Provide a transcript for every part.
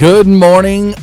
Good morning.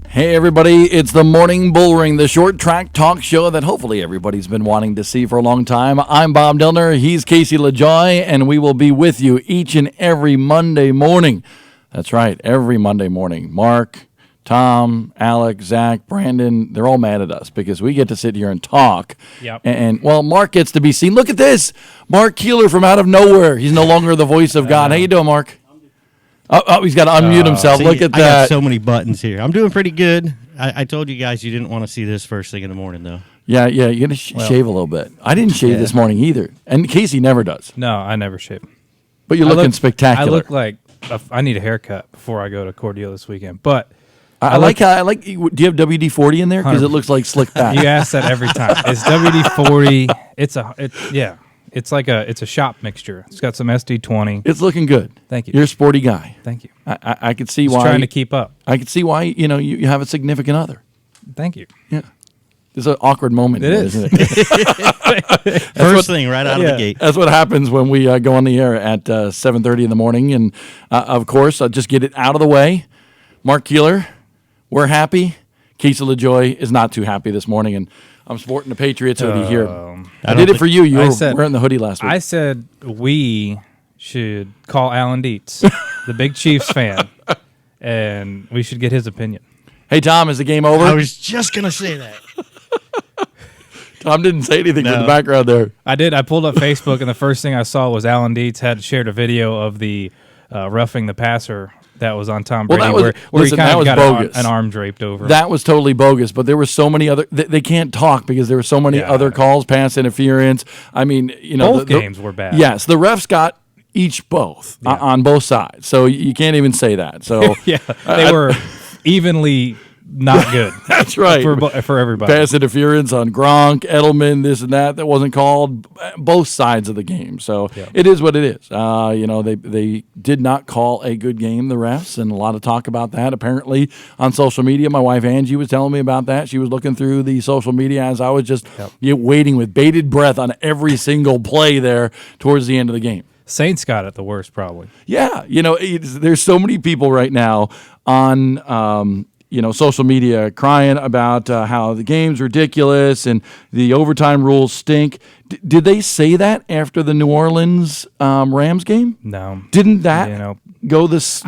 Hey everybody, it's the Morning Bullring, the short track talk show that hopefully everybody's been wanting to see for a long time. I'm Bob Dillner, he's Casey LaJoy, and we will be with you each and every Monday morning. That's right, every Monday morning. Mark, Tom, Alex, Zach, Brandon, they're all mad at us because we get to sit here and talk. Yep. And well, Mark gets to be seen. Look at this, Mark Keeler from out of nowhere. He's no longer the voice of God. How you doing, Mark? Oh, he's got to unmute himself. Look at that. I got so many buttons here. I'm doing pretty good. I told you guys you didn't want to see this first thing in the morning, though. Yeah, you got to shave a little bit. I didn't shave this morning either. And Casey never does. No, I never shave. But you're looking spectacular. I look like I need a haircut before I go to Cordelia this weekend. But I like. Do you have WD-40 in there? Because it looks like slick back. You ask that every time. It's WD-40. It's a shop mixture. It's got some SD-20. It's looking good. Thank you. You're a sporty guy. Thank you. I could see Just why. Trying to keep up. I could see why you have a significant other. Thank you. Yeah. There's an awkward moment. It is. Isn't it? First thing right out of the gate. That's what happens when we go on the air at 7:30 in the morning. And, of course, I'll just get it out of the way. Mark Keeler, we're happy. Casey LaJoy is not too happy this morning. And I'm sporting the Patriots hoodie here. I did it for you. You were wearing the hoodie last week. I said we should call Alan Dietz, the big Chiefs fan, and we should get his opinion. Hey, Tom, is the game over? I was just going to say that. Tom didn't say anything in the background there. I did. I pulled up Facebook, and the first thing I saw was Alan Dietz had shared a video of the roughing the passer that was on Tom Brady, where he kind of got an arm draped over him. That was totally bogus, but there were so many other... They can't talk because there were so many other calls, pass interference. I mean, both games were bad. Yes, the refs got both on both sides, so you can't even say that. So they were evenly not good. That's right. For everybody. Pass interference on Gronk, Edelman, this and that wasn't called. Both sides of the game. So it is what it is. They did not call a good game, the refs, and a lot of talk about that apparently on social media. My wife Angie was telling me about that. She was looking through the social media as I was just waiting with bated breath on every single play there towards the end of the game. Saints got it the worst probably. Yeah. There's so many people right now on social media crying about how the game's ridiculous and the overtime rules stink. Did they say that after the New Orleans Rams game? No. Didn't that go this,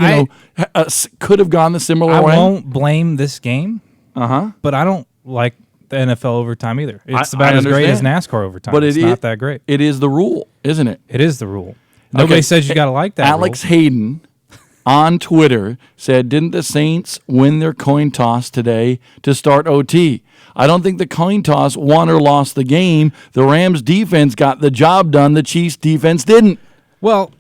could have gone the similar way? I won't blame this game, but I don't like the NFL overtime either. It's about as great as NASCAR overtime. But it's not that great. It is the rule, isn't it? It is the rule. Nobody says you got to like that Alex rule. Hayden on Twitter said, didn't the Saints win their coin toss today to start OT? I don't think the coin toss won or lost the game. The Rams defense got the job done. The Chiefs defense didn't. Well,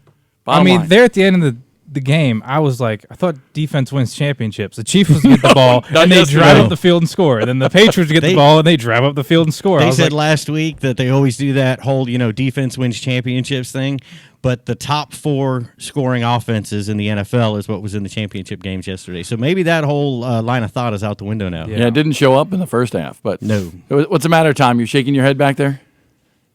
there at the end of the game, I was like, I thought defense wins championships. The Chiefs was get the ball, and they drive up the field and score. And then the Patriots get the ball, and they drive up the field and score. They said last week that they always do that whole, defense wins championships thing. But the top 4 scoring offenses in the NFL is what was in the championship games yesterday. So maybe that whole line of thought is out the window now. Yeah, it didn't show up in the first half. But no. What's the matter, Tom? You're shaking your head back there?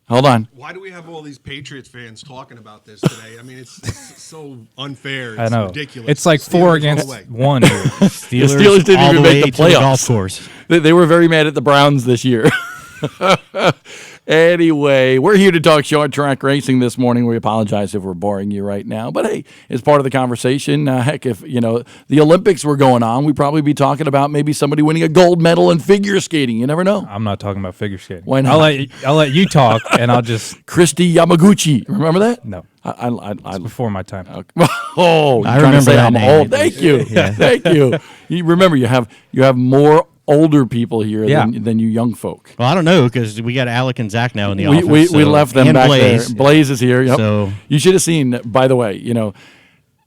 Hold on. Why do we have all these Patriots fans talking about this today? I mean, it's so unfair. It's ridiculous. It's like 4 against 1. The Steelers didn't even make the playoffs. Golf course. They were very mad at the Browns this year. Anyway, we're here to talk short track racing this morning. We apologize if we're boring you right now, but hey, it's part of the conversation. Heck, if the Olympics were going on, we'd probably be talking about maybe somebody winning a gold medal in figure skating. You never know. I'm not talking about figure skating. Why not? I'll let you talk, and I'll just Christy Yamaguchi. Remember that? No. It's before my time. Okay. Oh, I remember that I'm name. old. Thank you. Thank you. You remember you have more older people here than you young folk. Well, I don't know because we got Alec and Zach now in the office. We left them back Blaze. there. Blaze is here. Yep. So you should have seen. By the way,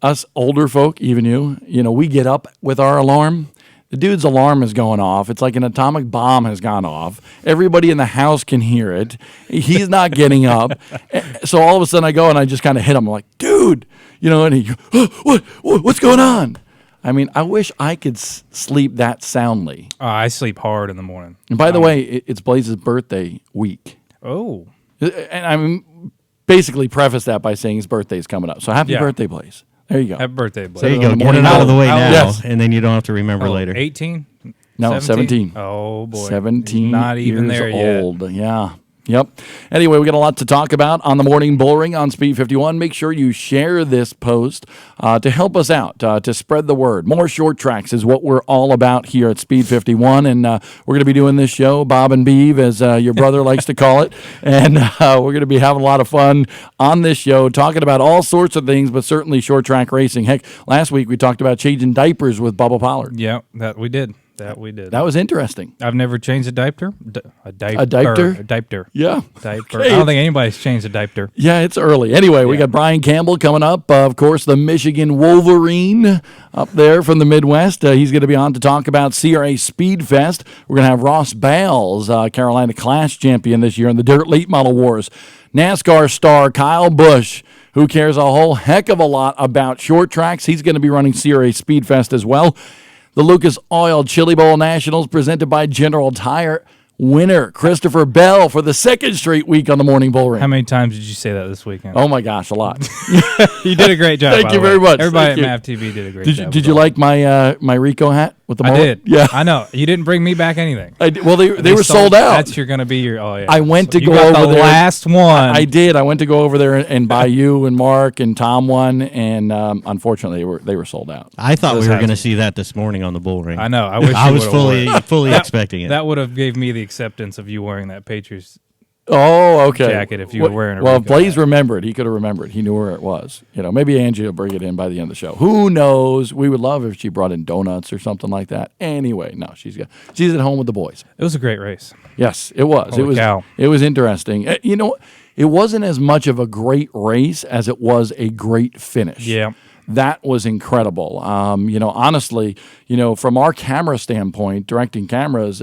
us older folk, even you, we get up with our alarm. The dude's alarm is going off. It's like an atomic bomb has gone off. Everybody in the house can hear it. He's not getting up. So all of a sudden I go and I just kind of hit him. I'm like, dude, and he, oh, what's going on? I mean, I wish I could sleep that soundly. I sleep hard in the morning. And by the way, it's Blaze's birthday week. Oh. And I'm basically preface that by saying his birthday's coming up. So happy birthday, Blaze. There you go. Happy birthday, Blaze. There you go. the Get morning it out of the way hour. now, Yes. and then you don't have to remember later. 18? No, 17. Oh, boy. 17 Not even years there yet. old. Yeah. Yep. Anyway, we got a lot to talk about on the morning Bullring on Speed 51. Make sure you share this post to help us out, to spread the word. More short tracks is what we're all about here at Speed 51. And we're going to be doing this show, Bob and Beeve, as your brother likes to call it. And we're going to be having a lot of fun on this show, talking about all sorts of things, but certainly short track racing. Heck, last week we talked about changing diapers with Bubba Pollard. Yeah, that we did. That was interesting. I've never changed a diaper. A diaper? A diaper. Yeah. Diaper. I don't think anybody's changed a diaper. Yeah, it's early. Anyway, we got Brian Campbell coming up. Of course, the Michigan Wolverine up there from the Midwest. He's going to be on to talk about CRA Speed Fest. We're going to have Ross Bales, Carolina Class champion this year in the Dirt Late Model Wars. NASCAR star Kyle Busch, who cares a whole heck of a lot about short tracks. He's going to be running CRA Speed Fest as well. The Lucas Oil Chili Bowl Nationals presented by General Tire. Winner Christopher Bell for the second straight week on the Morning Bullring. How many times did you say that this weekend? Oh my gosh, a lot. You did a great job. Thank you very much. Everybody Thank at you. MAV TV did a great job. Did you like my Rico hat with the mullet? I did. Yeah, I know. You didn't bring me back anything. Well, they were sold out. That's going to be your. Oh yeah. I went to you go got over the there. last one. I did. I went to go over there and buy you and Mark and Tom one, and unfortunately they were sold out. I thought we were going to see that this morning on the Bullring. I know. I wish I you was would've fully expecting it. That would have gave me the acceptance of you wearing that Patriots Oh, okay. jacket if you were wearing a Well, Rico if Blaze hat. remembered. He could have remembered. He knew where it was. Maybe Angie will bring it in by the end of the show. Who knows? We would love if she brought in donuts or something like that. Anyway, no, she's at home with the boys. It was a great race. Yes, it was. Holy cow. It was interesting. It wasn't as much of a great race as it was a great finish. Yeah. That was incredible. Honestly, from our camera standpoint, directing cameras,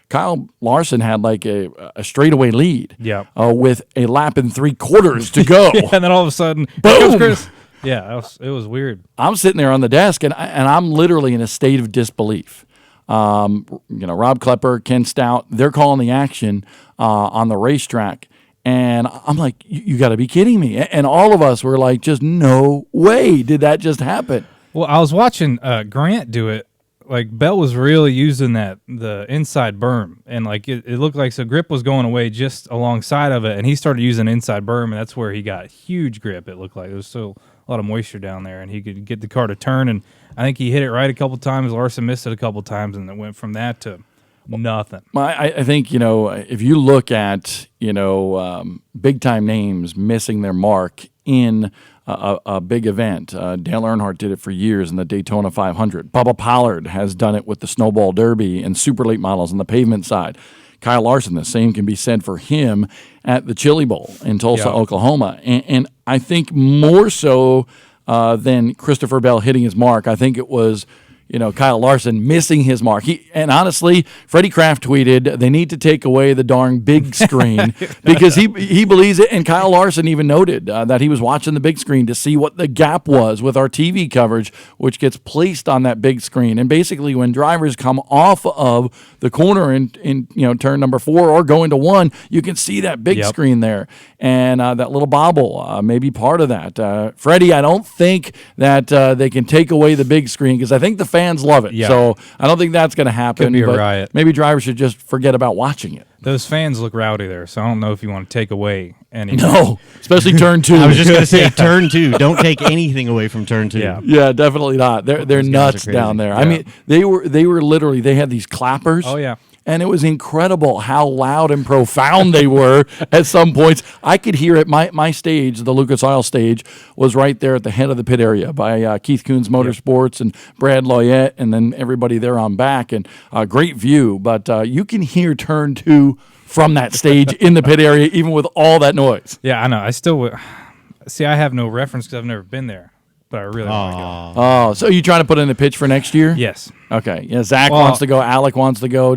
Kyle Larson had like a straightaway lead. Yeah. With a lap and 3/4 to go. And then all of a sudden, Boom! here comes Chris. Yeah, it was weird. I'm sitting there on the desk, and I'm literally in a state of disbelief. Rob Klepper, Ken Stout, they're calling the action on the racetrack. And I'm like, you got to be kidding me. And all of us were like, just no way did that just happen. Well, I was watching Grant do it. Like, Bell was really using the inside berm. And, like, it looked like the grip was going away just alongside of it. And he started using inside berm, and that's where he got huge grip, it looked like. There was still a lot of moisture down there, and he could get the car to turn. And I think he hit it right a couple times. Larson missed it a couple times, and it went from that to nothing. I think, if you look at, big-time names missing their mark in a big event. Dale Earnhardt did it for years in the Daytona 500. Bubba Pollard has done it with the Snowball Derby and super late models on the pavement side. Kyle Larson, the same can be said for him at the Chili Bowl in Tulsa, Oklahoma. And I think more so than Christopher Bell hitting his mark, I think it was Kyle Larson missing his mark. And honestly, Freddie Kraft tweeted, they need to take away the darn big screen because he believes it. And Kyle Larson even noted that he was watching the big screen to see what the gap was with our TV coverage, which gets placed on that big screen. And basically, when drivers come off of the corner in turn number 4 or go into 1, you can see that big screen there. And that little bobble may be part of that. Freddie, I don't think that they can take away the big screen because I think the fans love it. Yeah. So I don't think that's going to happen. Could be a but riot. Maybe drivers should just forget about watching it. Those fans look rowdy there, so I don't know if you want to take away any. No, especially turn 2. I was just going to say turn 2. Don't take anything away from turn 2. Yeah, definitely not. They're nuts down there. Yeah. I mean, they were literally, they had these clappers. Oh yeah. And it was incredible how loud and profound they were at some points. I could hear it. My stage, the Lucas Oil stage, was right there at the head of the pit area by Keith Coons Motorsports and Brad Loyette, and then everybody there on back. And great view. But you can hear turn 2 from that stage in the pit area, even with all that noise. Yeah, I know. I still see. I have no reference because I've never been there, but I really want to go. Oh, so you trying to put in a pitch for next year? Yes. Okay. Yeah. Zach wants to go. Alec wants to go. I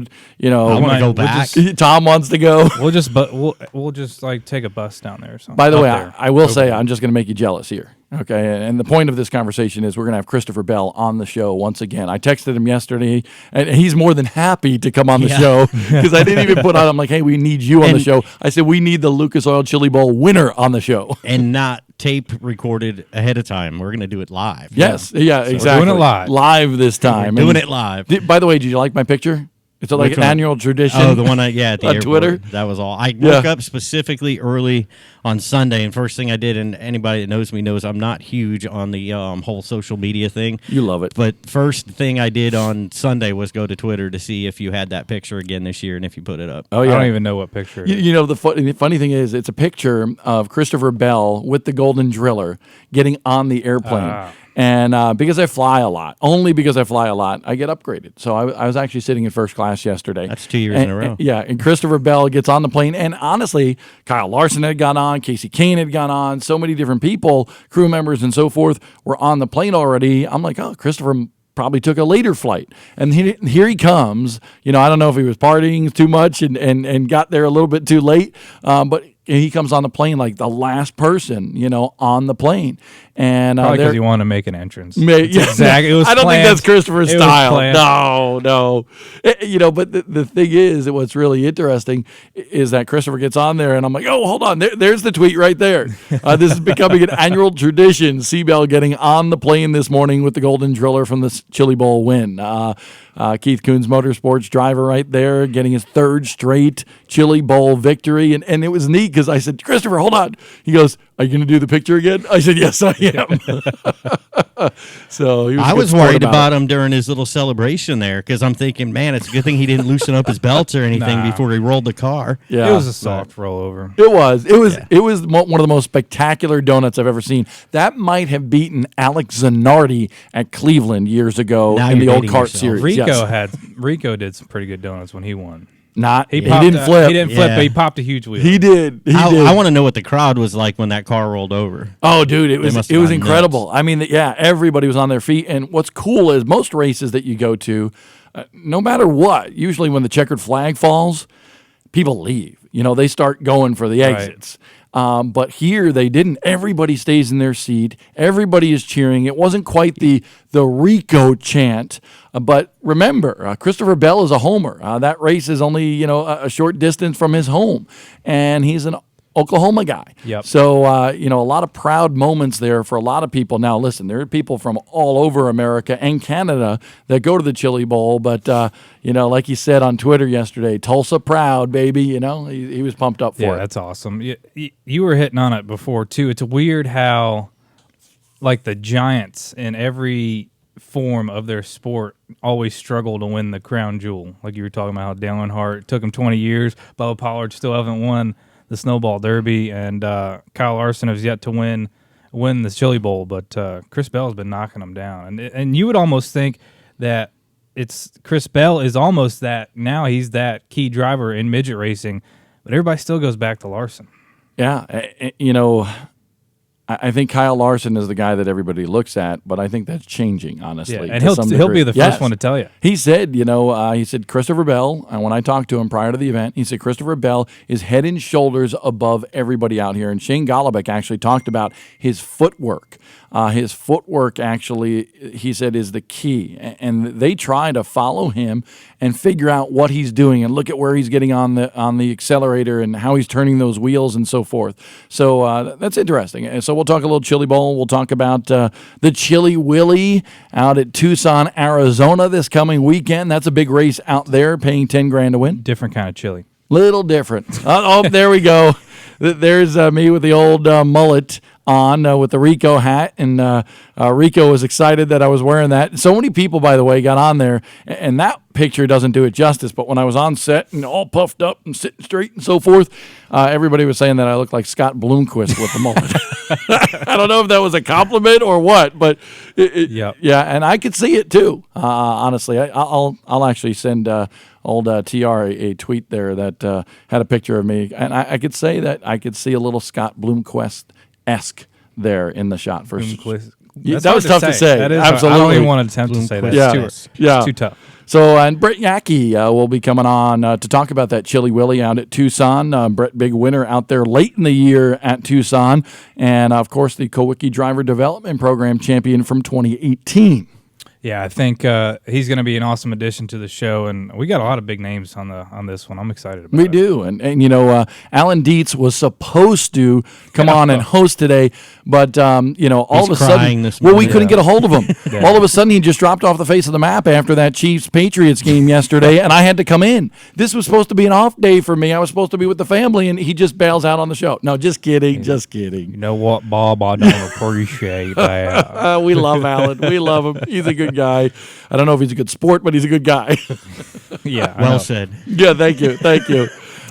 want to go back. Tom wants to go. We'll just like take a bus down there or something. By the way, there. I will say I'm just going to make you jealous here. Okay, and the point of this conversation is we're going to have Christopher Bell on the show once again. I texted him yesterday, and he's more than happy to come on the show because I didn't even put on. I'm like, hey, we need you on the show. I said we need the Lucas Oil Chili Bowl winner on the show, and not tape recorded ahead of time. We're going to do it live. Yes, yeah, exactly. We're doing it live this time. Doing it live. By the way, did you like my picture? It's like an annual tradition. Oh, the one at the on airport. Twitter. That was all. I woke up specifically early on Sunday, and first thing I did, and anybody that knows me knows I'm not huge on the whole social media thing. You love it. But first thing I did on Sunday was go to Twitter to see if you had that picture again this year and if you put it up. Oh, yeah. I don't even know what picture it is. You know, the funny thing is it's a picture of Christopher Bell with the Golden Driller getting on the airplane. And because I fly a lot, only because I fly a lot, I get upgraded. So I was actually sitting in first class yesterday. That's 2 years in a row. And Christopher Bell gets on the plane. And honestly, Kyle Larson had got on, Casey Kane had got on, so many different people, crew members and so forth, were on the plane already. I'm like, oh, Christopher probably took a later flight. And here he comes. You know, I don't know if he was partying too much and got there a little bit too late, but he comes on the plane like the last person, you know, on the plane. And probably because he wanted to make an entrance. Exactly. It was I don't think that's Christopher's It was style. planned. No. You know, but the thing is, what's really interesting is that Christopher gets on there, and I'm like, oh, hold on. There's the tweet right there. This is becoming an annual tradition. Seabell getting on the plane this morning with the Golden Driller from the Chili Bowl win. Keith Coons Motorsports driver right there getting his third straight Chili Bowl victory. And it was neat because I said, Christopher, hold on. He goes, are you going to do the picture again? I said, yes, I am. So I was worried about him during his little celebration there because I'm thinking, man, it's a good thing he didn't loosen up his belts or anything before he rolled the car. Yeah, it was a soft rollover. It was one of the most spectacular donuts I've ever seen. That might have beaten Alex Zanardi at Cleveland years ago in the old kart series. Rico did some pretty good donuts when he won. He didn't flip. He didn't flip, but he popped a huge wheel. He did. I want to know what the crowd was like when that car rolled over. Oh, dude, it was incredible. Nuts. I mean, everybody was on their feet. And what's cool is most races that you go to, no matter what, usually when the checkered flag falls, people leave. You know, they start going for the exits. Right. But here they didn't. Everybody stays in their seat. Everybody is cheering. It wasn't quite the Rico chant. But remember, Christopher Bell is a homer. That race is only, a short distance from his home. And he's an Oklahoma guy. Yep. So, a lot of proud moments there for a lot of people. Now, listen, there are people from all over America and Canada that go to the Chili Bowl. But, like he said on Twitter yesterday, Tulsa proud, baby. He was pumped up for it. Yeah, that's awesome. You were hitting on it before, too. It's weird how, like, the Giants in every form of their sport always struggle to win the crown jewel. Like you were talking about how Dale Earnhardt took him 20 years. Bubba Pollard still haven't won the Snowball Derby, and Kyle Larson has yet to win the Chili Bowl, but Chris Bell's been knocking them down. And you would almost think that it's Chris Bell is almost that, now he's that key driver in midget racing, but everybody still goes back to Larson. Yeah, I think Kyle Larson is the guy that everybody looks at, but I think that's changing, honestly. Yeah, and he'll be the first one to tell you. He said, Christopher Bell, and when I talked to him prior to the event, he said Christopher Bell is head and shoulders above everybody out here. And Shane Golobic actually talked about his footwork. His footwork, actually, he said, is the key. And they try to follow him and figure out what he's doing and look at where he's getting on the accelerator and how he's turning those wheels and so forth. So that's interesting. And so we'll talk a little Chili Bowl. We'll talk about the Chili Willy out at Tucson, Arizona this coming weekend. That's a big race out there, paying $10,000 to win. Different kind of chili. Little different. There we go. There's me with the old mullet on with the Rico hat, and Rico was excited that I was wearing that. So many people, by the way, got on there, and that picture doesn't do it justice, but when I was on set and all puffed up and sitting straight and so forth, everybody was saying that I looked like Scott Bloomquist with the mullet. I don't know if that was a compliment or what, but yeah, and I could see it too. Honestly, I'll actually send old TR a tweet there that had a picture of me, and I could say that I could see a little Scott Bloomquist-esque there in the shot. That's that hard was tough to say. That is, Absolutely. I don't even want to attempt to say that. Yeah. It's too tough. So, and Brett Yackey will be coming on to talk about that Chili Willy out at Tucson. Brett, big winner out there late in the year at Tucson. And, of course, the Kowicki Driver Development Program champion from 2018. Yeah, I think he's going to be an awesome addition to the show, and we got a lot of big names on this one. I'm excited about it. We do, and you know, Alan Dietz was supposed to come on and host today, but you know, all He's of a crying sudden, this we morning. couldn't get a hold of him. All of a sudden, he just dropped off the face of the map after that Chiefs Patriots game yesterday, and I had to come in. This was supposed to be an off day for me. I was supposed to be with the family, and he just bails out on the show. No, just kidding, just kidding. You know what, Bob? I don't appreciate that. We love Alan. We love him. He's a good guy. I don't know if he's a good sport, but he's a good guy. Yeah, Well said. Yeah, thank you. Thank you.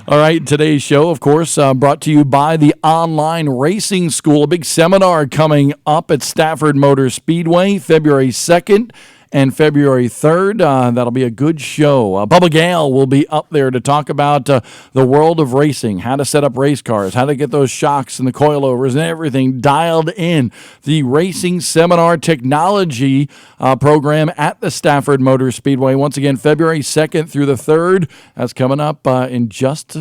All right, today's show, of course, brought to you by the Online Racing School, a big seminar coming up at Stafford Motor Speedway, February 2nd and February 3rd. That'll be a good show. Bubba Gale will be up there to talk about the world of racing, how to set up race cars, how to get those shocks and the coilovers and everything dialed in. The Racing Seminar Technology program at the Stafford Motor Speedway. Once again, February 2nd through the 3rd. That's coming up in just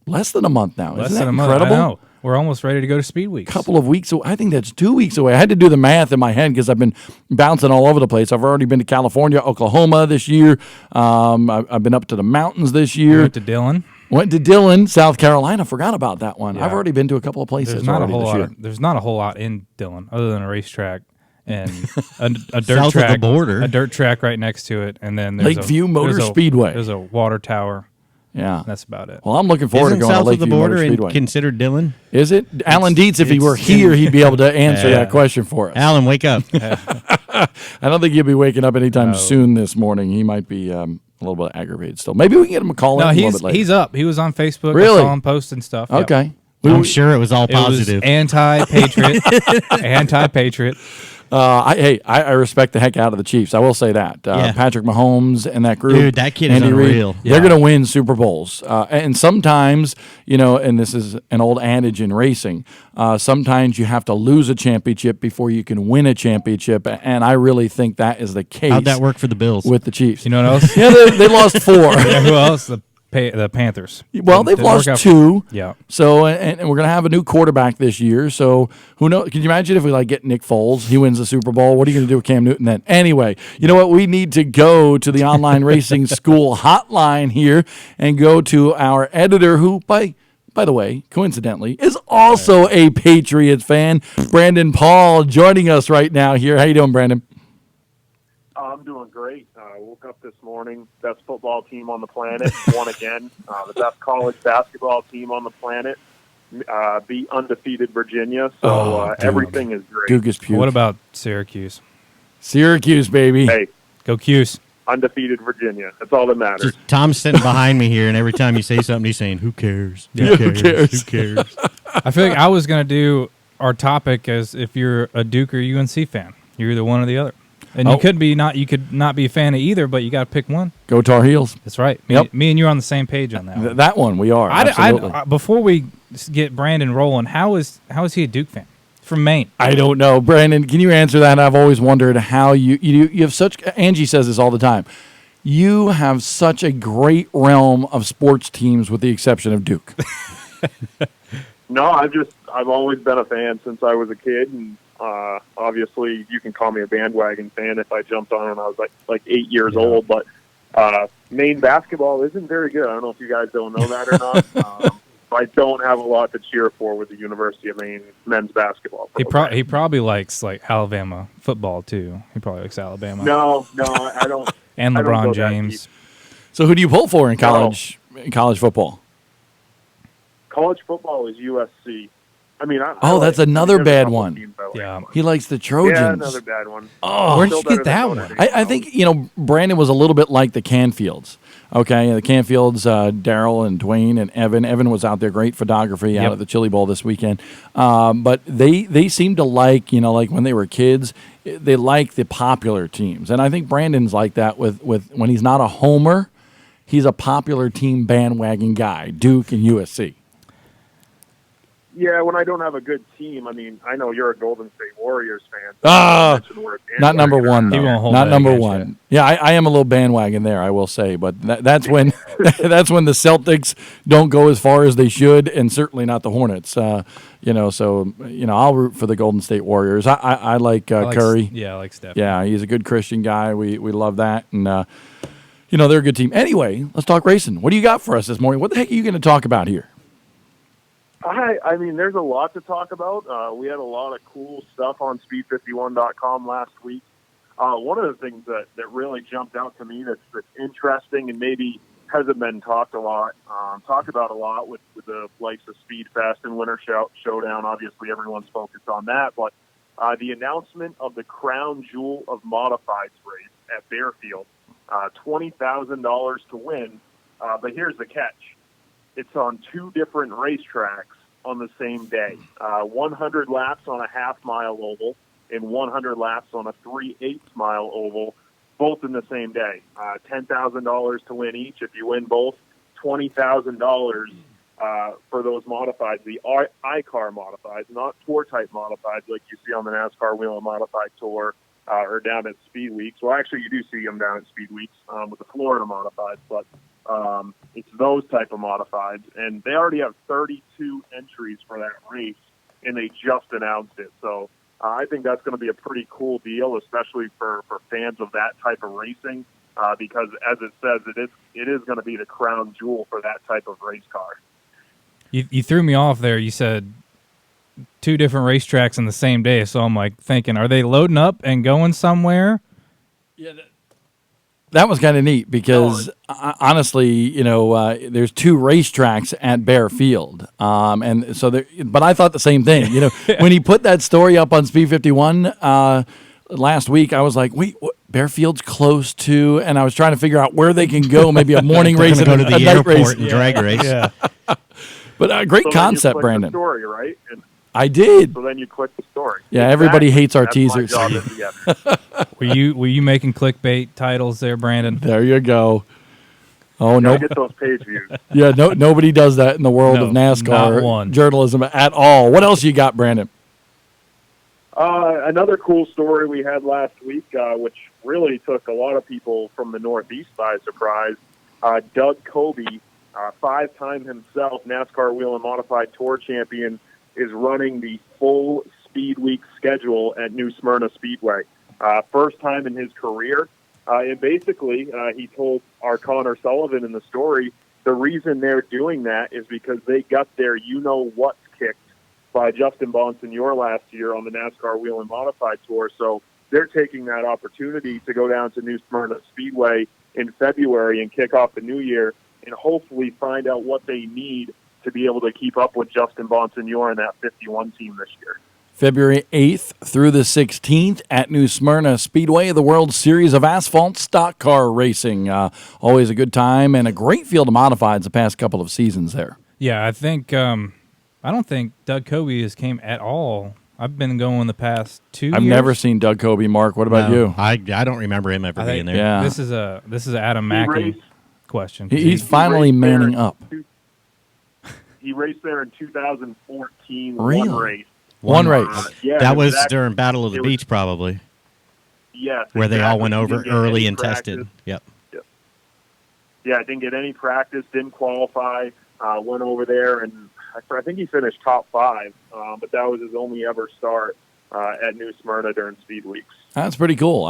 less than a month now. Less Isn't than that a month. incredible? I know. We're almost ready to go to Speed Weeks. Couple of weeks away. I think that's 2 weeks away. I had to do the math in my head because I've been bouncing all over the place. I've already been to California, Oklahoma this year. I've been up to the mountains this We year. went to Dillon. Went to Dillon, South Carolina. Forgot about that one. Yeah. I've already been to a couple of places There's not a already whole this lot. year. There's not a whole lot in Dillon other than a racetrack and a dirt South of track. the border. A dirt track right next to it, and then there's Lakeview Motor there's Speedway. There's a water tower. Yeah. That's about it. Well, I'm looking forward Isn't to going south to of the Lakeview border Motor and Speedway. considered Dillon? Is it? Alan Dietz, if he were here, he'd be able to answer that question for us. Alan, wake up. I don't think he'll be waking up anytime soon this morning. He might be a little bit aggravated still. Maybe we can get him a call in No, a little bit later. he's up. He was on Facebook. Really? I saw him posting stuff. Yep. Okay. I'm sure it was all It was positive. anti-patriot. Anti-patriot. I respect the heck out of the Chiefs. I will say that. Yeah. Patrick Mahomes and that group. Dude, that kid is Andy Reid, unreal. They're going to win Super Bowls. And sometimes, you know, and this is an old adage in racing, sometimes you have to lose a championship before you can win a championship. And I really think that is the case. How'd that work for the Bills? with the Chiefs? You know what else? Yeah, they lost 4. Yeah, who else? The Panthers. Well, they've Didn't work lost out 2. Yeah. So, and we're going to have a new quarterback this year. So, who knows? Can you imagine if we get Nick Foles? He wins the Super Bowl. What are you going to do with Cam Newton then? Anyway, you know what? We need to go to the Online Racing School hotline here and go to our editor, who, by the way, coincidentally, is also a Patriots fan, Brandon Paul, joining us right now here. How you doing, Brandon? I'm doing great. I woke up this morning, best football team on the planet, won again. The best college basketball team on the planet, beat undefeated Virginia. So everything is great. Duke is puke. What about Syracuse? Syracuse, baby? Hey, Go Cuse. undefeated Virginia. That's all that matters. Just Tom's sitting behind me here, and every time you say something, he's saying, "Who cares? Yeah, who cares? Who cares?" I feel like I was going to do our topic as if you're a Duke or UNC fan. You're either one or the other. And you could not be a fan of either, but you got to pick one. Go Tar Heels. That's right. Yep. Me and you are on the same page on that one. That one we are. Absolutely. Before we get Brandon rolling, how is he a Duke fan? From Maine. I don't know, Brandon. Can you answer that? I've always wondered how you have such. Angie says this all the time. You have such a great realm of sports teams, with the exception of Duke. No, I've always been a fan since I was a kid, and obviously you can call me a bandwagon fan if I jumped on when I was like 8 years old. But Maine basketball isn't very good. I don't know if you guys don't know that or not. I don't have a lot to cheer for with the University of Maine men's basketball program. He probably likes Alabama football too. He probably likes Alabama. No, I don't. And I don't LeBron go that James. So who do you pull for in college football? College football is USC. I mean, that's another there's a bad couple one. teams I like. Yeah. He likes the Trojans. Yeah, another bad one. Oh, Where'd you Still get better that than one? Notre Dame. I think Brandon was a little bit like the Canfields. Okay, the Canfields, Daryl and Dwayne and Evan. Evan was out there, great photography out at the Chili Bowl this weekend. But they seem to like when they were kids, they like the popular teams, and I think Brandon's like that with when he's not a homer, he's a popular team bandwagon guy, Duke and USC. Yeah, when I don't have a good team, I mean, I know you're a Golden State Warriors fan. Not number one, He though. won't hold Not that number against one. you. Yeah, I am a little bandwagon there, I will say, but that's when that's when the Celtics don't go as far as they should, and certainly not the Hornets. So I'll root for the Golden State Warriors. I like Curry. Yeah, I like Steph. Yeah, he's a good Christian guy. We love that, and they're a good team. Anyway, let's talk racing. What do you got for us this morning? What the heck are you going to talk about here? I mean, there's a lot to talk about. We had a lot of cool stuff on speed51.com last week. One of the things that really jumped out to me that's interesting and maybe hasn't been talked about a lot with the likes of Speed Fest and Winter Showdown. Obviously, everyone's focused on that, but the announcement of the Crown Jewel of Modifieds race at Bearfield, $20,000 to win. But here's the catch. It's on two different racetracks on the same day. 100 laps on a half-mile oval and 100 laps on a 3/8 mile oval, both in the same day. $10,000 to win each. If you win both, $20,000 for those modifieds, the iCar modifieds, not tour-type modifieds like you see on the NASCAR Wheel and Modified Tour or down at Speed Weeks. Well, actually, you do see them down at Speed Weeks with the Florida modifieds, but it's those type of modifieds, and they already have 32 entries for that race, and they just announced it. So I think that's going to be a pretty cool deal, especially for fans of that type of racing, because as it says, it is going to be the crown jewel for that type of race car. You threw me off there. You said two different racetracks in the same day, so I'm like thinking, are they loading up and going somewhere? Yeah. That was kind of neat because honestly, there's two racetracks at Bearfield, and so but I thought the same thing. When he put that story up on Speed 51 last week, I was like, wait, what? Bearfield's close to, and I was trying to figure out where they can go, maybe a morning race and go to a the night airport race. and drag race. Yeah. But a great So concept, then you click Brandon. The story, right? And I did. so then you click the story. Yeah, everybody hates our That's my teasers. job as the editor. Were you making clickbait titles there, Brandon? There you go. Oh no! Get those page views. Yeah, nobody does that in the world of not NASCAR one. journalism at all. What else you got, Brandon? Another cool story we had last week, which really took a lot of people from the Northeast by surprise. Doug Coby, five-time himself NASCAR Wheel and Modified Tour champion, is running the full Speed Week schedule at New Smyrna Speedway. First time in his career. And basically, he told our Connor Sullivan in the story, the reason they're doing that is because they got their you-know-what kicked by Justin Bonsignor last year on the NASCAR Wheel and Modified Tour. So they're taking that opportunity to go down to New Smyrna Speedway in February and kick off the new year and hopefully find out what they need to be able to keep up with Justin Bonsignor and that 51 team this year. February 8th through the 16th at New Smyrna Speedway, the World Series of Asphalt Stock Car Racing. Always a good time and a great field of modifieds the past couple of seasons there. Yeah, I think I don't think Doug Coby has came at all. I've been going the past 2 years. I've never seen Doug Coby. Mark, what about you? I don't remember him ever being there. Yeah. This is an Adam Mackey question. He's finally manning up. He raced there in 2014, Really? one race. One race. Yeah, That was exactly. during Battle of the It was- Beach, probably, Yes, where they all exactly. went He over didn't get early any and tested. practice. Yep. Yeah, didn't get any practice, didn't qualify, went over there, and I think he finished top 5, but that was his only ever start at New Smyrna during Speed Weeks. That's pretty cool.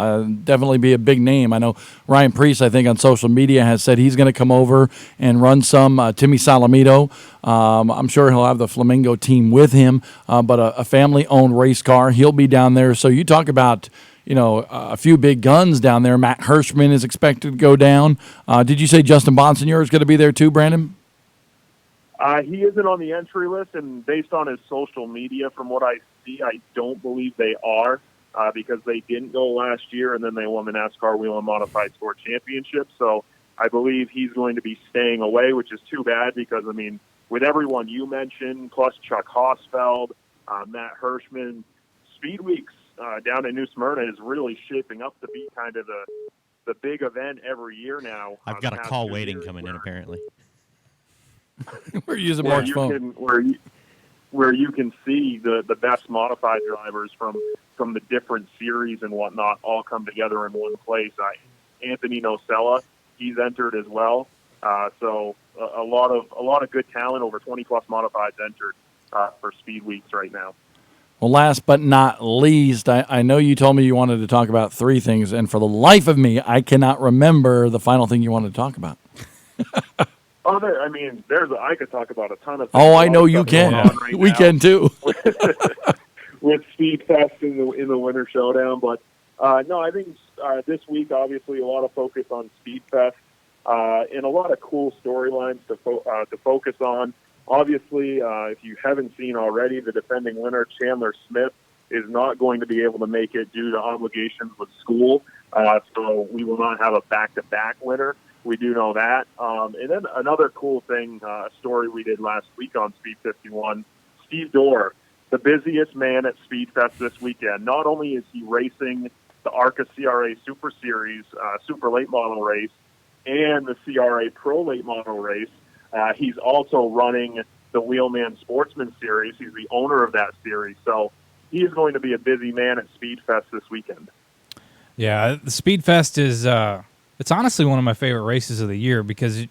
Definitely be a big name. I know Ryan Priest, I think, on social media has said he's going to come over and run some. Timmy Salamito, I'm sure he'll have the Flamingo team with him, but a family-owned race car. He'll be down there. So you talk about, a few big guns down there. Matt Hirschman is expected to go down. Did you say Justin Bonsignor is going to be there too, Brandon? He isn't on the entry list, and based on his social media, from what I see, I don't believe they are. Because they didn't go last year, and then they won the NASCAR Wheel and Modified Tour Championship. So I believe he's going to be staying away, which is too bad because, with everyone you mentioned, plus Chuck Hosfeld, Matt Hirschman, Speed Weeks down in New Smyrna is really shaping up to be kind of the big event every year now. I've got a call waiting coming in, apparently. We're using Mark's phone. where you can see the best modified drivers from the different series and whatnot all come together in one place. Anthony Nocella, he's entered as well. So a lot of good talent, over 20 plus modifieds entered for Speed Weeks right now. Well, last but not least, I know you told me you wanted to talk about three things, and for the life of me, I cannot remember the final thing you wanted to talk about. I could talk about a ton of things. Oh, I know you can. Right we can too. With Speed Fest in the Winter Showdown, but no, I think this week obviously a lot of focus on Speed Fest and a lot of cool storylines to focus on. Obviously, if you haven't seen already, the defending winner, Chandler Smith, is not going to be able to make it due to obligations with school. So we will not have a back-to-back winner. We do know that. And then another cool thing, a story we did last week on Speed 51, Steve Dorr, the busiest man at Speed Fest this weekend. Not only is he racing the ARCA CRA Super Series Super Late Model race and the CRA Pro Late Model race, he's also running the Wheelman Sportsman Series. He's the owner of that series. So he is going to be a busy man at Speed Fest this weekend. Yeah, the Speed Fest is it's honestly one of my favorite races of the year because,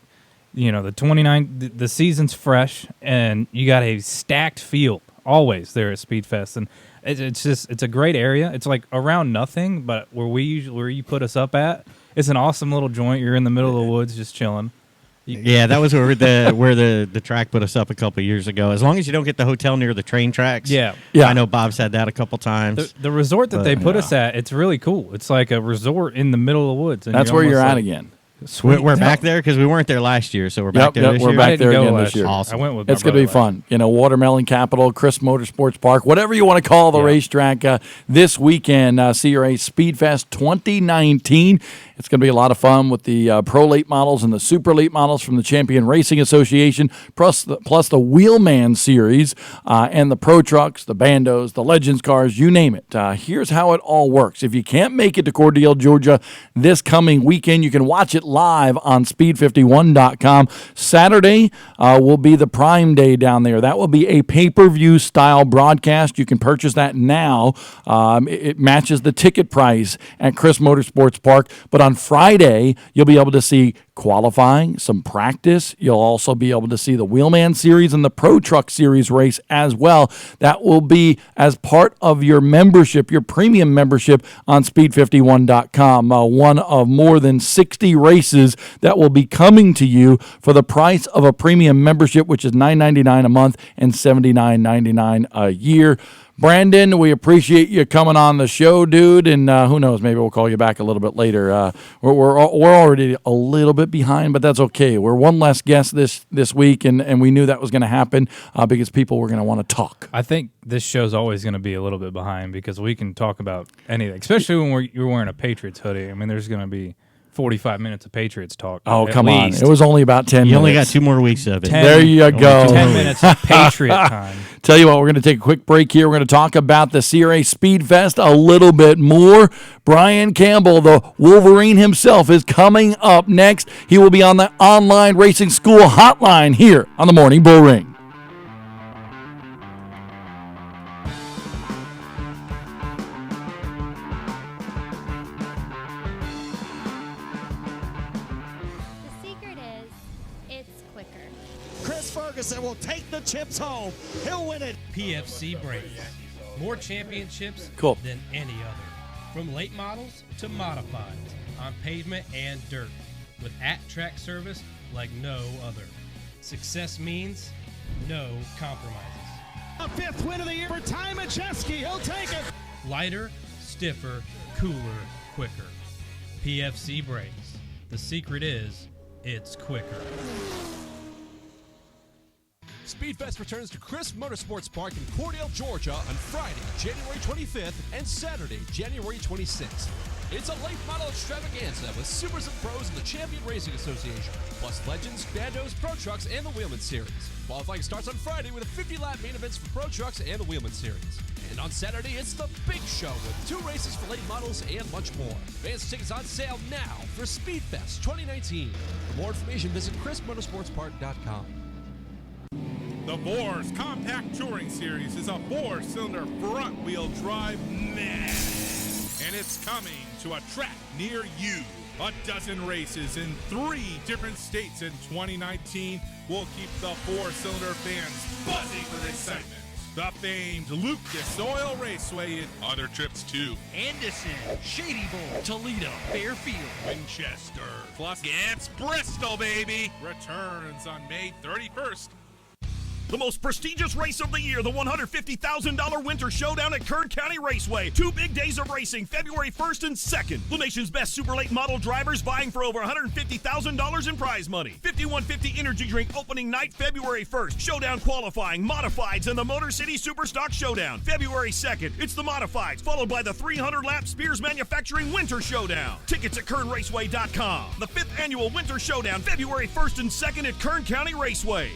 the season's fresh and you got a stacked field always there at Speed Fest. And it's a great area. It's like around nothing, but where you put us up at, it's an awesome little joint. You're in the middle of the woods just chilling. Yeah, that was where the track put us up a couple of years ago. As long as you don't get the hotel near the train tracks. Yeah. I know Bob said that a couple times. The resort that they put us at, it's really cool. It's like a resort in the middle of the woods. And that's where you're at again. We're back there because we weren't there last year, so we're back there this year. We're back there again this year. Awesome. I went with it's going to be fun. Watermelon Capital, Chris Motorsports Park, whatever you want to call the racetrack this weekend, CRA Speed Fest 2019. It's going to be a lot of fun with the Pro Late models and the Super Late models from the Champion Racing Association, plus the Wheelman Series and the Pro Trucks, the Bandos, the Legends cars, you name it. Here's how it all works. If you can't make it to Cordele, Georgia this coming weekend, you can watch it live on speed51.com. Saturday will be the Prime Day down there. That will be a pay-per-view style broadcast. You can purchase that now. It matches the ticket price at Chris Motorsports Park. But on Friday, you'll be able to see qualifying, some practice. You'll also be able to see the Wheelman Series and the Pro Truck Series race as well. That will be as part of your membership, your premium membership on speed51.com. One of more than 60 races that will be coming to you for the price of a premium membership, which is $9.99 a month and $79.99 a year. Brandon, we appreciate you coming on the show, dude, and who knows, maybe we'll call you back a little bit later. We're already a little bit behind, but that's okay. We're one less guest this week, and we knew that was going to happen because people were going to want to talk. I think this show's always going to be a little bit behind because we can talk about anything, especially when you're wearing a Patriots hoodie. I mean, there's going to be 45 minutes of Patriots talk. Oh, come on. It was only about 10 minutes. You only got 2 more weeks of it. There you go. 10 minutes of Patriot time. Tell you what, we're going to take a quick break here. We're going to talk about the CRA Speed Fest a little bit more. Brian Campbell, the Wolverine himself, is coming up next. He will be on the online racing school hotline here on the Morning Bullring. Will take the chips home. He'll win it. PFC brakes. More championships than any other. From late models to modifieds on pavement and dirt. With at-track service like no other. Success means no compromises. A 5th win of the year for Ty Majeski. He'll take it. Lighter, stiffer, cooler, quicker. PFC brakes. The secret is it's quicker. Speedfest returns to Chris Motorsports Park in Cordele, Georgia on Friday, January 25th and Saturday, January 26th. It's a late model extravaganza with supers and pros in the Champion Racing Association, plus Legends, Bandos, Pro Trucks, and the Wheelman Series. Qualifying starts on Friday with a 50-lap main events for Pro Trucks and the Wheelman Series. And on Saturday, it's the big show with 2 races for late models and much more. Advance tickets on sale now for Speedfest 2019. For more information, visit chrismotorsportspark.com. The Boars Compact Touring Series is a 4-cylinder front-wheel drive mess, and it's coming to a track near you. A dozen races in 3 different states in 2019 will keep the 4-cylinder fans buzzing with excitement. The famed Lucas Oil Raceway in other trips too. Anderson, Shady Bowl, Toledo, Fairfield, Winchester, plus it's Bristol, baby, returns on May 31st. The most prestigious race of the year, the $150,000 Winter Showdown at Kern County Raceway. 2 big days of racing, February 1st and 2nd. The nation's best super late model drivers vying for over $150,000 in prize money. 5150 Energy Drink opening night, February 1st. Showdown qualifying, modifieds, and the Motor City Superstock Showdown. February 2nd, it's the modifieds, followed by the 300-lap Spears Manufacturing Winter Showdown. Tickets at KernRaceway.com. The 5th annual Winter Showdown, February 1st and 2nd at Kern County Raceway.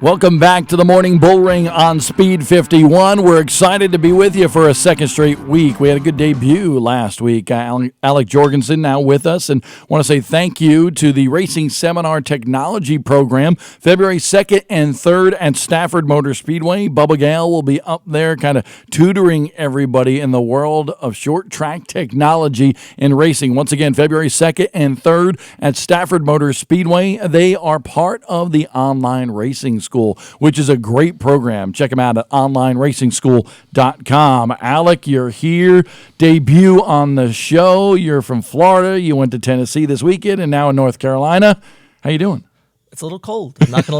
Welcome back to the Morning Bullring on Speed 51. We're excited to be with you for a second straight week. We had a good debut last week. Alec Jorgensen now with us, and want to say thank you to the Racing Seminar Technology Program, February 2nd and 3rd at Stafford Motor Speedway. Bubba Gale will be up there kind of tutoring everybody in the world of short track technology in racing. Once again, February 2nd and 3rd at Stafford Motor Speedway. They are part of the Online Racing School, which is a great program. Check them out at onlineracingSchool.com. Alec, you're here. Debut on the show. You're from Florida. You went to Tennessee this weekend and now in North Carolina. How you doing? It's a little cold, I'm not going to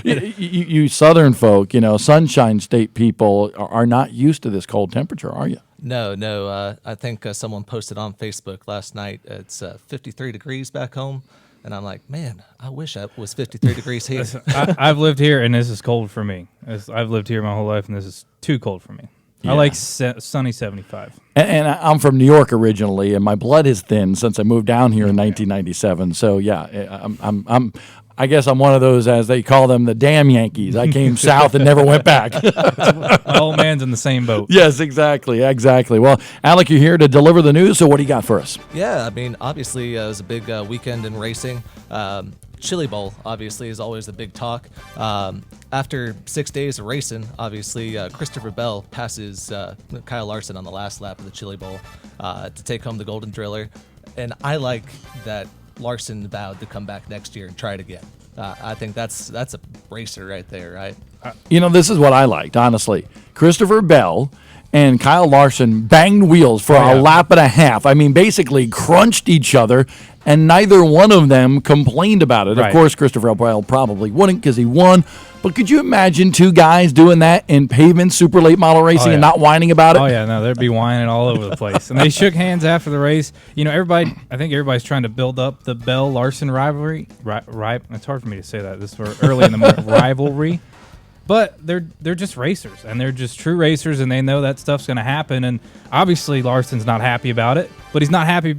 lie. you Southern folk, Sunshine State people are not used to this cold temperature, are you? No. I think someone posted on Facebook last night. It's 53 degrees back home. And I'm like, man, I wish I was 53 degrees here. I've lived here, and this is cold for me. I've lived here my whole life, and this is too cold for me. Yeah. I like sunny 75. And I'm from New York originally, and my blood is thin since I moved down here in 1997. So, yeah, I guess I'm one of those, as they call them, the damn Yankees. I came south and never went back. My old man's in the same boat. Yes, exactly. Well, Alec, you're here to deliver the news, so what do you got for us? Yeah, I mean, obviously, it was a big weekend in racing. Chili Bowl, obviously, is always the big talk. After 6 days of racing, obviously, Christopher Bell passes Kyle Larson on the last lap of the Chili Bowl to take home the Golden Driller. And I like that Larson vowed to come back next year and try it again. I think that's a racer right there, right? This is what I liked, honestly. Christopher Bell and Kyle Larson banged wheels for a lap and a half. I mean, basically crunched each other, and neither one of them complained about it. Right. Of course, Christopher Bell probably wouldn't because he won. But could you imagine 2 guys doing that in pavement super late model racing and not whining about it? Oh, yeah, no, they'd be whining all over the place. And they shook hands after the race. I think everybody's trying to build up the Bell-Larson rivalry. It's hard for me to say that. This is early in the morning. Rivalry. But they're just racers, and they're just true racers, and they know that stuff's going to happen. And obviously Larson's not happy about it, but he's not happy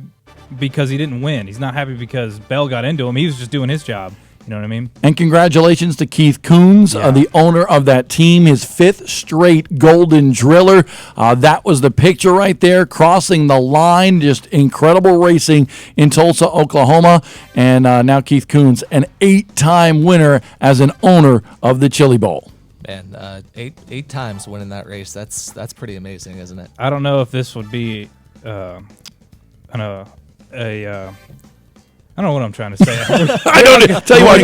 because he didn't win. He's not happy because Bell got into him. He was just doing his job. You know what I mean? And congratulations to Keith Coons, the owner of that team, his 5th straight Golden Driller. That was the picture right there, crossing the line. Just incredible racing in Tulsa, Oklahoma. And now Keith Coons, an 8-time winner as an owner of the Chili Bowl. And eight times winning that race, that's pretty amazing, isn't it? I don't know if this would be I don't know what I'm trying to say. I don't tell you what.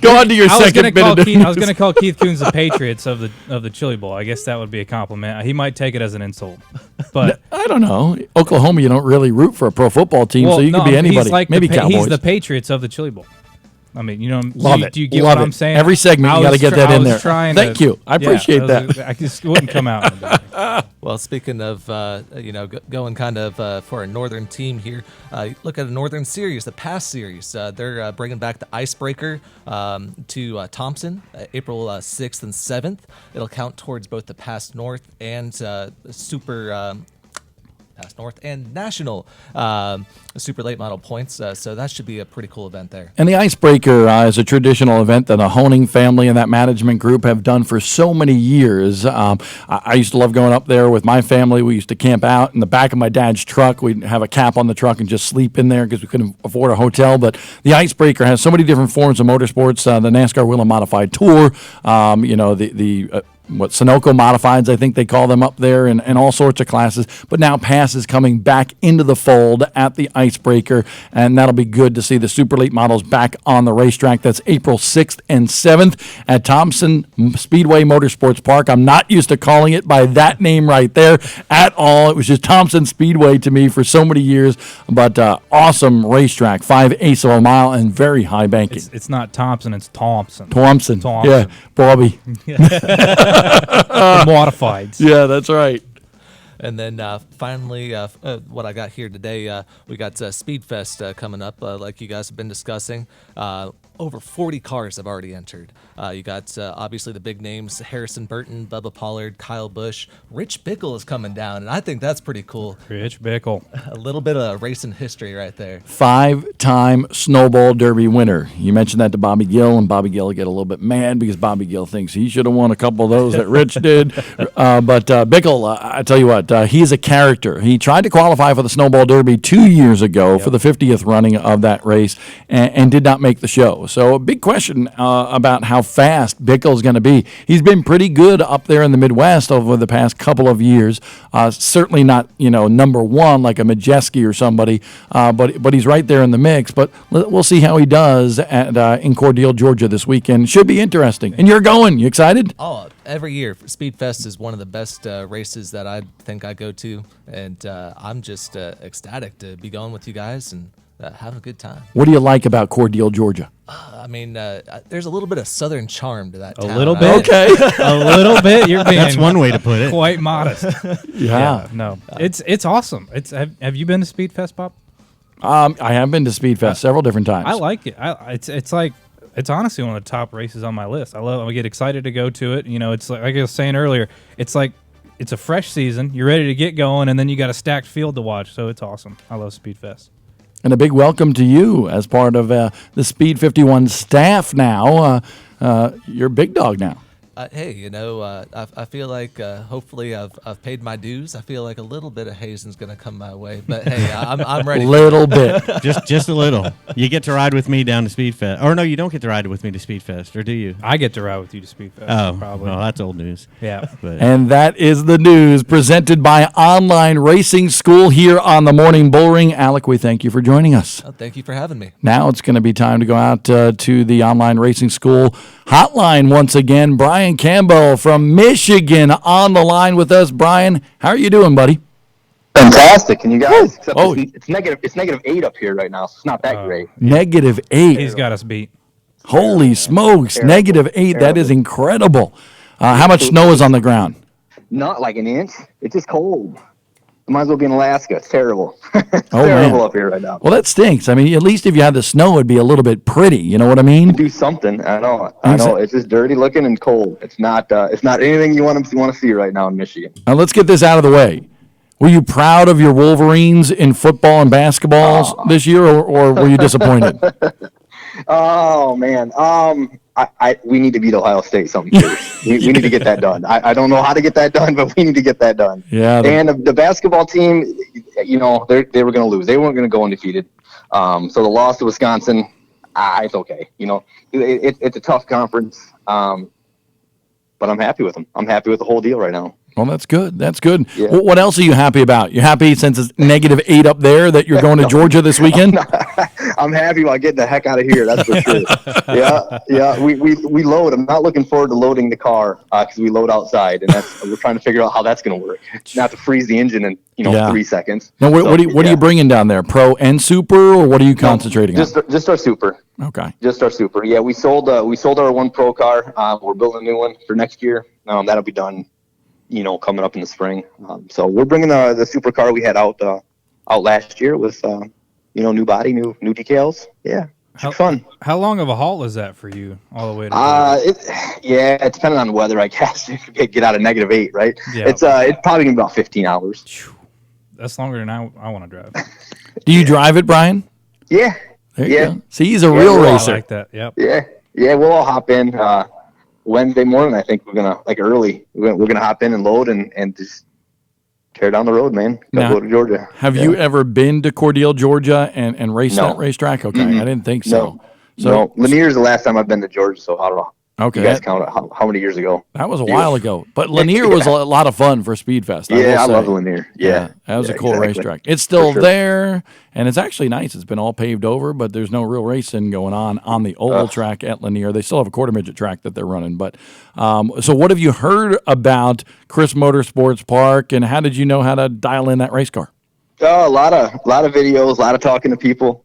Go on to your second bit. I was going to call Keith Coons the Patriots of the Chili Bowl. I guess that would be a compliment. He might take it as an insult, but I don't know. Oklahoma, you don't really root for a pro football team, so you could be anybody. Maybe Cowboys. He's the Patriots of the Chili Bowl. I mean, do you get what I'm saying? Every segment, you got to get that in there. Thank you. I appreciate that. I just wouldn't come out. Well, speaking of, going kind of for a Northern team here, look at a Northern series, the past series. They're bringing back the Icebreaker to Thompson, April 6th and 7th. It'll count towards both the Past North and Super Pass North and national super late model points. So that should be a pretty cool event there. And the Icebreaker is a traditional event that the Honing family and that management group have done for so many years. I used to love going up there with my family. We used to camp out in the back of my dad's truck. We'd have a cap on the truck and just sleep in there because we couldn't afford a hotel. But the Icebreaker has so many different forms of motorsports. The NASCAR Wheel and Modified Tour, what Sunoco Modifieds, I think they call them up there, and all sorts of classes. But now PASS is coming back into the fold at the Icebreaker, and that'll be good to see the super late models back on the racetrack. That's April 6th and 7th at Thompson Speedway Motorsports Park. I'm not used to calling it by that name right there at all. It was just Thompson Speedway to me for so many years, but awesome racetrack, 5/8 of a mile and very high banking. It's not Thompson, it's Thompson. Thompson. Yeah, Bobby. Modifieds. Yeah, that's right. And then finally, what I got here today, we got Speedfest coming up, like you guys have been discussing. Over 40 cars have already entered. You got obviously the big names: Harrison Burton, Bubba Pollard, Kyle Busch. Rich Bickle is coming down, and I think that's pretty cool. Rich Bickle. A little bit of racing history right there. 5-time Snowball Derby winner. You mentioned that to Bobby Gill, and Bobby Gill will get a little bit mad because Bobby Gill thinks he should have won a couple of those that Rich did. But Bickle, I tell you what, he's a character. He tried to qualify for the Snowball Derby 2 years ago for the 50th running of that race and did not make the show. So a big question about how fast Bickle's going to be. He's been pretty good up there in the Midwest over the past couple of years. Certainly not, number one like a Majeski or somebody, but he's right there in the mix. But we'll see how he does in Cordele, Georgia this weekend. Should be interesting. And you're going. You excited? Oh, every year Speedfest is one of the best races that I think I go to, and I'm just ecstatic to be going with you guys and have a good time. What do you like about Cordele, Georgia? There's a little bit of southern charm to that town. A little bit. Okay. A little bit. You're being That's one way to put it. Quite modest. Yeah. No. It's awesome. Have you been to Speedfest, Bob? I have been to Speedfest several different times. I like it. It's honestly one of the top races on my list. I get excited to go to it. It's like I was saying earlier, it's like it's a fresh season. You're ready to get going, and then you got a stacked field to watch. So it's awesome. I love Speedfest. And a big welcome to you as part of the Speed 51 staff now. You're a big dog now. Hey, I feel like hopefully I've paid my dues. I feel like a little bit of hazing's going to come my way, but hey, I'm ready. Little bit, just a little. You get to ride with me down to Speedfest, or no, you don't get to ride with me to Speedfest, or do you? I get to ride with you to Speedfest. Oh, probably. Well, that's old news. Yeah, and that is the news presented by Online Racing School here on the Morning Bullring. Alec, we thank you for joining us. Oh, thank you for having me. Now it's going to be time to go out to the Online Racing School hotline once again. Brian Campbell from Michigan on the line with us. Brian, how are you doing, buddy? Fantastic. Can you guys? Except it's -8 up here right now, so it's not that great. -8. He's got us beat. Holy smokes. Terrible. -8. Terrible. That is incredible. How much snow is on the ground? Not like an inch. It's just cold. Might as well be in Alaska. It's terrible. It's Oh, terrible man. up here right now. Well, that stinks. I mean, at least if you had the snow, it'd be a little bit pretty. You know what I mean? Do something. I know. It's just dirty looking and cold. It's not anything you want to see right now in Michigan. Now, let's get this out of the way. Were you proud of your Wolverines in football and basketball this year, or were you disappointed? Oh man. We need to beat Ohio State something serious. we need to get that done. I don't know how to get that done, but we need to get that done. Yeah. And the basketball team, they were going to lose. They weren't going to go undefeated. So the loss to Wisconsin, it's okay. It's a tough conference, but I'm happy with them. I'm happy with the whole deal right now. Well, that's good. That's good. Yeah. What else are you happy about? You happy since it's -8 up there that you're going to Georgia this weekend? I'm happy about getting the heck out of here. That's for sure. Yeah. We load. I'm not looking forward to loading the car because we load outside, and we're trying to figure out how that's going to work. Not to freeze the engine in 3 seconds. Now, what are you bringing down there? Pro and Super, or what are you concentrating on? Just our Super. Okay. Just our Super. Yeah, we sold our one Pro car. We're building a new one for next year. That'll be done, coming up in the spring. So we're bringing the Super car we had out last year with new body, new decals. Yeah. Fun. How long of a haul is that for you all the way to it's depending on the weather, I guess. You could get out of -8, right? Yeah. It's probably gonna be about 15 hours. That's longer than I want to drive. Do you drive it, Brian? Yeah. There you Yeah. go. See, he's a real racer. I like that. Yep. Yeah. Yeah. We'll all hop in Wednesday morning. I think we're gonna early. We're gonna hop in and load and just tear down the road, man. Go to Georgia. Have you ever been to Cordele, Georgia, and raced that racetrack? Okay, I didn't think so. No. Lanier's the last time I've been to Georgia, so I don't know. Okay. You guys count it how many years ago? That was a while ago. But Lanier was a lot of fun for Speedfest. I love Lanier. Yeah. That was a cool racetrack. It's still there, and it's actually nice. It's been all paved over, but there's no real racing going on the oval track at Lanier. They still have a quarter midget track that they're running. But so what have you heard about Chris Motorsports Park, and how did you know how to dial in that race car? A lot of videos, a lot of talking to people.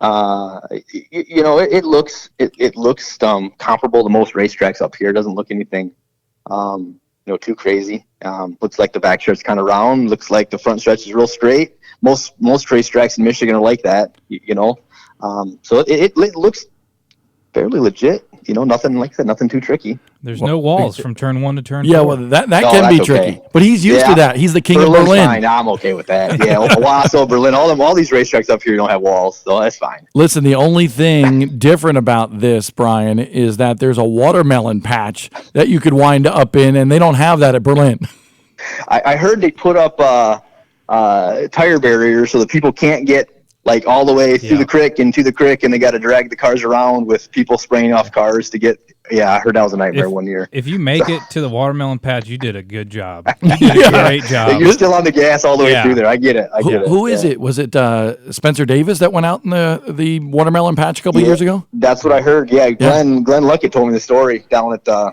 It looks comparable to most racetracks up here. It doesn't look anything too crazy. Looks like the back stretch is kind of round. Looks like the front stretch is real straight. Most racetracks in Michigan are like that. So it looks fairly legit. Nothing like that. Nothing too tricky. There's no walls from turn 1 to turn 4. Yeah, well, that can be tricky. But he's used to that. He's the king of Berlin. Fine. I'm okay with that. Yeah, Owasso, Berlin, all these racetracks up here don't have walls, so that's fine. Listen, the only thing different about this, Brian, is that there's a watermelon patch that you could wind up in, and they don't have that at Berlin. I heard they put up tire barriers so that people can't get like all the way through the creek and to the creek, and they got to drag the cars around with people spraying off cars to get. Yeah, I heard that was a nightmare one year. If you make it to the watermelon patch, you did a good job. You did a great job. You're still on the gas all the way through there. I get it. Who is it? Was it Spencer Davis that went out in the watermelon patch a couple years ago? That's what I heard. Yeah, Glenn Luckett told me the story down at the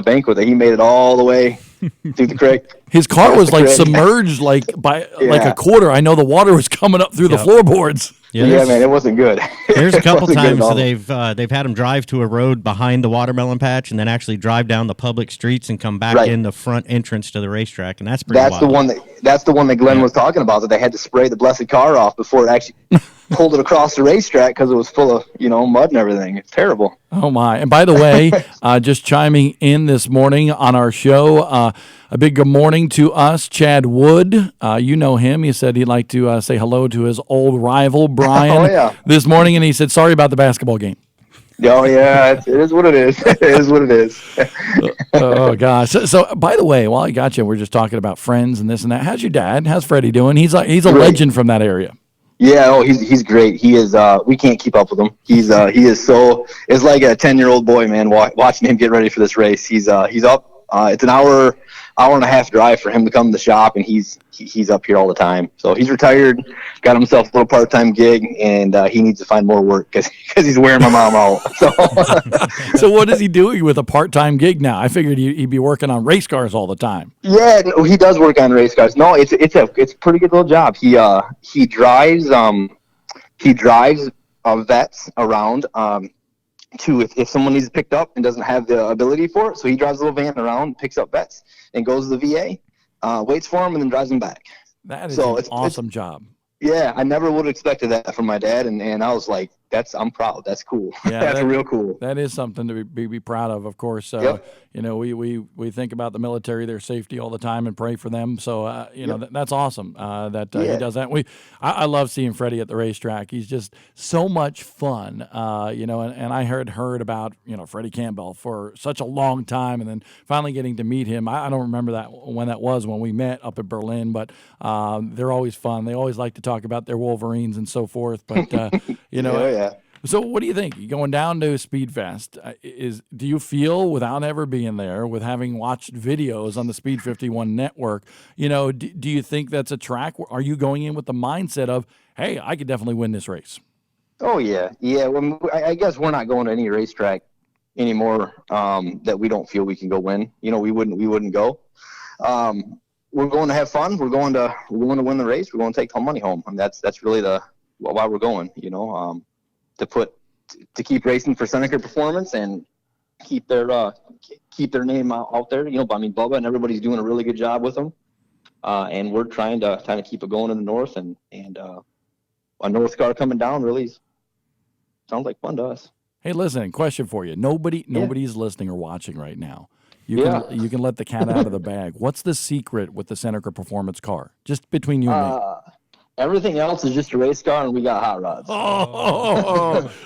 banquet that he made it all the way through the creek. His car was like submerged by like a quarter. I know the water was coming up through the floorboards. Yeah, man, it wasn't good. There's a couple times they've had him drive to a road behind the watermelon patch and then actually drive down the public streets and come back in the front entrance to the racetrack, and that's pretty wild. That's the one that Glenn was talking about, that they had to spray the blessed car off before it actually pulled it across the racetrack because it was full of mud and everything. It's terrible. Oh my! And by the way, just chiming in this morning on our show, a big good morning to us, Chad Wood. You know him. He said he'd like to say hello to his old rival, Brian, this morning, and he said sorry about the basketball game. Oh, yeah, it is what it is. It is what it is. Oh, gosh. So, by the way, while I got you, we're just talking about friends and this and that. How's your dad? How's Freddie doing? He's a legend from that area. Yeah, he's great. He is. We can't keep up with him. He is so. It's like a 10-year-old boy, man. Watching him get ready for this race. He's up. It's an hour and a half drive for him to come to the shop, and he's up here all the time. So he's retired, got himself a little part-time gig, and he needs to find more work because he's wearing my mom out. So. So what is he doing with a part-time gig now? I figured he'd be working on race cars all the time. Yeah, no, he does work on race cars. No, it's a pretty good little job. He drives vets around. If someone needs picked up and doesn't have the ability for it, so he drives a little van around, picks up vets, and goes to the VA, waits for them, and then drives them back. That is an awesome job. Yeah, I never would have expected that from my dad, and I was like, I'm proud. That's cool. Yeah, that's real cool. That is something to be proud of course. Yep. We think about the military, their safety all the time, and pray for them. So, that's awesome that he does that. I love seeing Freddie at the racetrack. He's just so much fun, and I heard about, Freddie Campbell for such a long time, and then finally getting to meet him. I don't remember when we met up in Berlin, but they're always fun. They always like to talk about their Wolverines and so forth, but, Yeah. So what do you think? You going down to Speedfest, do you feel, without ever being there, with having watched videos on the Speed 51 network, do you think that's a track? Are you going in with the mindset of, hey, I could definitely win this race? Oh, yeah. Yeah, well, I guess we're not going to any racetrack anymore that we don't feel we can go win. We wouldn't go. We're going to have fun. We're going to win the race. We're going to take the money home. And that's really why we're going, to keep racing for Seneca Performance and keep their name out there. Bubba and everybody's doing a really good job with them. And we're trying to kind of keep it going in the north, and a north car coming down really sounds like fun to us. Hey, listen, question for you. Nobody's listening or watching right now. You can let the cat out of the bag. What's the secret with the Seneca Performance car? Just between you and me. Everything else is just a race car, and we got hot rods.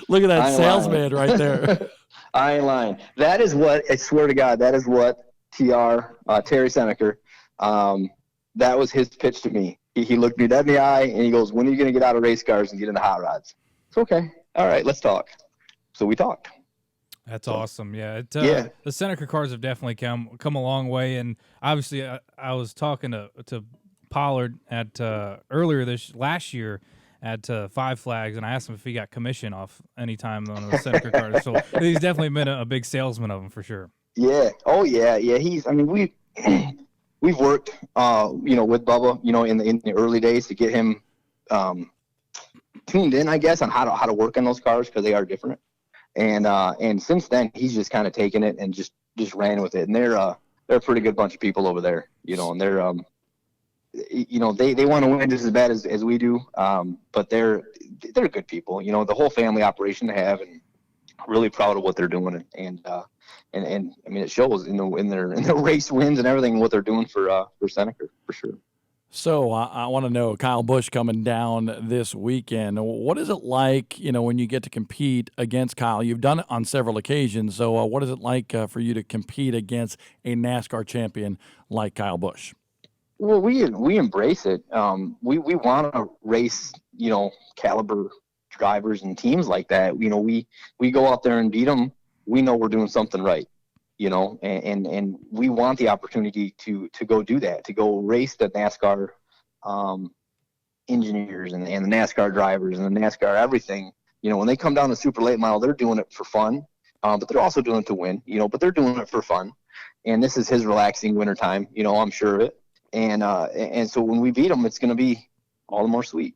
Look at that salesman right there. I ain't lying. That is what, I swear to God, that is what Terry Seneca, that was his pitch to me. He looked me dead in the eye, and he goes, when are you going to get out of race cars and get into hot rods? It's okay. All right, let's talk. So we talked. That's awesome. Yeah, the Seneca cars have definitely come a long way, and obviously I was talking to Pollard at earlier last year at Five Flags, and I asked him if he got commission off any time on the Seneca cars. So he's definitely been a big salesman of them for sure. Yeah. Oh yeah. Yeah. We've worked, with Bubba, in the early days to get him tuned in, I guess, on how to work on those cars because they are different. And since then, he's just kind of taken it and just ran with it. And they're a pretty good bunch of people over there, and they're they want to win just as bad as we do. But they're good people, the whole family operation they have, and really proud of what they're doing. And I mean, it shows in their race wins and everything, what they're doing for Seneca for sure. So I want to know, Kyle Busch coming down this weekend. What is it like, when you get to compete against Kyle? You've done it on several occasions. So what is it like for you to compete against a NASCAR champion like Kyle Busch? Well, we embrace it. We want to race, caliber drivers and teams like that. We go out there and beat them. We know we're doing something right. And we want the opportunity to go do that, to go race the NASCAR engineers and the NASCAR drivers and the NASCAR everything. When they come down the super late model, they're doing it for fun, but they're also doing it to win, but they're doing it for fun. And this is his relaxing wintertime, I'm sure of it. And so when we beat them, it's going to be all the more sweet.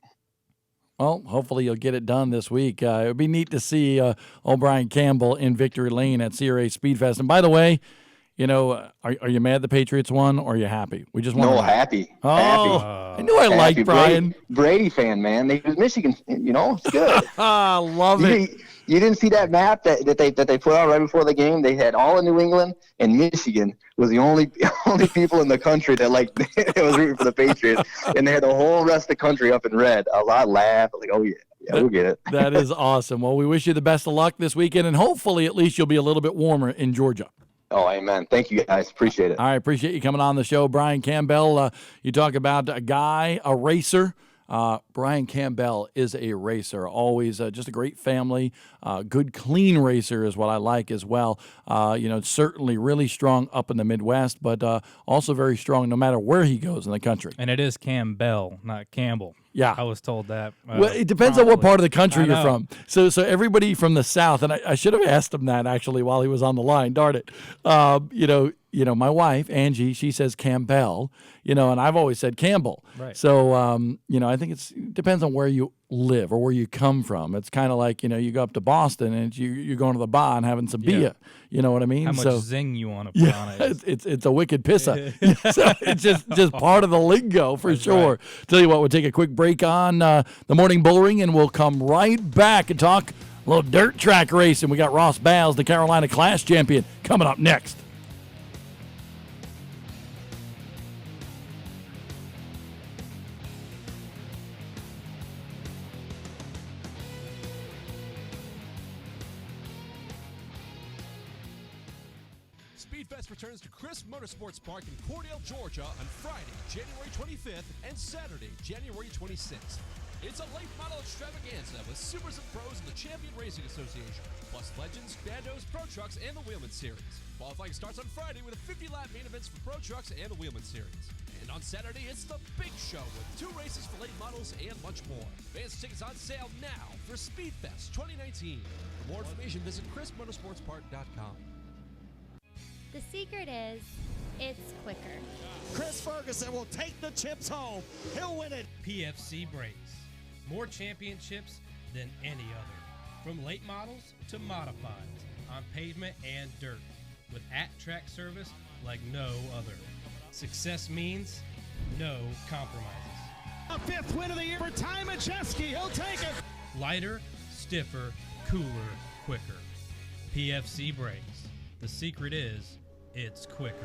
Well, hopefully you'll get it done this week. It would be neat to see O'Brien Campbell in victory lane at CRA Speedfest. And by the way, are you mad the Patriots won, or are you happy? We just want happy. Oh, happy. I knew I liked Brian. Brady fan, man. They was Michigan. It's good. I love it. You didn't see that map that they put out right before the game? They had all of New England, and Michigan was the only people in the country that it was rooting for the Patriots, and they had the whole rest of the country up in red. I laughed. I was like, oh yeah, we'll get it. That is awesome. Well, we wish you the best of luck this weekend, and hopefully at least you'll be a little bit warmer in Georgia. Oh, amen. Thank you, guys. Appreciate it. All right, appreciate you coming on the show, Brian Campbell. You talk about a racer. Brian Campbell is a racer, always just a great family, good, clean racer is what I like as well. Certainly really strong up in the Midwest, but also very strong no matter where he goes in the country. And it is Campbell, not Campbell. Yeah. I was told that. Well, it depends on what part of the country you're from. So everybody from the South, and I should have asked him that actually while he was on the line, darn it. My wife, Angie, she says Campbell, and I've always said Campbell. Right. So, I think it depends on where you live or where you come from. It's kind of like, you go up to Boston and you're going to the bar and having some beer. You know what I mean? How much zing you want to put on it. It's a wicked pisser. So it's just part of the lingo for sure. Right. Tell you what, we'll take a quick break on the morning Bullring, and we'll come right back and talk a little dirt track racing. We got Ross Bales, the Carolina Class champion, coming up next. Speedfest returns to Chris Motorsports Park in Cordell, Georgia on Friday, January 25th and Saturday, January 26th. It's a late model extravaganza with supers and pros in the Champion Racing Association, plus legends, bandos, pro trucks, and the Wheelman Series. Qualifying starts on Friday with a 50-lap main events for pro trucks and the Wheelman Series. And on Saturday, it's the big show with 2 races for late models and much more. Advance tickets on sale now for Speedfest 2019. For more information, visit chrismotorsportspark.com. The secret is, it's quicker. Chris Ferguson will take the chips home. He'll win it. PFC Brakes. More championships than any other. From late models to modifieds on pavement and dirt. With at-track service like no other. Success means no compromises. A 5th win of the year for Ty Majeski. He'll take it. Lighter, stiffer, cooler, quicker. PFC Brakes. The secret is, it's quicker.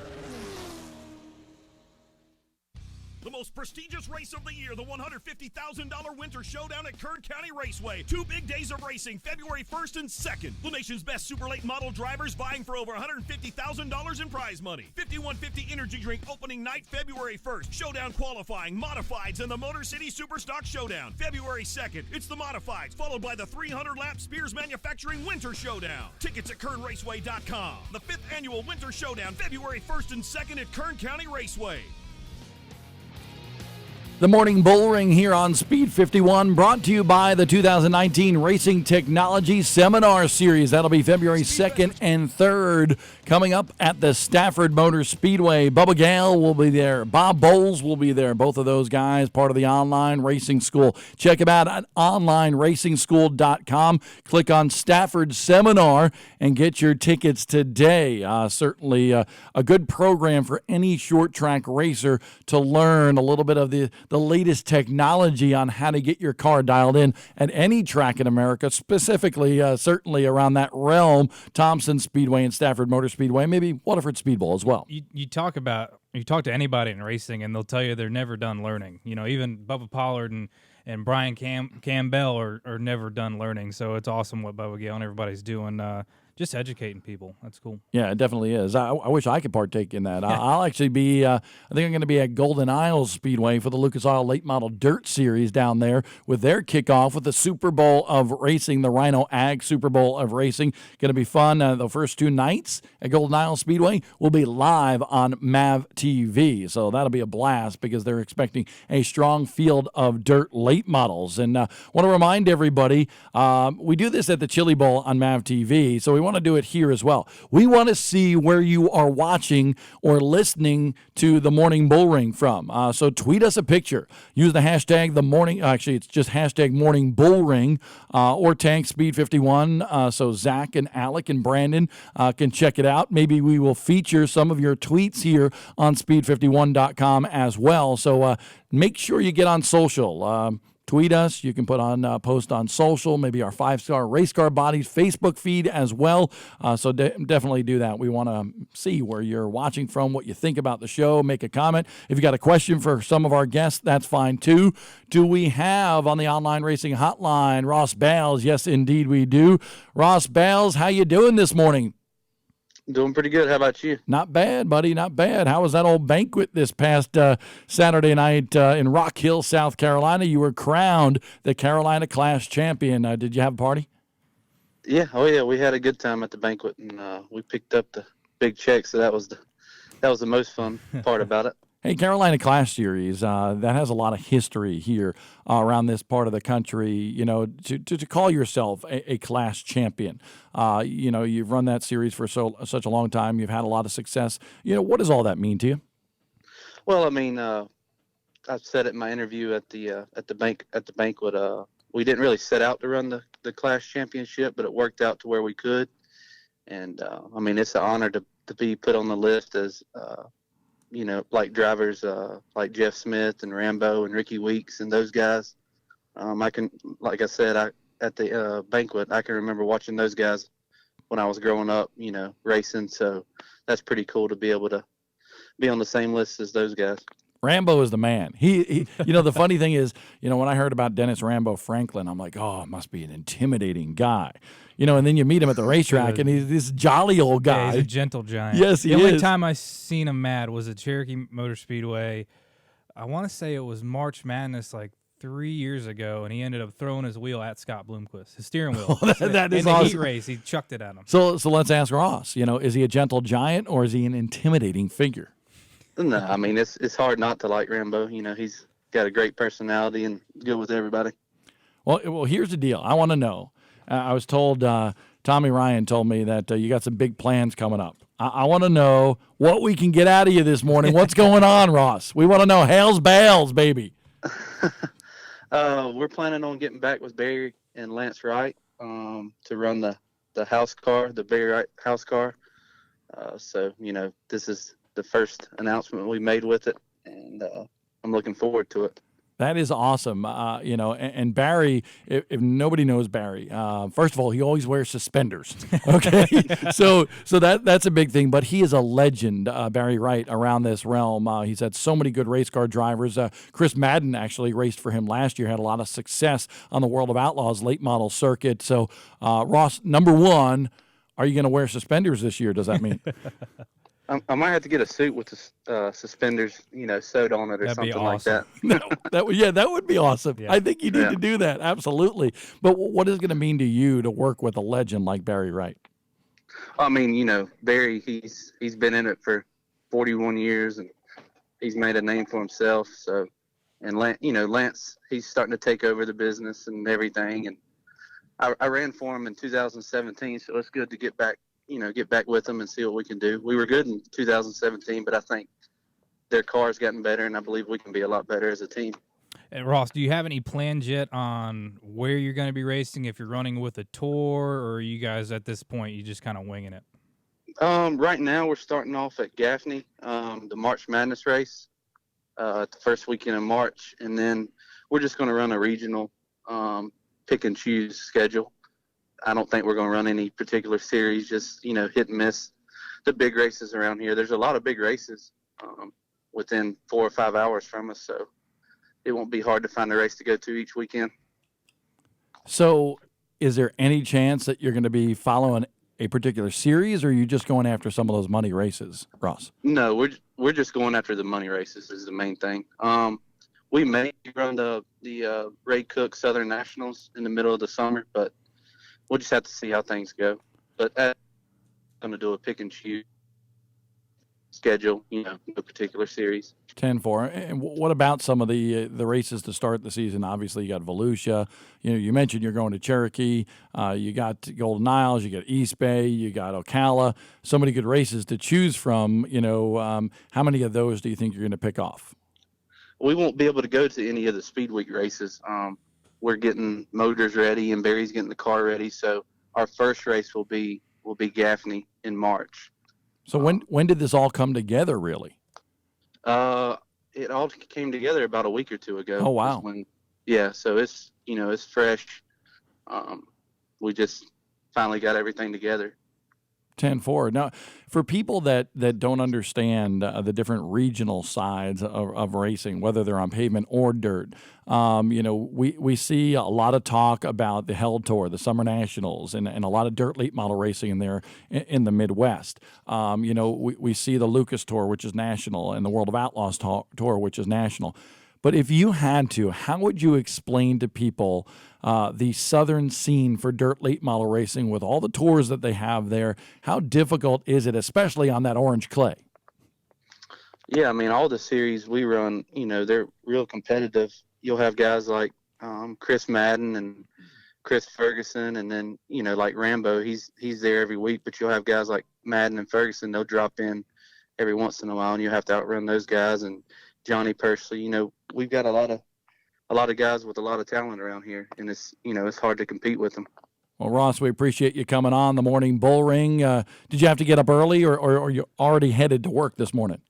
The most prestigious race of the year, the $150,000 Winter Showdown at Kern County Raceway. 2 big days of racing, February 1st and 2nd. The nation's best super late model drivers vying for over $150,000 in prize money. 5150 Energy Drink opening night, February 1st. Showdown qualifying, modifieds, and the Motor City Superstock Showdown. February 2nd, it's the modifieds, followed by the 300-lap Spears Manufacturing Winter Showdown. Tickets at KernRaceway.com. The 5th annual Winter Showdown, February 1st and 2nd at Kern County Raceway. The Morning Bullring here on Speed 51, brought to you by the 2019 Racing Technology Seminar Series. That'll be February 2nd and 3rd, coming up at the Stafford Motor Speedway. Bubba Gale will be there. Bob Bowles will be there. Both of those guys, part of the Online Racing School. Check them out at onlineracing.school.com. Click on Stafford Seminar and get your tickets today. Certainly a good program for any short track racer to learn a little bit of the latest technology on how to get your car dialed in at any track in America, specifically, certainly around that realm, Thompson Speedway and Stafford Motor Speedway, maybe Waterford Speedball as well. You talk to anybody in racing, and they'll tell you they're never done learning. You know, even Bubba Pollard and Brian Campbell are never done learning. So it's awesome what Bubba Gale and everybody's doing. Just educating people. That's cool. Yeah, it definitely is. I wish I could partake in that. I'll actually be, I think I'm going to be at Golden Isles Speedway for the Lucas Oil Late Model Dirt Series down there with their kickoff with the Super Bowl of Racing, the Rhino Ag Super Bowl of Racing. Going to be fun. The first 2 nights at Golden Isles Speedway will be live on MAV TV. So that'll be a blast because they're expecting a strong field of dirt late models. And want to remind everybody, we do this at the Chili Bowl on MAV TV, so we want to do it here as well. We want to see where you are watching or listening to the Morning Bullring from. So tweet us a picture. Use the hashtag it's just hashtag Morning Bullring or tag Speed 51. So Zach and Alec and Brandon can check it out. Maybe we will feature some of your tweets here on speed51.com as well. So make sure you get on social. Tweet us. You can put on post on social, maybe our 5-Star Race Car Bodies Facebook feed as well. So definitely do that. We want to see where you're watching from, what you think about the show. Make a comment. If you got a question for some of our guests, that's fine too. Do we have on the Online Racing Hotline Ross Bales? Yes, indeed we do. Ross Bales, how you doing this morning? Doing pretty good. How about you? Not bad, buddy. Not bad. How was that old banquet this past Saturday night in Rock Hill, South Carolina? You were crowned the Carolina Class Champion. Did you have a party? Yeah. Oh, yeah. We had a good time at the banquet, and we picked up the big check. So that was the most fun part about it. Hey, Carolina Class Series, that has a lot of history here around this part of the country. You know, to call yourself a class champion, you know, you've run that series for such a long time. You've had a lot of success. You know, what does all that mean to you? Well, I mean, I've said it in my interview at the banquet. We didn't really set out to run the class championship, but it worked out to where we could. And I mean, it's an honor to be put on the list as you know, like drivers like Jeff Smith and Rambo and Ricky Weeks and those guys. Like I said, at the banquet, I can remember watching those guys when I was growing up, you know, racing. So that's pretty cool to be able to be on the same list as those guys. Rambo is the man. He you know, the funny thing is, you know, when I heard about Dennis Rambo Franklin, I'm like, oh, it must be an intimidating guy. You know, and then you meet him at the racetrack, and he's this jolly old guy. Yeah, he's a gentle giant. Yes, he is. The only time I seen him mad was at Cherokee Motor Speedway. I want to say it was March Madness like 3 years ago, and he ended up throwing his wheel at Scott Bloomquist, his steering wheel. That is in the awesome. heat race, he chucked it at him. So let's ask Ross, you know, is he a gentle giant or is he an intimidating figure? No, I mean, it's hard not to like Rambo. You know, he's got a great personality and good with everybody. Well, here's the deal. I want to know. I was told, Tommy Ryan told me that you got some big plans coming up. I want to know what we can get out of you this morning. What's going on, Ross? We want to know. Hell's Bales, baby. We're planning on getting back with Barry and Lance Wright to run the house car, the Barry Wright house car. So, you know, this is the first announcement we made with it, and I'm looking forward to it. That is awesome. And Barry, if nobody knows Barry, first of all, he always wears suspenders. Okay. so that's a big thing, but he is a legend, Barry Wright, around this realm. He's had so many good race car drivers. Chris Madden actually raced for him last year, had a lot of success on the World of Outlaws late model circuit. So, Ross, number one, are you going to wear suspenders this year? Does that mean? I might have to get a suit with the suspenders, sewed on it or That'd be something like awesome. that. that would be awesome. Yeah. I think you need to do that. Absolutely. But what is it going to mean to you to work with a legend like Barry Wright? I mean, Barry, he's been in it for 41 years and he's made a name for himself. So, and Lance, he's starting to take over the business and everything. And I ran for him in 2017, so it's good to get back with them and see what we can do. We were good in 2017, but I think their car's gotten better, and I believe we can be a lot better as a team. And Ross, do you have any plans yet on where you're going to be racing, if you're running with a tour, or are you guys at this point, you just kind of winging it? Right now we're starting off at Gaffney, the March Madness race, the first weekend in March, and then we're just going to run a regional pick and choose schedule. I don't think we're going to run any particular series, just, hit and miss the big races around here. There's a lot of big races within 4 or 5 hours from us, so it won't be hard to find a race to go to each weekend. So is there any chance that you're going to be following a particular series, or are you just going after some of those money races, Ross? No, we're just going after the money races is the main thing. We may run the Ray Cook Southern Nationals in the middle of the summer, but we'll just have to see how things go. But I'm going to do a pick and choose schedule, no particular series. 10-4. And what about some of the races to start the season? Obviously, you got Volusia. You mentioned you're going to Cherokee. You got Golden Isles. You got East Bay. You got Ocala. So many good races to choose from. How many of those do you think you're going to pick off? We won't be able to go to any of the Speed Week races. We're getting motors ready, and Barry's getting the car ready. So our first race will be Gaffney in March. So when did this all come together, really? It all came together about a week or two ago. Oh, wow. So it's, it's fresh. We just finally got everything together. 10-4. Now, for people that don't understand the different regional sides of racing, whether they're on pavement or dirt, we see a lot of talk about the Held Tour, the Summer Nationals, and a lot of dirt late model racing in there in the Midwest. We see the Lucas Tour, which is national, and the World of Outlaws Tour, which is national. But if you had to, how would you explain to people the southern scene for dirt late model racing with all the tours that they have there? How difficult is it, especially on that orange clay? Yeah, I mean, all the series we run, they're real competitive. You'll have guys like Chris Madden and Chris Ferguson, and then, like Rambo, he's there every week. But you'll have guys like Madden and Ferguson, they'll drop in every once in a while, and you have to outrun those guys. And Johnny Persley, we've got a lot of guys with a lot of talent around here, and it's hard to compete with them. Well, Ross, we appreciate you coming on the morning Bullring. Did you have to get up early, or are you already headed to work this morning?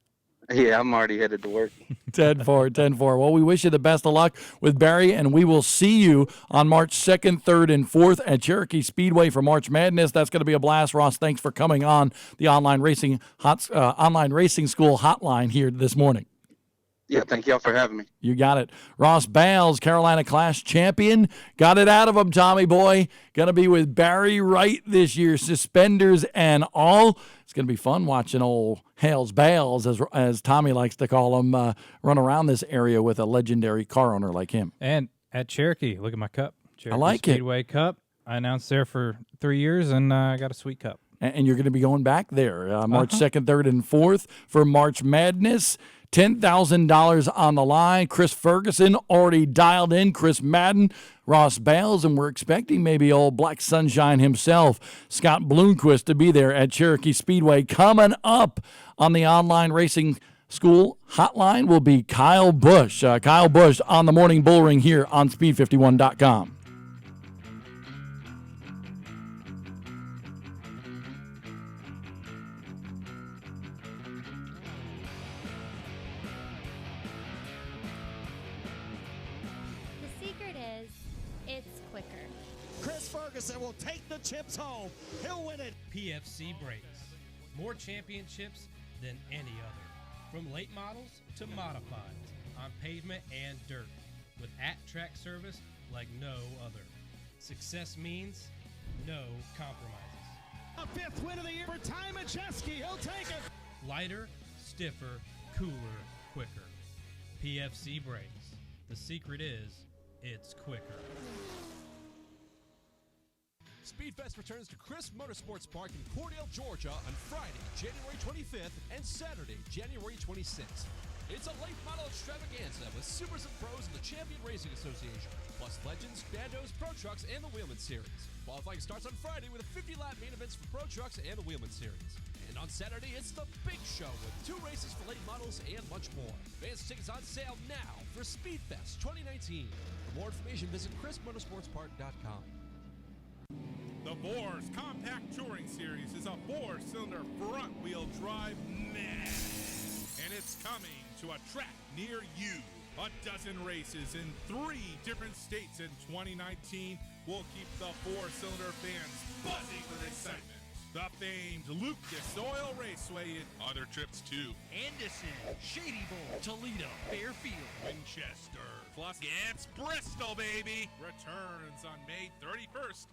Yeah, I'm already headed to work. 10-4. Well, we wish you the best of luck with Barry, and we will see you on March 2nd, 3rd, and 4th at Cherokee Speedway for March Madness. That's going to be a blast. Ross, thanks for coming on the Online Racing School hotline here this morning. Yeah, thank y'all for having me. You got it. Ross Bales, Carolina Clash champion. Got it out of him, Tommy boy. Going to be with Barry Wright this year, suspenders and all. It's going to be fun watching old Hales Bales, as Tommy likes to call him, run around this area with a legendary car owner like him. And at Cherokee, look at my cup. Cherokee I like Speedway Cup. I announced there for 3 years, and I got a sweet cup. And you're going to be going back there March 2nd, 3rd, and 4th for March Madness. $10,000 on the line. Chris Ferguson already dialed in. Chris Madden, Ross Bales, and we're expecting maybe old Black Sunshine himself, Scott Bloomquist, to be there at Cherokee Speedway. Coming up on the Online Racing School hotline will be Kyle Busch. Kyle Busch on the Morning Bullring here on Speed51.com. quicker. Chris Ferguson will take the chips home. He'll win it. PFC Brakes. More championships than any other. From late models to modifieds on pavement and dirt. With at-track service like no other. Success means no compromises. A 5th win of the year for Ty Majeski. He'll take it. Lighter, stiffer, cooler, quicker. PFC Brakes. The secret is, it's quicker. Speedfest returns to Chris Motorsports Park in Cordell, Georgia on Friday, January 25th and Saturday, January 26th. It's a late model extravaganza with supers and pros in the Champion Racing Association, plus legends, bandos, pro trucks, and the Wheelman Series. Qualifying starts on Friday with a 50-lap main events for pro trucks and the Wheelman Series. And on Saturday, it's the big show with 2 races for late models and much more. Advance tickets on sale now for Speedfest 2019. For more information, visit chrismotorsportspark.com. The Boars Compact Touring Series is a 4-cylinder front-wheel drive mess, and it's coming to a track near you. A dozen races in 3 different states in 2019 will keep the 4-cylinder fans buzzing with excitement. The famed Lucas Oil Raceway and other trips too. Anderson, Shady Bowl, Toledo, Fairfield, Winchester, plus it's Bristol, baby, returns on May 31st.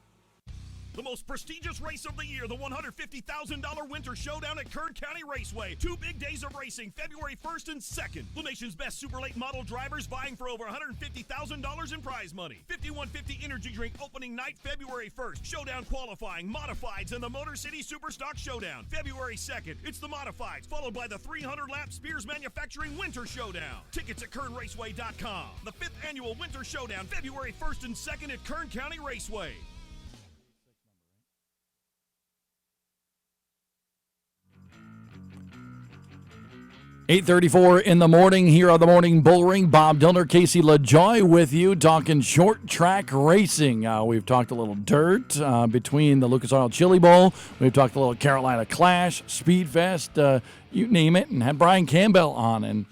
The most prestigious race of the year, the $150,000 Winter Showdown at Kern County Raceway. 2 big days of racing, February 1st and 2nd. The nation's best super late model drivers vying for over $150,000 in prize money. 5150 Energy Drink opening night, February 1st. Showdown qualifying, modifieds, and the Motor City Superstock Showdown. February 2nd, it's the modifieds, followed by the 300-lap Spears Manufacturing Winter Showdown. Tickets at KernRaceway.com. The 5th annual Winter Showdown, February 1st and 2nd at Kern County Raceway. 8:34 in the morning here on the Morning Bullring. Bob Dillner, Casey LaJoy with you, talking short track racing. We've talked a little dirt between the Lucas Oil Chili Bowl. We've talked a little Carolina Clash, Speedfest, you name it, and had Brian Campbell on. And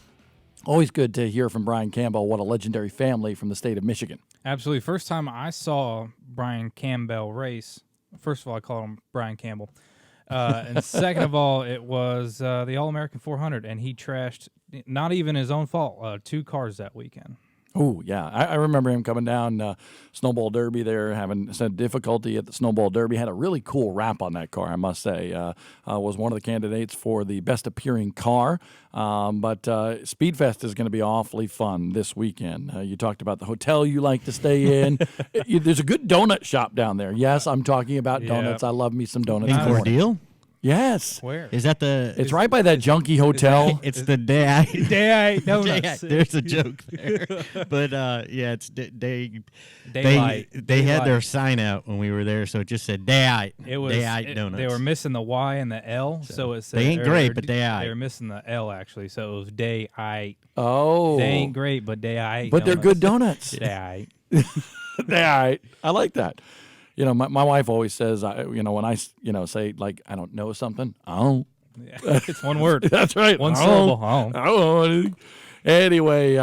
always good to hear from Brian Campbell. What a legendary family from the state of Michigan. Absolutely. First time I saw Brian Campbell race, first of all, I call him Brian Campbell. And second of all, it was the All-American 400, and he trashed, not even his own fault, 2 cars that weekend. Oh, yeah. I remember him coming down Snowball Derby there, having some difficulty at the Snowball Derby. Had a really cool wrap on that car, I must say. Was one of the candidates for the best appearing car. But Speedfest is going to be awfully fun this weekend. You talked about the hotel you like to stay in. There's a good donut shop down there. Yes, I'm talking about donuts. I love me some donuts. In Cordell? Yes. Where? Is that the... It's right by that junky hotel. It's the Day Donuts. There's a joke there. But, yeah, it's Daylight. They had their sign out when we were there, so it just said Daylight. It was Daylight Donuts. They were missing the Y and the L, so it said... They ain't great, but Daylight. They were missing the L, actually, so it was Daylight. Oh. They ain't great, but Daylight. But they're good donuts. Daylight. Daylight. I like that. You know, my wife always says, when I, say, like, I don't know something, I don't. Yeah, it's one word. That's right. One syllable. I don't know anything. Anyway,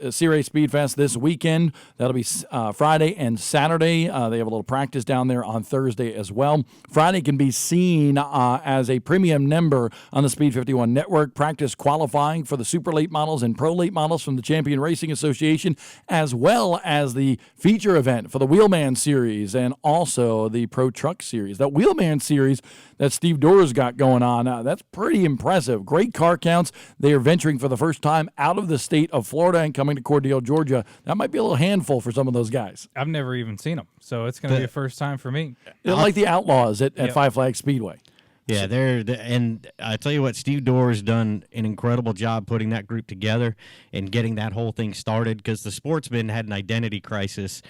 Sea Ray Speedfest this weekend. That'll be Friday and Saturday. They have a little practice down there on Thursday as well. Friday can be seen as a premium member on the Speed 51 network. Practice qualifying for the super late models and pro late models from the Champion Racing Association, as well as the feature event for the Wheelman Series and also the Pro Truck Series. That Wheelman Series that Steve Doerr's got going on, that's pretty impressive. Great car counts. They are venturing for the first time out of the state of Florida and coming to Cordell, Georgia. That might be a little handful for some of those guys. I've never even seen them, so it's going to be a first time for me. They're like the Outlaws at Five Flags Speedway. Yeah, and I tell you what, Steve Doerr's done an incredible job putting that group together and getting that whole thing started, because the Sportsman had an identity crisis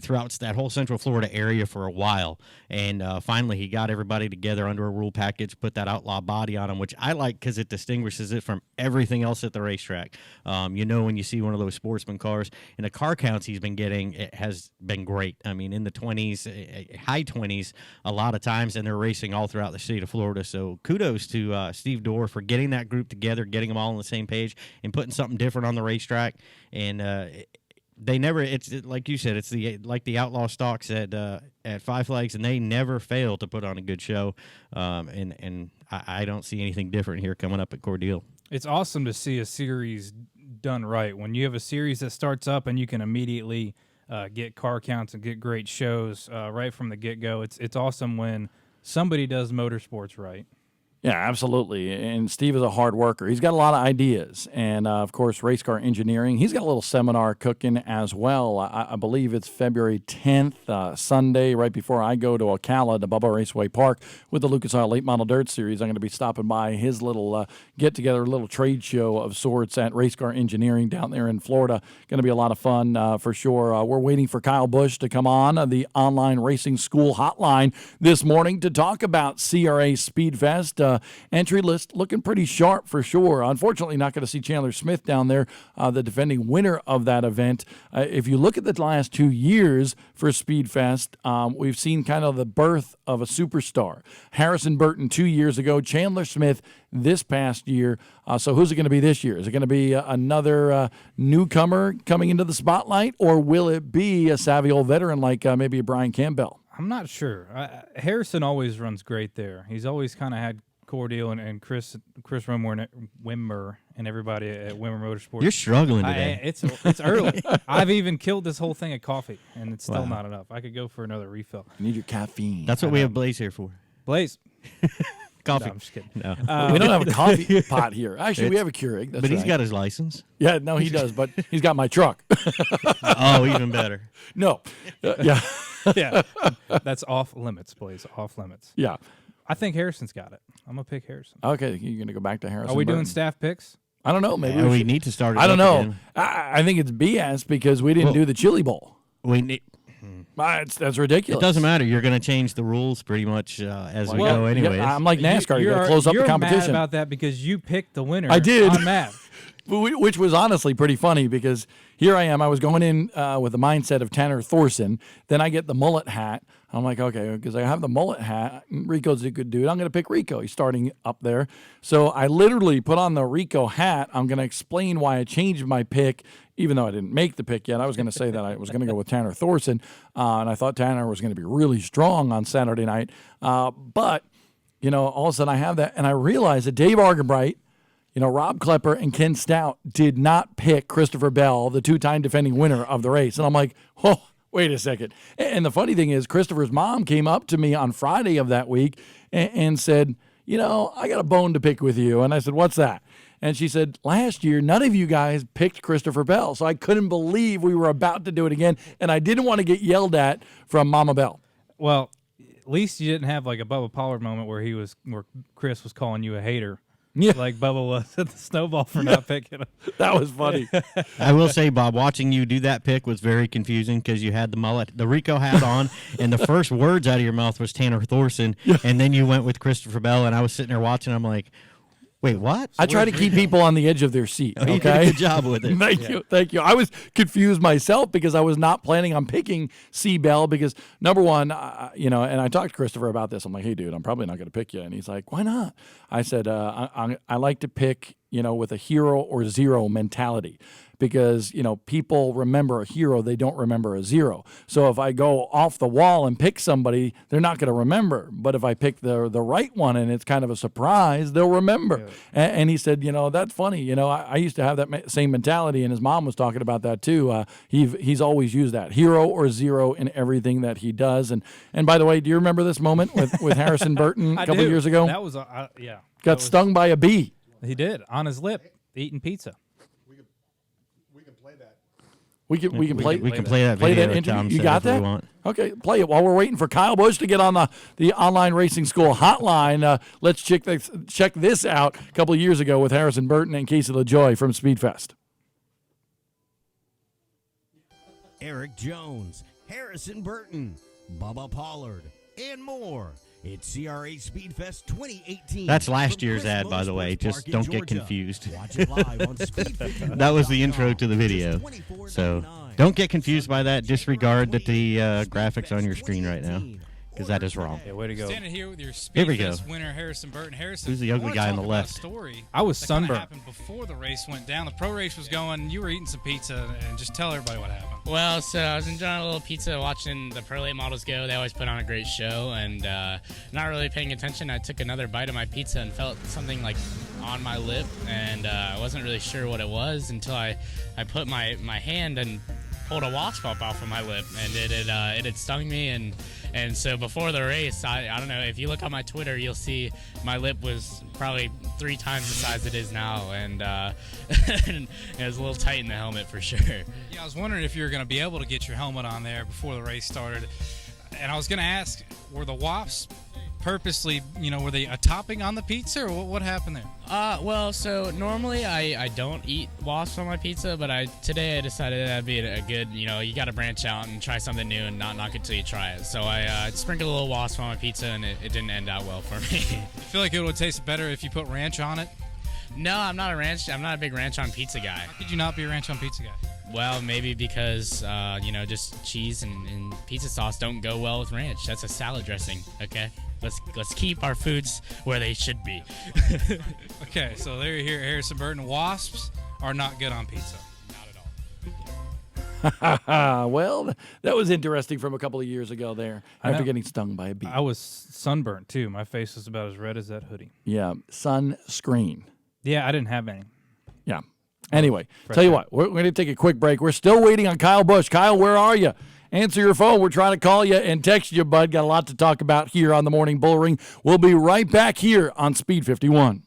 throughout that whole Central Florida area for a while, and finally he got everybody together under a rule package, put that outlaw body on them, which I like because it distinguishes it from everything else at the racetrack. When you see one of those Sportsman cars, and the car counts he's been getting, it has been great. I mean, in the 20s, high 20s a lot of times, and they're racing all throughout the state of Florida. So kudos to Steve Doerr for getting that group together, getting them all on the same page, and putting something different on the racetrack. And they never. It's like you said. It's like the outlaw stocks at Five Flags, and they never fail to put on a good show. And I don't see anything different here coming up at Cordele. It's awesome to see a series done right. When you have a series that starts up and you can immediately get car counts and get great shows right from the get-go. It's awesome when somebody does motorsports right. Yeah, absolutely. And Steve is a hard worker. He's got a lot of ideas. And, of course, race car engineering. He's got a little seminar cooking as well. I believe it's February 10th, Sunday, right before I go to Ocala to Bubba Raceway Park with the Lucas Oil Late Model Dirt Series. I'm going to be stopping by his little get-together, little trade show of sorts at Race Car Engineering down there in Florida. Going to be a lot of fun for sure. We're waiting for Kyle Busch to come on the online racing school hotline this morning to talk about CRA Speed Fest. Entry list looking pretty sharp for sure. Unfortunately, not going to see Chandler Smith down there, the defending winner of that event. If you look at the last 2 years for Speed Fest, we've seen kind of the birth of a superstar. Harrison Burton 2 years ago, Chandler Smith this past year. So who's it going to be this year? Is it going to be another newcomer coming into the spotlight, or will it be a savvy old veteran like maybe a Brian Campbell? I'm not sure. Harrison always runs great there. He's always kind of had Cordele and Chris Wimmer and everybody at Wimmer Motorsports. You're struggling today. It's early. I've even killed this whole thing of coffee, and it's still not enough. I could go for another refill. You need your caffeine. That's what we have Blaze here for. Blaze. Coffee. No, I'm just kidding. No. We don't have a coffee pot here. Actually, we have a Keurig. That's but he's right. got his license. Yeah, no, he does, but he's got my truck. Oh, even better. No. Yeah. Yeah. That's off limits, Blaze. Off limits. Yeah. I think Harrison's got it. I'm going to pick Harrison. Okay, you're going to go back to Harrison. Are we Burton. doing staff picks? I don't know. Maybe we need to start it I don't up know. again. I think it's BS because we didn't do the Chili Bowl. We need. That's ridiculous. It doesn't matter. You're going to change the rules pretty much as we go anyways. I'm like NASCAR. You got to close up the competition. You're mad about that because you picked the winner. I did. I'm mad. Which was honestly pretty funny because here I am. I was going in with the mindset of Tanner Thorson. Then I get the mullet hat. I'm like, okay, because I have the mullet hat. Rico's a good dude. I'm going to pick Rico. He's starting up there. So I literally put on the Rico hat. I'm going to explain why I changed my pick, even though I didn't make the pick yet. I was going to say that I was going to go with Tanner Thorson, and I thought Tanner was going to be really strong on Saturday night. But, all of a sudden I have that, and I realized that Dave Argenbright, Rob Klepper and Ken Stout did not pick Christopher Bell, the two-time defending winner of the race. And I'm like, oh, wait a second. And the funny thing is, Christopher's mom came up to me on Friday of that week and said, I got a bone to pick with you. And I said, what's that? And she said, last year, none of you guys picked Christopher Bell. So I couldn't believe we were about to do it again. And I didn't want to get yelled at from Mama Bell. Well, at least you didn't have like a Bubba Pollard moment where Chris was calling you a hater. Yeah. Like Bubba was at the Snowball for not picking him. That was funny. I will say, Bob, watching you do that pick was very confusing because you had the Rico hat on, and the first words out of your mouth was Tanner Thorson, and then you went with Christopher Bell, and I was sitting there watching. I'm like, wait, what? I try to keep people on the edge of their seat. Okay? You did a good job with it. Thank you. I was confused myself because I was not planning on picking C. Bell because, number one, and I talked to Christopher about this. I'm like, hey, dude, I'm probably not going to pick you. And he's like, why not? I said, I like to pick, with a hero or zero mentality because, people remember a hero. They don't remember a zero. So if I go off the wall and pick somebody, they're not going to remember. But if I pick the right one and it's kind of a surprise, they'll remember. Yeah. And he said, that's funny. I used to have that same mentality, and his mom was talking about that too. He's always used that hero or zero in everything that he does. And by the way, do you remember this moment with Harrison Burton a couple years ago? That was yeah. Got stung by a bee. He did on his lip eating pizza. We can play that. We can play that video. Interview. You got that? Okay, play it while we're waiting for Kyle Busch to get on the online racing school hotline. Let's check this out. A couple of years ago with Harrison Burton and Casey LaJoie from Speedfest. Eric Jones, Harrison Burton, Bubba Pollard, and more. It's CRA Speedfest 2018. That's last year's ad, by the way. Just don't get confused. That was the intro to the video. So don't get confused by that. Disregard that the graphics on your screen right now, because that is wrong. Yeah, way to go. Standing here with your Here we go. Speedfest winner, Harrison Burton. Harrison, who's the ugly guy on the left? Story I was sunburned. Happened before the race went down. The pro race was going. You were eating some pizza, and just tell everybody what happened. Well, so I was enjoying a little pizza, watching the Pro Late models go. They always put on a great show, and not really paying attention. I took another bite of my pizza and felt something like on my lip, and I wasn't really sure what it was until I put my hand and pulled a wasp up off of my lip, and it had stung me, and so before the race, I don't know, if you look on my Twitter, you'll see my lip was probably 3 times the size it is now, and it was a little tight in the helmet for sure. Yeah, I was wondering if you were going to be able to get your helmet on there before the race started, and I was going to ask, were the wasps purposely, were they a topping on the pizza, or what happened there? Well, so normally I don't eat wasps on my pizza, but today I decided that'd be a good, you got to branch out and try something new and not knock it till you try it. So I sprinkled a little wasp on my pizza, and it didn't end out well for me. I feel like it would taste better if you put ranch on it. No, I'm not a big ranch on pizza guy. How could you not be a ranch on pizza guy? Well, maybe because, just cheese and pizza sauce don't go well with ranch. That's a salad dressing, okay? Let's keep our foods where they should be. Okay, so there you hear Harrison Burton. Wasps are not good on pizza. Not at all. Well, that was interesting from a couple of years ago there after getting stung by a bee. I was sunburnt, too. My face was about as red as that hoodie. Yeah, sunscreen. Yeah, I didn't have any. Yeah. Anyway, tell you what, we're going to take a quick break. We're still waiting on Kyle Busch. Kyle, where are you? Answer your phone. We're trying to call you and text you, bud. Got a lot to talk about here on the Morning Bullring. We'll be right back here on Speed 51.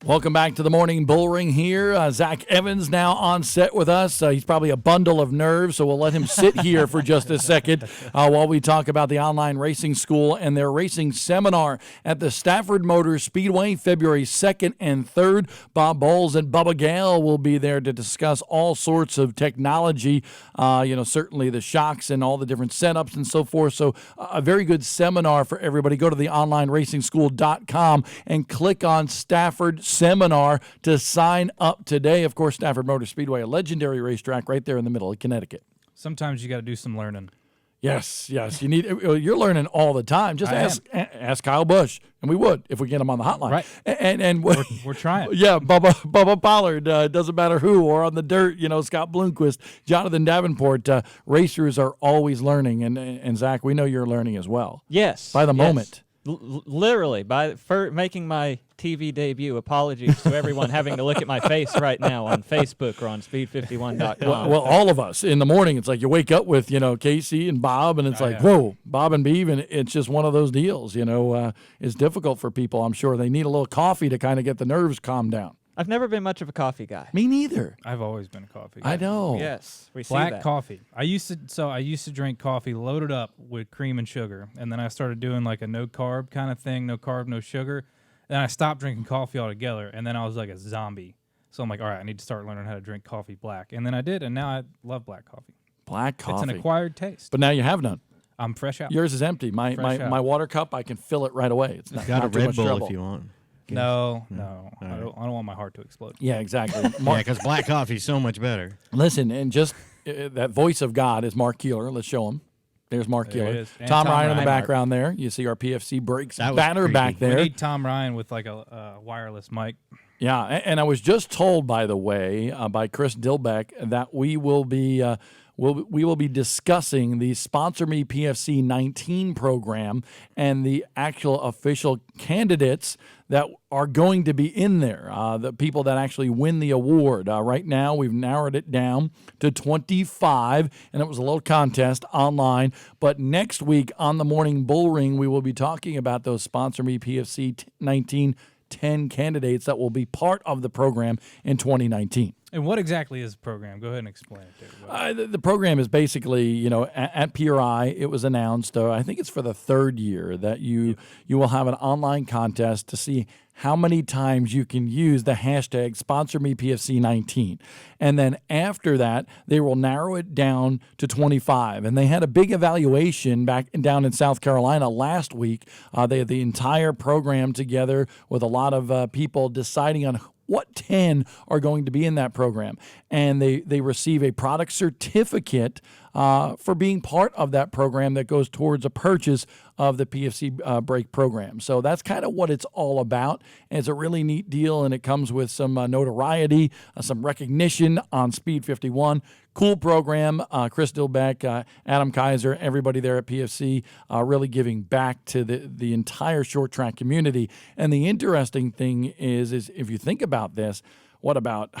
Welcome back to the Morning Bullring here. Zach Evans now on set with us. He's probably a bundle of nerves, so we'll let him sit here for just a second while we talk about the online racing school and their racing seminar at the Stafford Motor Speedway, February 2nd and 3rd. Bob Bowles and Bubba Gale will be there to discuss all sorts of technology, certainly the shocks and all the different setups and so forth. So a very good seminar for everybody. Go to the onlineracing.com and click on Stafford Seminar to sign up today. Of course, Stafford Motor Speedway, a legendary racetrack right there in the middle of Connecticut. Sometimes you got to do some learning. Yes. You're learning all the time. Just ask Kyle Busch, and we would if we get him on the hotline. Right. And we're trying. Yeah, Bubba Pollard, doesn't matter who, or on the dirt, Scott Bloomquist, Jonathan Davenport. Racers are always learning, and Zach, we know you're learning as well. Yes. By the moment. Literally, for making my TV debut. Apologies to everyone having to look at my face right now on Facebook or on speed51.com. Well, all of us in the morning, it's like you wake up with, Casey and Bob, and it's whoa, Bob and Beeve, and it's just one of those deals, it's difficult for people. I'm sure they need a little coffee to kind of get the nerves calmed down. I've never been much of a coffee guy. Me neither. I've always been a coffee guy. I know. Yes, we see Black that. coffee. I used to drink coffee loaded up with cream and sugar, and then I started doing like a no carb kind of thing, no carb, no sugar. Then I stopped drinking coffee altogether, and then I was like a zombie. So I'm like, all right, I need to start learning how to drink coffee black, and then I did, and now I love black coffee. Black coffee. It's an acquired taste. But now you have none. I'm fresh out. Yours is empty. My water cup, I can fill it right away. It's not, got not a too Red much Bull trouble. if you want. No. All I don't want my heart to explode. Yeah, exactly. Yeah, because black coffee is so much better. Listen, and just that voice of God is Mark Keeler. Let's show him. There's Mark There Keeler. it is. And Tom Tom Ryan in the Ryan. background there. You see our PFC breaks That was banner creepy. back there. We need Tom Ryan with like a wireless mic. Yeah, and I was just told, by the way, by Chris Dilbeck, that we will be we will be discussing the Sponsor Me PFC 19 program and the actual official candidates that are going to be in there, the people that actually win the award. Right now, we've narrowed it down to 25, and it was a little contest online. But next week on the Morning Bullring, we will be talking about those Sponsor Me PFC 19 10 candidates that will be part of the program in 2019. And what exactly is the program? Go ahead and explain it to everybody. The program is basically, at PRI, it was announced, I think it's for the third year, that you will have an online contest to see how many times you can use the hashtag SponsorMePFC19. And then after that, they will narrow it down to 25. And they had a big evaluation down in South Carolina last week. They had the entire program together with a lot of people deciding on what 10 are going to be in that program. And they receive a product certificate for being part of that program that goes towards a purchase of the PFC break program. So that's kind of what it's all about. And it's a really neat deal, and it comes with some notoriety, some recognition on Speed 51. Cool program. Chris Dilbeck, Adam Kaiser, everybody there at PFC really giving back to the entire short track community. And the interesting thing is if you think about this, what about,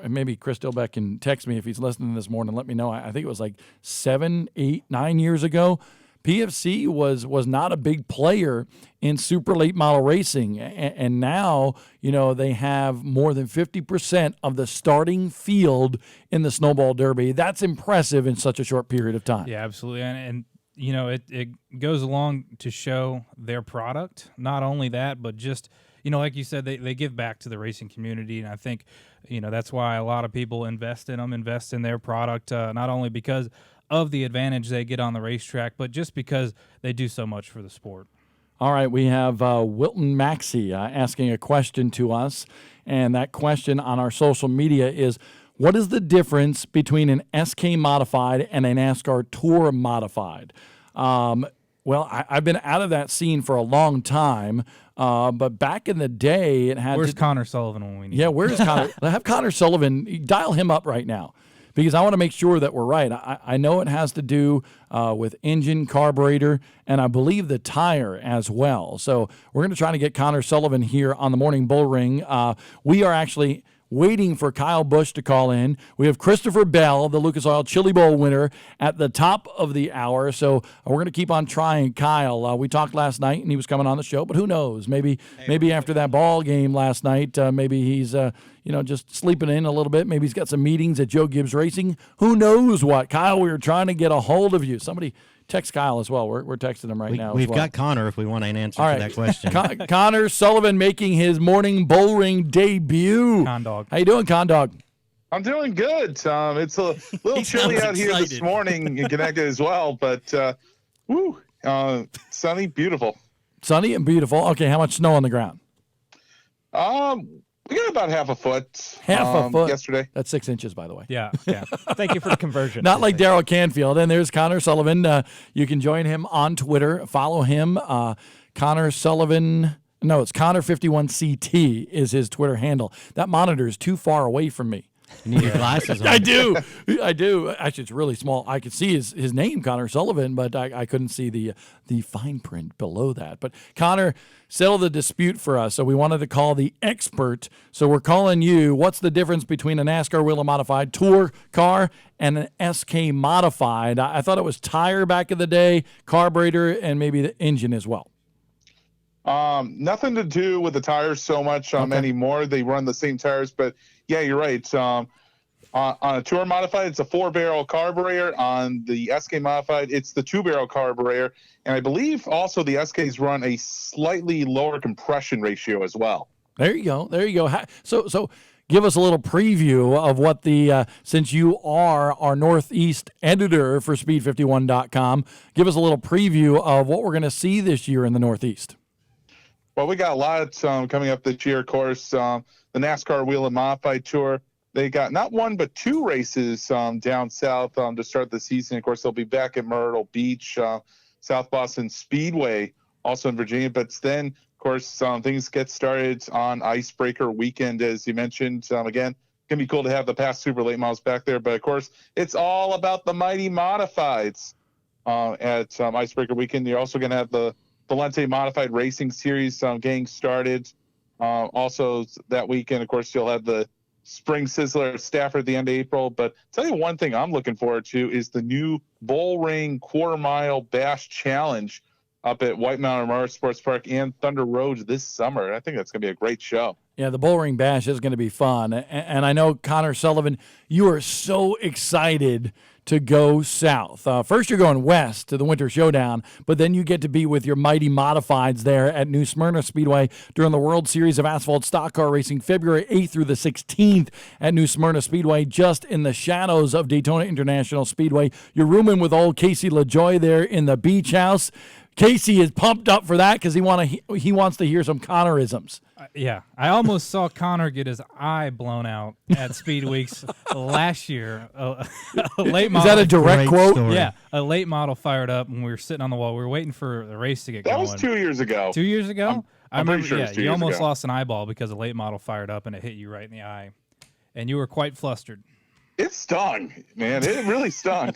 maybe Chris Dilbeck can text me if he's listening this morning, let me know. I think it was like 7, 8, 9 years ago. PFC was not a big player in super late model racing, and now they have more than 50% of the starting field in the Snowball Derby. That's impressive in such a short period of time. Yeah, absolutely, and it goes along to show their product. Not only that, but just like you said, they give back to the racing community, and I think that's why a lot of people invest in their product, not only because of the advantage they get on the racetrack, but just because they do so much for the sport. All right, we have Wilton Maxey asking a question to us, and that question on our social media is, what is the difference between an SK modified and a NASCAR Tour modified? Well, I've been out of that scene for a long time, but back in the day, it had. Where's Connor Sullivan when we need? Yeah, where's Connor? Have Connor Sullivan dial him up right now, because I want to make sure that we're right. I know it has to do with engine, carburetor, and I believe the tire as well. So we're going to try to get Connor Sullivan here on the Morning Bullring. We are actually waiting for Kyle Busch to call in. We have Christopher Bell, the Lucas Oil Chili Bowl winner, at the top of the hour. So we're going to keep on trying Kyle. We talked last night, and he was coming on the show, but who knows? Maybe after that ball game last night, maybe he's just sleeping in a little bit. Maybe he's got some meetings at Joe Gibbs Racing. Who knows what? Kyle, we were trying to get a hold of you. Somebody text Kyle as well. We're texting him right now. We've got Connor if we want an answer to that question. Connor Sullivan making his Morning Bullring debut. Condog. How you doing, Condog? I'm doing good. It's a little chilly out here this morning in Connecticut as well, but sunny, beautiful. Sunny and beautiful. Okay, how much snow on the ground? We got about half a foot. Half a foot yesterday. That's 6 inches, by the way. Yeah. Thank you for the conversion. Not like Darrell Canfield. And there's Connor Sullivan. You can join him on Twitter. Follow him. Connor Sullivan. No, it's Connor51CT is his Twitter handle. That monitor is too far away from me. You need your glasses on. I do. Actually, it's really small. I could see his name, Connor Sullivan, but I couldn't see the fine print below that. But Connor, settle the dispute for us. So we wanted to call the expert. So we're calling you. What's the difference between a NASCAR Wheel Modified Tour car and an SK Modified? I thought it was tire back in the day, carburetor, and maybe the engine as well. Nothing to do with the tires so much anymore. They run the same tires, but yeah, you're right. On a Tour Modified, it's a 4-barrel carburetor. On the SK Modified, it's the 2-barrel carburetor. And I believe also the SKs run a slightly lower compression ratio as well. There you go. So give us a little preview of what since you are our Northeast editor for Speed51.com, give us a little preview of what we're going to see this year in the Northeast. Well, we got a lot coming up this year, of course. The NASCAR Wheel and Modified Tour, they got not one but 2 races down south to start the season. Of course, they'll be back at Myrtle Beach, South Boston Speedway, also in Virginia. But then, of course, things get started on Icebreaker Weekend, as you mentioned. Again, it's going to be cool to have the past Super Late Models back there. But, of course, it's all about the mighty Modifieds at Icebreaker Weekend. You're also going to have the Valente Modified Racing Series getting started. Also that weekend, of course, you'll have the Spring Sizzler at Stafford at the end of April. But tell you one thing I'm looking forward to is the new Bullring quarter-mile Bash Challenge up at White Mountain Motorsports Park and Thunder Road this summer. I think that's going to be a great show. Yeah, the Bullring Bash is going to be fun. And I know, Connor Sullivan, you are so excited to go south. First, you're going west to the Winter Showdown, but then you get to be with your mighty Modifieds there at New Smyrna Speedway during the World Series of Asphalt Stock Car Racing, February 8th through the 16th at New Smyrna Speedway, just in the shadows of Daytona International Speedway. You're rooming with old Casey LaJoy there in the beach house. Casey is pumped up for that because he wants to hear some Connorisms. Yeah, I almost saw Connor get his eye blown out at Speed Weeks last year. A late model. Is that a direct quote? Story. Yeah, a late model fired up, and we were sitting on the wall. We were waiting for the race to get going. That was 2 years ago. 2 years ago? I'm remember, pretty sure it was 2 you years almost ago. lost an eyeball because a late model fired up, and it hit you right in the eye. And you were quite flustered. It stung, man. It really stung.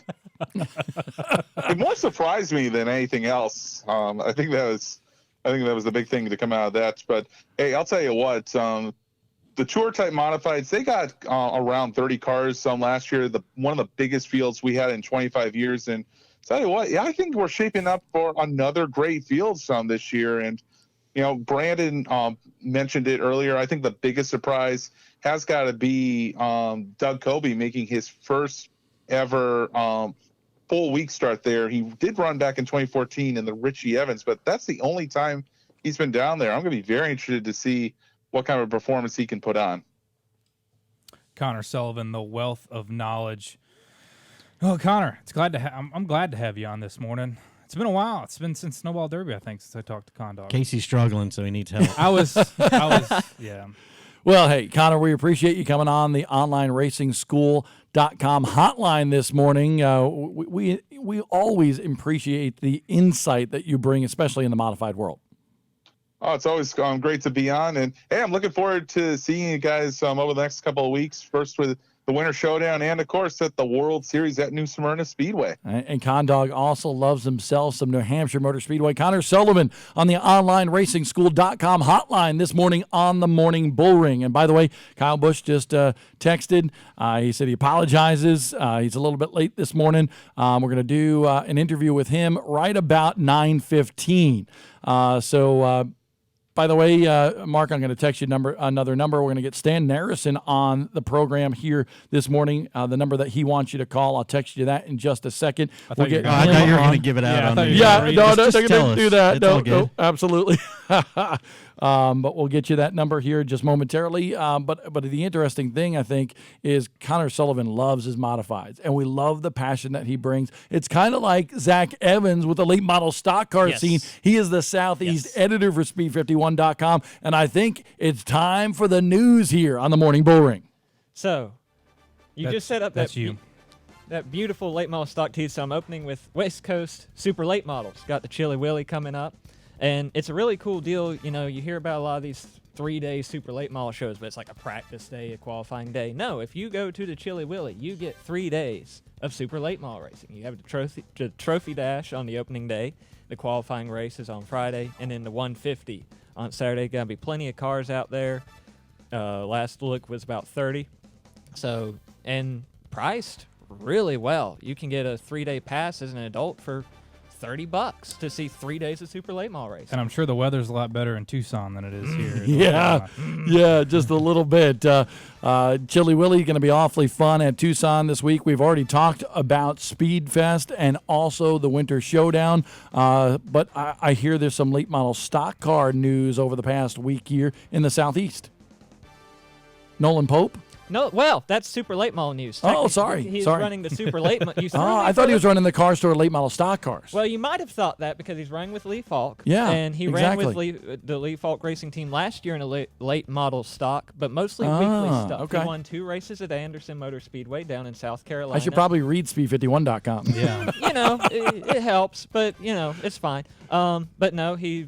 It more surprised me than anything else. I think that was the big thing to come out of that. But hey, I'll tell you what. The tour type modifieds, they got around 30 cars last year. One of the biggest fields we had in 25 years. And tell you what, yeah, I think we're shaping up for another great field this year. And Brandon mentioned it earlier. I think the biggest surprise has got to be Doug Kobe making his first ever full week start there. He did run back in 2014 in the Richie Evans, but that's the only time he's been down there. I'm going to be very interested to see what kind of performance he can put on. Connor Sullivan, the wealth of knowledge. Oh, Connor, I'm glad to have you on this morning. It's been a while. It's been since Snowball Derby, I think, since I talked to Condog. Casey's struggling, so he needs help. I was, yeah. Well, hey, Connor, we appreciate you coming on the OnlineRacingSchool.com hotline this morning. We always appreciate the insight that you bring, especially in the modified world. Oh, it's always great to be on. And, hey, I'm looking forward to seeing you guys over the next couple of weeks, first with the Winter Showdown and, of course, at the World Series at New Smyrna Speedway. And Condog also loves himself some New Hampshire Motor Speedway. Connor Sullivan on the OnlineRacingSchool.com hotline this morning on the Morning Bullring. And, by the way, Kyle Busch just texted. He said he apologizes. He's a little bit late this morning. We're going to do an interview with him right about 9:15. By the way, Mark, I'm going to text you another number. We're going to get Stan Narrison on the program here this morning. The number that he wants you to call, I'll text you that in just a second. I thought you were going to give it out on the no, just going to do that. It's all No, absolutely. But we'll get you that number here just momentarily. But the interesting thing, I think, is Connor Sullivan loves his modifieds, and we love the passion that he brings. It's kind of like Zach Evans with the late model stock car scene. He is the Southeast editor for Speed51.com, and I think it's time for the news here on the Morning Bullring. So, you just set up that beautiful late model stock teeth. So I'm opening with West Coast super late models. Got the Chili Willy coming up. And it's a really cool deal. You know, you hear about a lot of these 3-day super late model shows, but it's like a practice day, a qualifying day. No, if you go to the Chili Willy, you get 3 days of super late model racing. You have the trophy dash on the opening day, the qualifying race is on Friday, and then the 150 on Saturday. Gonna be plenty of cars out there. Last look was about 30. So, and priced really well. You can get a 3-day pass as an adult for $30 to see 3 days of super late model racing. And I'm sure the weather's a lot better in Tucson than it is here. Yeah, just a little bit. Chili Willy going to be awfully fun at Tucson this week. We've already talked about Speed Fest and also the Winter Showdown, but I hear there's some late model stock car news over the past week here in the Southeast. Nolan Pope? No, well, that's super late model news. Oh, sorry. He's running the super late model. I thought he was running the car store late model stock cars. Well, you might have thought that because he's running with Lee Falk. Yeah, and he exactly. ran with the Lee Falk racing team last year in a late model stock, but mostly weekly stuff. Okay. He won 2 races at Anderson Motor Speedway down in South Carolina. I should probably read speed51.com. Yeah. You know, it helps, but you know, it's fine. But no, he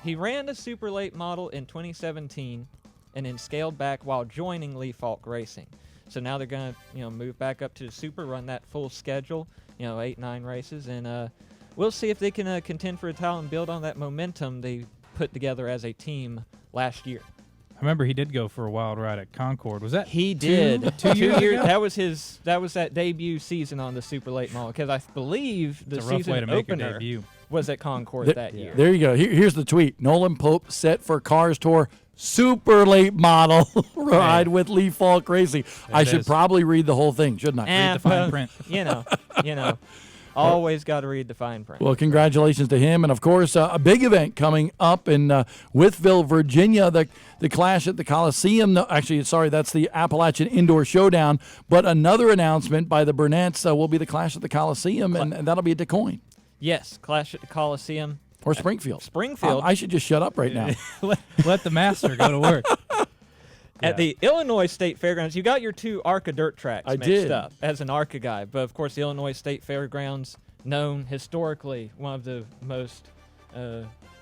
ran the super late model in 2017. And then scaled back while joining Lee Falk Racing. So now they're going to, move back up to the super, run that full schedule, 8-9 races, and we'll see if they can contend for a title and build on that momentum they put together as a team last year. I remember he did go for a wild ride at Concord. Was that he did 2 years ago? That was that debut season on the super late model because I believe the season opener was at Concord that year. There you go. Here's the tweet: Nolan Pope set for Cars Tour super late model ride with Lee Falk Racing. I should probably read the whole thing, shouldn't I? Read the fine print. You know. Always got to read the fine print. Well, congratulations to him. And, of course, a big event coming up in Wytheville, Virginia, the Clash at the Coliseum. No, actually, sorry, that's the Appalachian Indoor Showdown. But another announcement by the Burnett's will be the Clash at the Coliseum, and that'll be at DeCoin. Yes, Clash at the Coliseum. Or Springfield. Springfield. I should just shut up right now. Let the master go to work. At the Illinois State Fairgrounds, you got your 2 ARCA dirt tracks mixed up as an ARCA guy. But, of course, the Illinois State Fairgrounds, known historically one of the most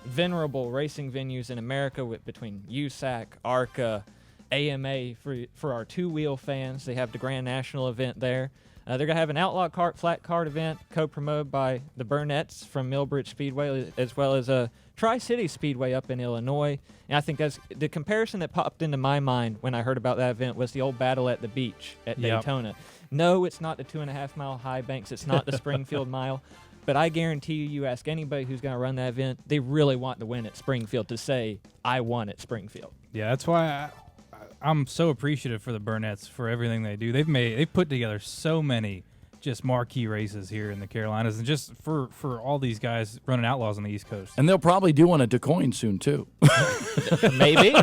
venerable racing venues in America between USAC, ARCA, AMA for our 2-wheel fans. They have the Grand National event there. They're going to have an Outlaw Kart flat kart event co-promoted by the Burnett's from Millbridge Speedway as well as a Tri-City Speedway up in Illinois. And I think that's the comparison that popped into my mind when I heard about that event was the old Battle at the Beach at Daytona. No, it's not the 2.5-mile high banks. It's not the Springfield Mile. But I guarantee you ask anybody who's going to run that event, they really want to win at Springfield to say, I won at Springfield. Yeah, that's why I'm so appreciative for the Burnett's for everything they do. They've put together so many just marquee races here in the Carolinas, and just for all these guys running Outlaws on the East Coast. And they'll probably do one at DeCoin soon too. Maybe.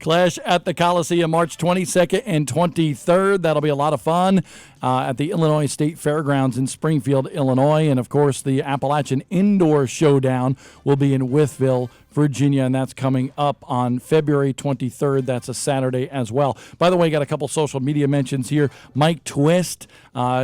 Clash at the Coliseum, March 22nd and 23rd. That'll be a lot of fun at the Illinois State Fairgrounds in Springfield, Illinois. And, of course, the Appalachian Indoor Showdown will be in Wytheville, Virginia, and that's coming up on February 23rd. That's a Saturday as well. By the way, got a couple social media mentions here. Mike Twist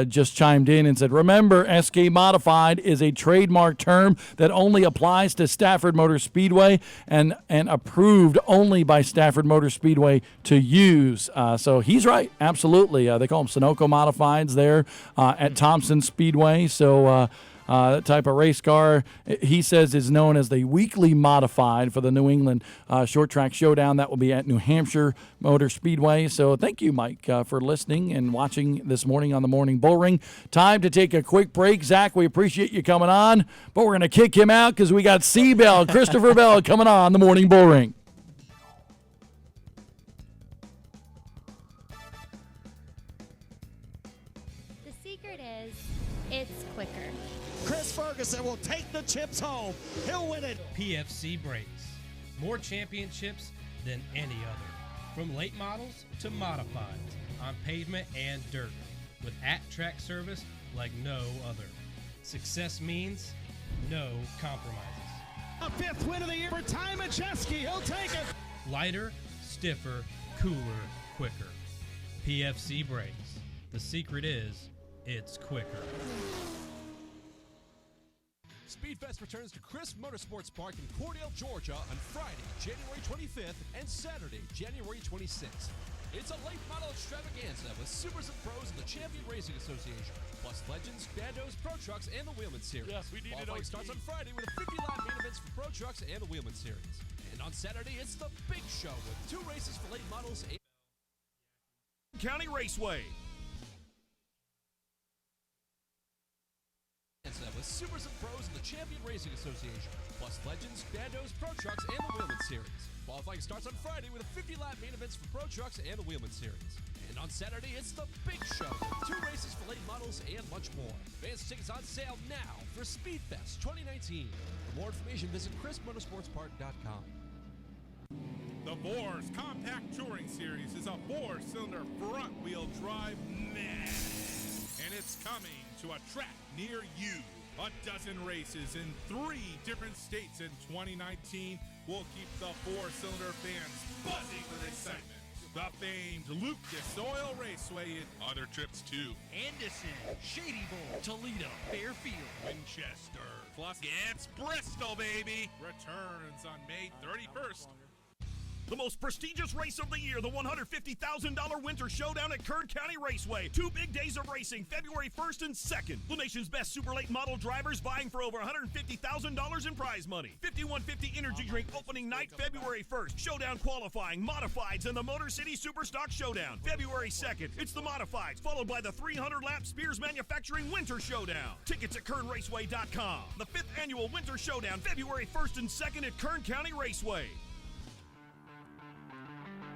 just chimed in and said, remember, SK Modified is a trademark term that only applies to Stafford Motor Speedway and approved only by Stafford Motor Speedway to use. So he's right, absolutely. They call them Sunoco Modifieds there at Thompson Speedway. So that type of race car, he says, is known as the weekly modified for the New England Short Track Showdown. That will be at New Hampshire Motor Speedway. So thank you, Mike, for listening and watching this morning on the Morning Bullring. Time to take a quick break. Zach, we appreciate you coming on, but we're going to kick him out because we got C-Bell, Christopher Bell, coming on the Morning Bullring. The secret is it's quicker. Chris Ferguson will take the chips home. He'll win it. PFC Brakes. More championships than any other. From late models to modifieds on pavement and dirt. With at-track service like no other. Success means no compromises. A 5th win of the year for Ty Majeski. He'll take it. Lighter, stiffer, cooler, quicker. PFC Brakes. The secret is it's quicker. Speedfest returns to Chris Motorsports Park in Cordell, Georgia on Friday, January 25th and Saturday, January 26th. It's a late model extravaganza with supers and pros in the Champion Racing Association, plus legends, bandos, pro trucks, and the Wheelman Series. Yes, we need it. Qualifying starts on Friday with a 50-lap main events for pro trucks and the Wheelman Series. And on Saturday, it's the big show with 2 races for late models. County Raceway. With supers and pros in the Champion Racing Association, plus legends, bandos, pro trucks, and the Wheelman Series. Qualifying starts on Friday with a 50-lap main events for pro trucks and the Wheelman Series. And on Saturday, it's the big show with 2 races for late models and much more. Advance tickets on sale now for Speedfest 2019. For more information, visit chrismotorsportspark.com. The Boars Compact Touring Series is a 4-cylinder front-wheel drive mess, and it's coming to a track near you. A dozen races in 3 different states in 2019 will keep the 4-cylinder fans buzzing with excitement. The famed Lucas Oil Raceway and other trips too. Anderson, Shady Bowl, Toledo, Fairfield, Winchester, plus it's Bristol, baby, returns on May 31st. The most prestigious race of the year, the $150,000 Winter Showdown at Kern County Raceway. 2 big days of racing, February 1st and 2nd. The nation's best super late model drivers vying for over $150,000 in prize money. 5150 Energy Drink opening night, February 1st. Showdown qualifying, modifieds, and the Motor City Superstock Showdown. February 2nd, it's the modifieds, followed by the 300-lap Spears Manufacturing Winter Showdown. Tickets at KernRaceway.com. The 5th annual Winter Showdown, February 1st and 2nd at Kern County Raceway.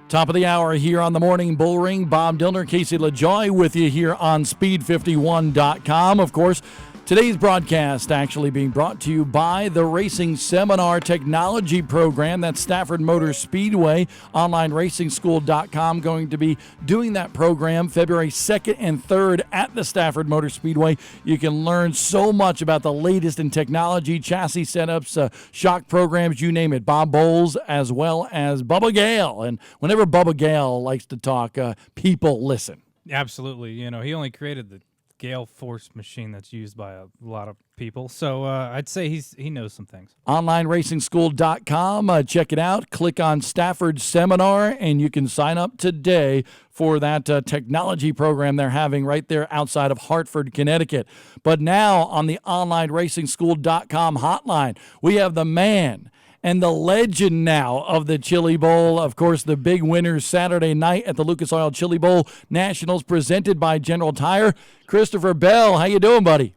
Top of the hour here on the Morning Bullring. Bob Dillner, Casey LaJoy with you here on Speed51.com. Of course, today's broadcast actually being brought to you by the Racing Seminar Technology Program. That's Stafford Motor Speedway, OnlineRacingSchool.com, going to be doing that program February 2nd and 3rd at the Stafford Motor Speedway. You can learn so much about the latest in technology, chassis setups, shock programs, you name it. Bob Bowles as well as Bubba Gale. And whenever Bubba Gale likes to talk, people listen. Absolutely. You know, he only created the Gale Force machine that's used by a lot of people. So I'd say he knows some things. OnlineRacingSchool.com. Check it out. Click on Stafford Seminar, and you can sign up today for that technology program they're having right there outside of Hartford, Connecticut. But now on the OnlineRacingSchool.com hotline, we have the man and the legend now of the Chili Bowl. Of course, the big winners Saturday night at the Lucas Oil Chili Bowl Nationals presented by General Tire. Christopher Bell, how you doing, buddy?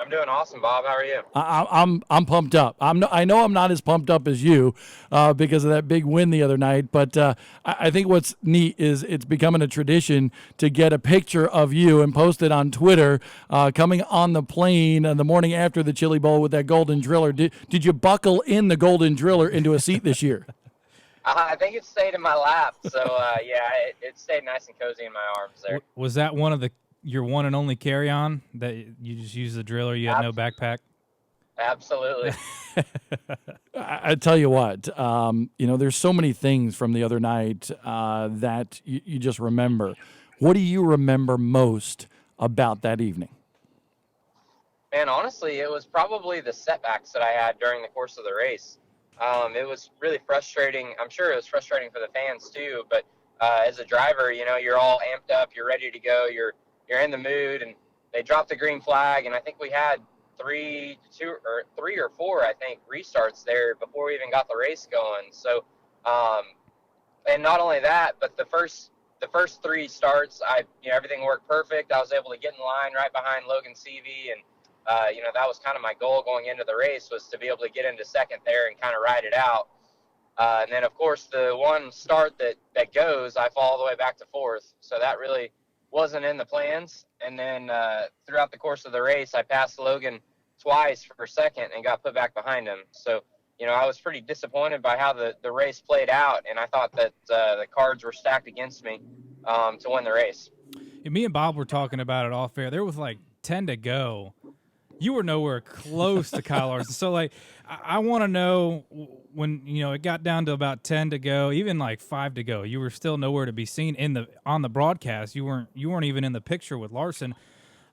I'm doing awesome, Bob. How are you? I'm pumped up. I know I'm not as pumped up as you because of that big win the other night. But I think what's neat is it's becoming a tradition to get a picture of you and post it on Twitter coming on the plane the morning after the Chili Bowl with that golden driller. Did you buckle in the golden driller into a seat this year? I think it stayed in my lap. So yeah, it stayed nice and cozy in my arms there. Was that one of your one and only carry-on that you just use the driller? You had no backpack? Absolutely. I tell you what, there's so many things from the other night that you just remember. What do you remember most about that evening? Man, honestly, it was probably the setbacks that I had during the course of the race. It was really frustrating. I'm sure it was frustrating for the fans too, but as a driver, you're all amped up, you're ready to go, you're in the mood, and they dropped the green flag, and I think we had three or four, I think, restarts there before we even got the race going. So, and not only that, but the first 3 starts, everything worked perfect. I was able to get in line right behind Logan Seavey, and that was kind of my goal going into the race, was to be able to get into second there and kind of ride it out. And then, of course, the one start that goes, I fall all the way back to 4th. So that really wasn't in the plans. And then throughout the course of the race, I passed Logan twice for second and got put back behind him. So, I was pretty disappointed by how the race played out, and I thought that the cards were stacked against me to win the race. Yeah, me and Bob were talking about it off air. There was like 10 to go. You were nowhere close to Kyle Larson. So, I want to know when, it got down to about 10 to go, even like 5 to go, you were still nowhere to be seen on the broadcast. You weren't even in the picture with Larson.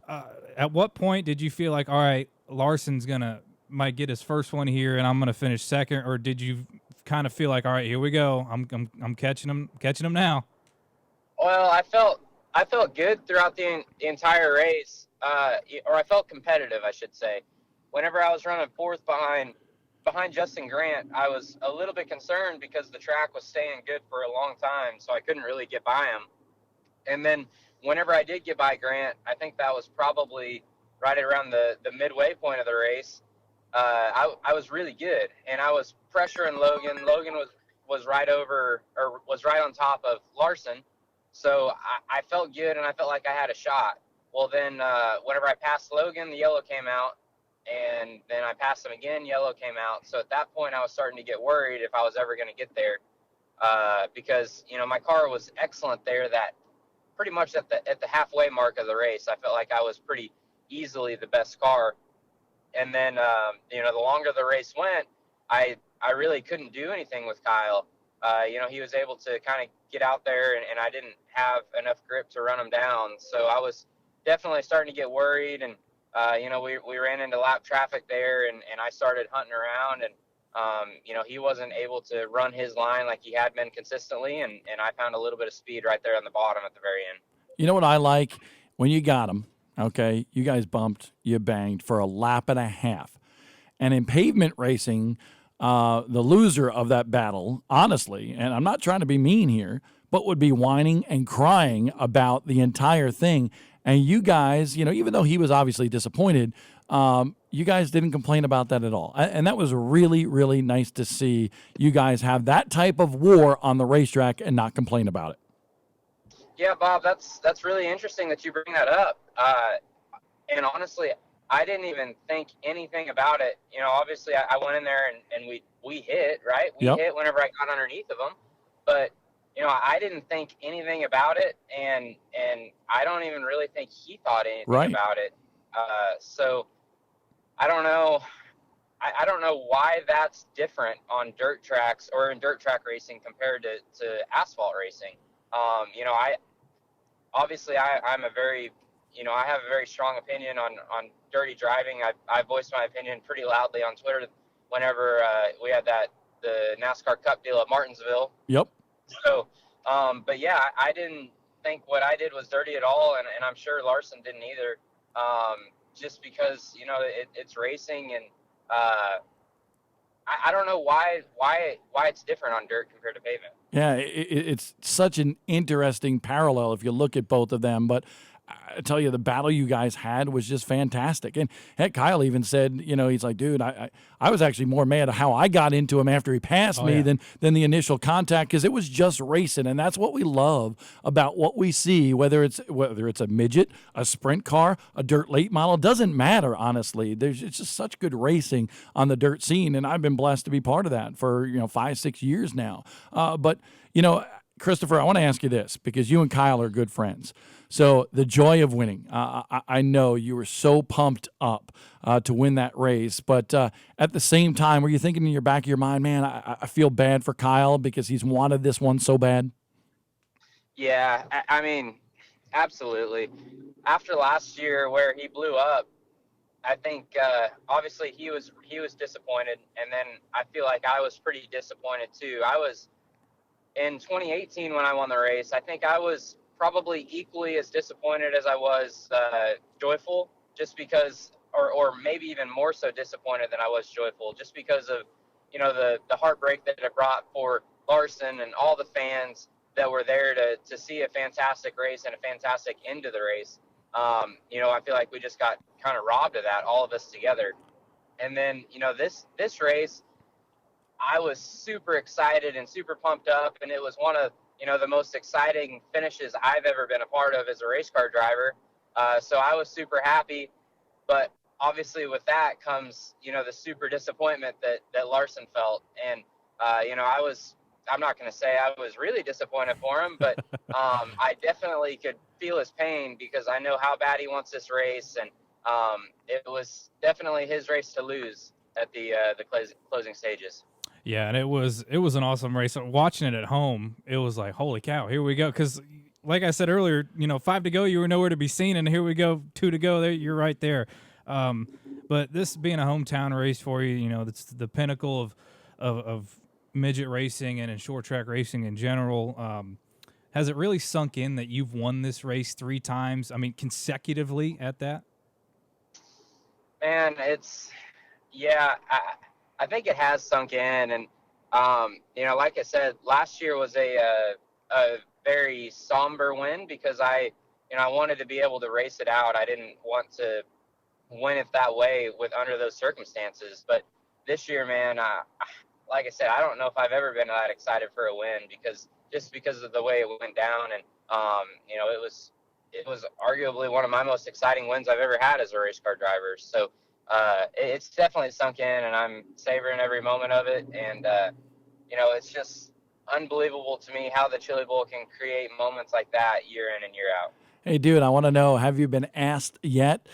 At what point did you feel like, all right, Larson's going to might get his first one here, and I'm going to finish second, or did you kind of feel like, all right, here we go, I'm catching him now? Well, I felt good throughout the entire race, or I felt competitive, I should say. Whenever I was running fourth behind Justin Grant, I was a little bit concerned because the track was staying good for a long time, so I couldn't really get by him. And then whenever I did get by Grant, I think that was probably right around the midway point of the race. I was really good, and I was pressuring Logan. Logan was right over, or was right on top of Larson. So I felt good, and I felt like I had a shot. Well, then whenever I passed Logan, the yellow came out, and then I passed him again, yellow came out. So at that point, I was starting to get worried if I was ever going to get there, because my car was excellent there. That pretty much at the halfway mark of the race, I felt like I was pretty easily the best car. And then the longer the race went, I really couldn't do anything with Kyle. He was able to kind of get out there, and I didn't have enough grip to run him down. So I was definitely starting to get worried, and we ran into lap traffic there, and I started hunting around, and he wasn't able to run his line like he had been consistently, and I found a little bit of speed right there on the bottom at the very end. You know what I like? When you got him, okay, you guys bumped, you banged for a lap and a half. And in pavement racing, the loser of that battle, honestly, and I'm not trying to be mean here, but would be whining and crying about the entire thing. And you guys, even though he was obviously disappointed, you guys didn't complain about that at all. And that was really, really nice to see you guys have that type of war on the racetrack and not complain about it. Yeah, Bob, that's really interesting that you bring that up. And honestly, I didn't even think anything about it. Obviously I went in there and we hit, right? We hit whenever I got underneath of them. But, I didn't think anything about it. And I don't even really think he thought anything about it. So I don't know. I don't know why that's different on dirt tracks or in dirt track racing compared to asphalt racing. I'm a very, I have a very strong opinion on dirty driving. I voiced my opinion pretty loudly on Twitter whenever we had the NASCAR Cup deal at Martinsville. Yep. So, but yeah, I didn't think what I did was dirty at all, and I'm sure Larson didn't either. Just because it's racing, and I don't know why it's different on dirt compared to pavement. Yeah, it's such an interesting parallel if you look at both of them. But I tell you, the battle you guys had was just fantastic. And heck, Kyle even said, he's like, dude, I was actually more mad at how I got into him after he passed me than the initial contact, because it was just racing. And that's what we love about what we see, whether it's a midget, a sprint car, a dirt late model, doesn't matter, honestly. It's just such good racing on the dirt scene. And I've been blessed to be part of that for, 5-6 years now. But, Christopher, I want to ask you this, because you and Kyle are good friends. So the joy of winning, I know you were so pumped up to win that race, but at the same time, were you thinking in your back of your mind, man, I feel bad for Kyle because he's wanted this one so bad? Yeah, I mean, absolutely. After last year where he blew up, I think obviously he was disappointed, and then I feel like I was pretty disappointed too. I was in 2018 when I won the race. I think I was probably equally as disappointed as I was joyful, just because, or maybe even more so disappointed than I was joyful, just because of the heartbreak that it brought for Larson and all the fans that were there to see a fantastic race and a fantastic end to the race. I feel like we just got kind of robbed of that, all of us together. And then this race, I was super excited and super pumped up, and it was one of the most exciting finishes I've ever been a part of as a race car driver. So I was super happy, but obviously with that comes the super disappointment that Larson felt, and I'm not going to say I was really disappointed for him, but I definitely could feel his pain, because I know how bad he wants this race, and it was definitely his race to lose at the closing stages. Yeah, and it was an awesome race. Watching it at home, it was like, holy cow, here we go. Because, like I said earlier, 5 to go, you were nowhere to be seen, and here we go, 2 to go. There, you're right there. But this being a hometown race for you, you know, it's the pinnacle of midget racing and in short track racing in general. Has it really sunk in that you've won this race 3 times? I mean, consecutively at that? Man, I think it has sunk in. And, like I said, last year was a very somber win because I wanted to be able to race it out. I didn't want to win it that way under those circumstances. But this year, man, like I said, I don't know if I've ever been that excited for a win because of the way it went down. And, it was arguably one of my most exciting wins I've ever had as a race car driver. So it's definitely sunk in, and I'm savoring every moment of it. And, it's just unbelievable to me how the Chili Bowl can create moments like that year in and year out. Hey, dude, I want to know, have you been asked yet?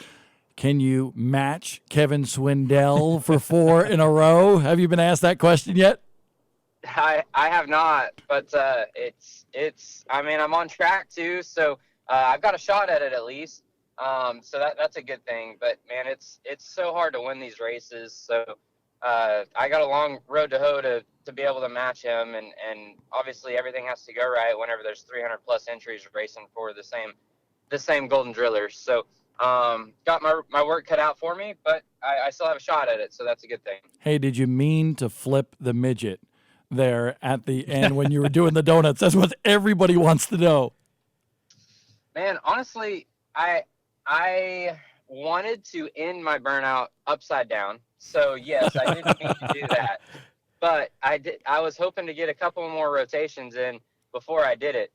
Can you match Kevin Swindell for 4 in a row? Have you been asked that question yet? I have not, but I'm on track too, so I've got a shot at it at least. So that's a good thing. But man, it's so hard to win these races. So I got a long road to hoe to be able to match him, and obviously everything has to go right whenever there's 300 plus entries racing for the same Golden Drillers. So got my work cut out for me, but I still have a shot at it, so that's a good thing. Hey, did you mean to flip the midget there at the end when you were doing the donuts? That's what everybody wants to know. Man, honestly, I wanted to end my burnout upside down. So yes, I didn't mean to do that, but I was hoping to get a couple more rotations in before I did it.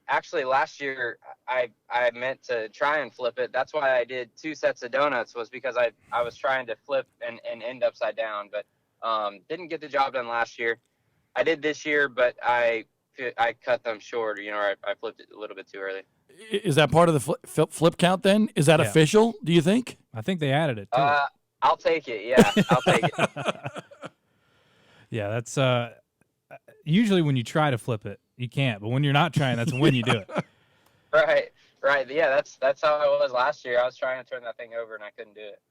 Actually, last year I meant to try and flip it. That's why I did 2 sets of donuts, was because I was trying to flip and end upside down, but didn't get the job done last year. I did this year, but I cut them short. I flipped it a little bit too early. Is that part of the flip count then? Is that official, do you think? I think they added it, too. I'll take it, yeah. I'll take it. Yeah, that's usually when you try to flip it, you can't. But when you're not trying, that's when you do it. Right. Yeah, that's how I was last year. I was trying to turn that thing over, and I couldn't do it.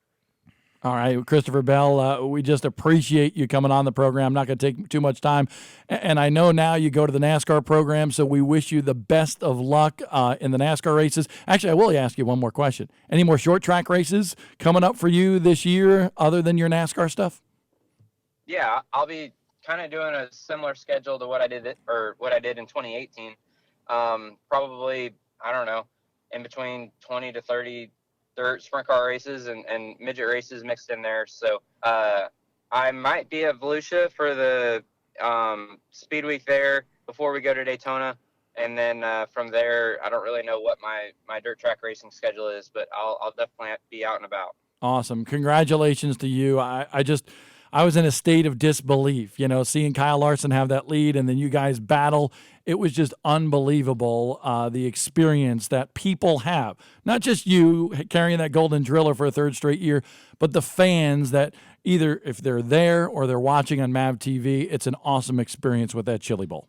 All right, Christopher Bell, we just appreciate you coming on the program. I'm not going to take too much time. And I know now you go to the NASCAR program, so we wish you the best of luck in the NASCAR races. Actually, I will ask you one more question. Any more short track races coming up for you this year other than your NASCAR stuff? Yeah, I'll be kind of doing a similar schedule to what I did in 2018. Probably, I don't know, in between 20 to 30 dirt sprint car races and midget races mixed in there. So I might be at Volusia for the speed week there before we go to Daytona. And then from there, I don't really know what my dirt track racing schedule is, but I'll definitely be out and about. Awesome. Congratulations to you. I was in a state of disbelief, seeing Kyle Larson have that lead and then you guys battle. It was just unbelievable, the experience that people have. Not just you carrying that Golden Driller for a 3rd straight year, but the fans that either if they're there or they're watching on MAV TV, it's an awesome experience with that Chili Bowl.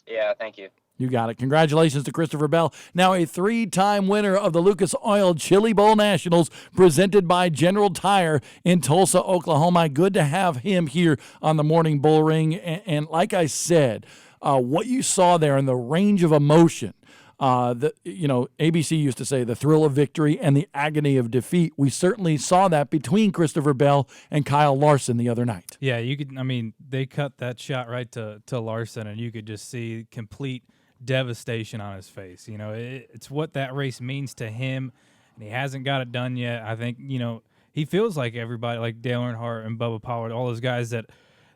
Yeah, thank you. You got it. Congratulations to Christopher Bell, now a 3-time winner of the Lucas Oil Chili Bowl Nationals, presented by General Tire in Tulsa, Oklahoma. Good to have him here on the Morning Bullring. And like I said, what you saw there and the range of emotion, ABC used to say the thrill of victory and the agony of defeat. We certainly saw that between Christopher Bell and Kyle Larson the other night. Yeah, they cut that shot right to Larson, and you could just see complete devastation on his face. It's what that race means to him, and he hasn't got it done yet. I think, he feels like everybody, like Dale Earnhardt and Bubba Pollard, all those guys that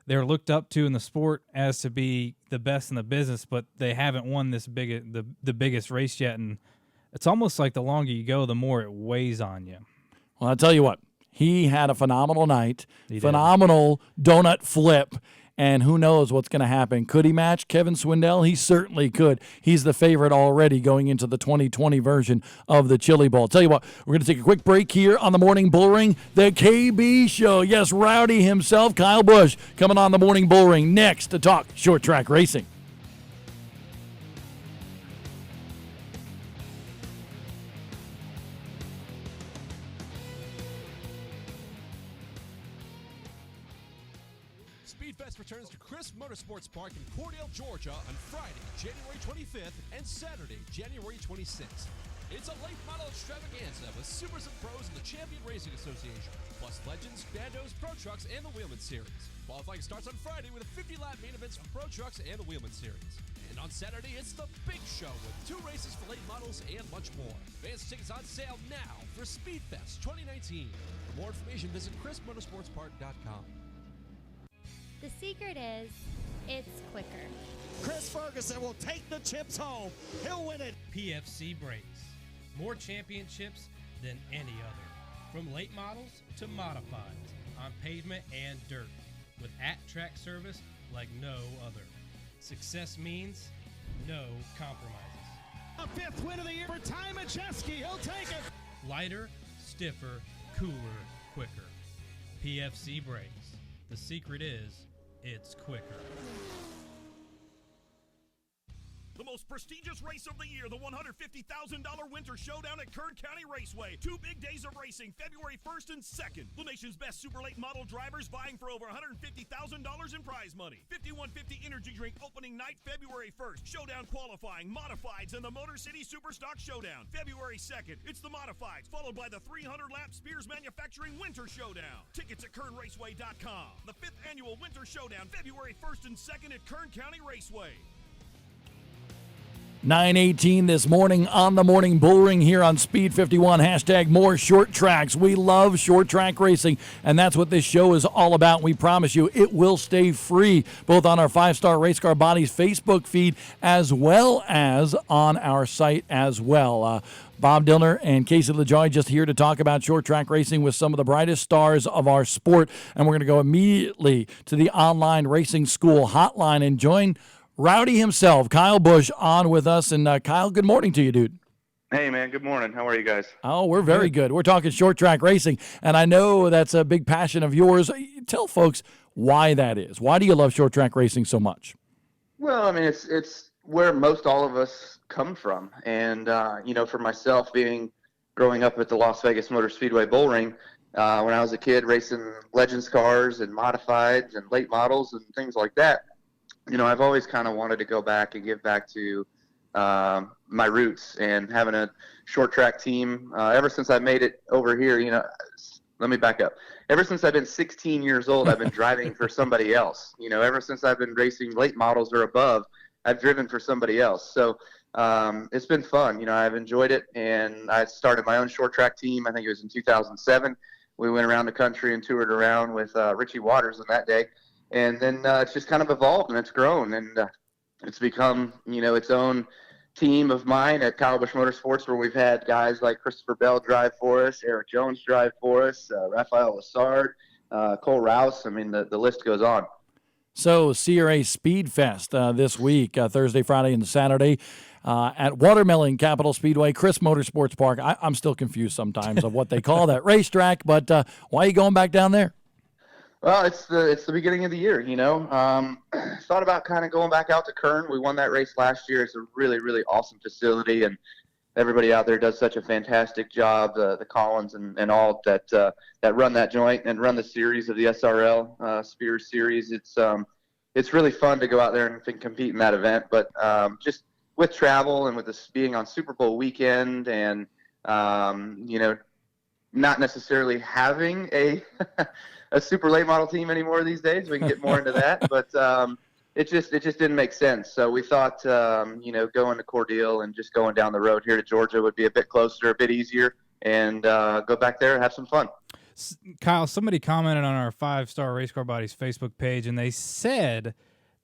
they're looked up to in the sport as to be the best in the business, but they haven't won the biggest race yet. And it's almost like the longer you go, the more it weighs on you. Well, I'll tell you what, he had a phenomenal night, phenomenal donut flip, and who knows what's going to happen. Could he match Kevin Swindell? He certainly could. He's the favorite already going into the 2020 version of the Chili Bowl. I'll tell you what, we're going to take a quick break here on the Morning Bullring, the KB Show. Yes, Rowdy himself, Kyle Busch, coming on the Morning Bullring next to talk short track racing. Cordell, Georgia on Friday, January 25th and Saturday, January 26th. It's a late model extravaganza with supers and pros in the Champion Racing Association, plus legends, bandos, pro trucks, and the Wheelman Series. Qualifying starts on Friday with a 50-lap main events for pro trucks and the Wheelman Series. And on Saturday, it's the big show with 2 races for late models and much more. Advance tickets on sale now for Speedfest 2019. For more information, visit chrismotorsportspark.com. The secret is, it's quicker. Chris Ferguson will take the chips home. He'll win it. PFC Brakes. More championships than any other. From late models to modifieds on pavement and dirt. With at-track service like no other. Success means no compromises. A 5th win of the year for Ty Majeski. He'll take it. Lighter, stiffer, cooler, quicker. PFC Brakes. The secret is, it's quicker. The most prestigious race of the year, the $150,000 Winter Showdown at Kern County Raceway. 2 big days of racing, February 1st and 2nd. The nation's best super late model drivers vying for over $150,000 in prize money. 5150 Energy Drink opening night, February 1st. Showdown qualifying, modifieds, and the Motor City Superstock Showdown. February 2nd, it's the modifieds, followed by the 300-lap Spears Manufacturing Winter Showdown. Tickets at KernRaceway.com. The 5th annual Winter Showdown, February 1st and 2nd at Kern County Raceway. 9:18 this morning on the Morning Bullring here on Speed 51. Hashtag more short tracks. We love short track racing, and that's what this show is all about. We promise you it will stay free, both on our 5-Star Race Car Bodies Facebook feed as well as on our site as well. Bob Dillner and Casey LaJoy just here to talk about short track racing with some of the brightest stars of our sport. And we're going to go immediately to the online racing school hotline and join Rowdy himself, Kyle Busch, on with us. And Kyle, good morning to you, dude. Hey, man. Good morning. How are you guys? Oh, we're very good. We're talking short track racing, and I know that's a big passion of yours. Tell folks why that is. Why do you love short track racing so much? Well, I mean, it's where most all of us come from. And, for myself, growing up at the Las Vegas Motor Speedway Bullring, when I was a kid racing Legends cars and modifieds and late models and things like that, I've always kind of wanted to go back and give back to my roots, and having a short track team ever since I made it over here. Let me back up. Ever since I've been 16 years old, I've been driving for somebody else. Ever since I've been racing late models or above, I've driven for somebody else. So it's been fun. I've enjoyed it, and I started my own short track team. I think it was in 2007. We went around the country and toured around with Richie Waters in that day. And then it's just kind of evolved, and it's grown, and it's become, its own team of mine at Kyle Busch Motorsports, where we've had guys like Christopher Bell drive for us, Eric Jones drive for us, Rafael Lassard, Cole Rouse. I mean, the list goes on. So CRA Speed Fest this week, Thursday, Friday, and Saturday at Watermelon Capital Speedway, Chris Motorsports Park. I'm still confused sometimes of what they call that racetrack, but why are you going back down there? Well, it's the beginning of the year, Thought about kind of going back out to Kern. We won that race last year. It's a really, really awesome facility, and everybody out there does such a fantastic job. The Collins and all that run that joint and run the series of the SRL Spears Series. It's really fun to go out there and compete in that event. But just with travel and with this being on Super Bowl weekend, and not necessarily having a super late model team anymore these days. We can get more into that, but it just didn't make sense. So we thought, going to Cordele and just going down the road here to Georgia would be a bit closer, a bit easier, and go back there and have some fun. Kyle, somebody commented on our 5-Star Race Car Bodies Facebook page, and they said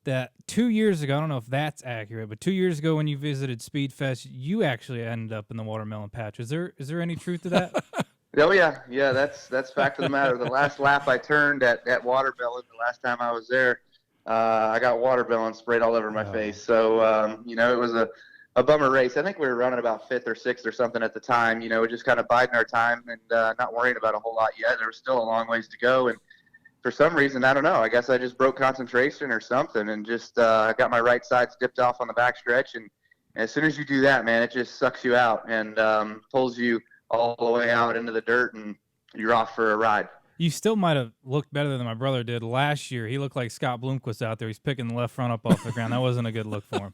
that 2 years ago, I don't know if that's accurate, but 2 years ago when you visited Speedfest, you actually ended up in the watermelon patch. Is there any truth to that? Oh yeah, that's fact of the matter. The last lap I turned at Watermelon, the last time I was there, I got watermelon sprayed all over my face. So it was a bummer race. I think we were running about 5th or 6th or something at the time. We're just kind of biding our time and not worrying about a whole lot yet. There was still a long ways to go, and for some reason, I don't know. I guess I just broke concentration or something, and just got my right sides dipped off on the back stretch. And as soon as you do that, man, it just sucks you out and pulls you all the way out into the dirt, and you're off for a ride. You still might have looked better than my brother did last year. He looked like Scott Bloomquist out there. He's picking the left front up off the ground. That wasn't a good look for him.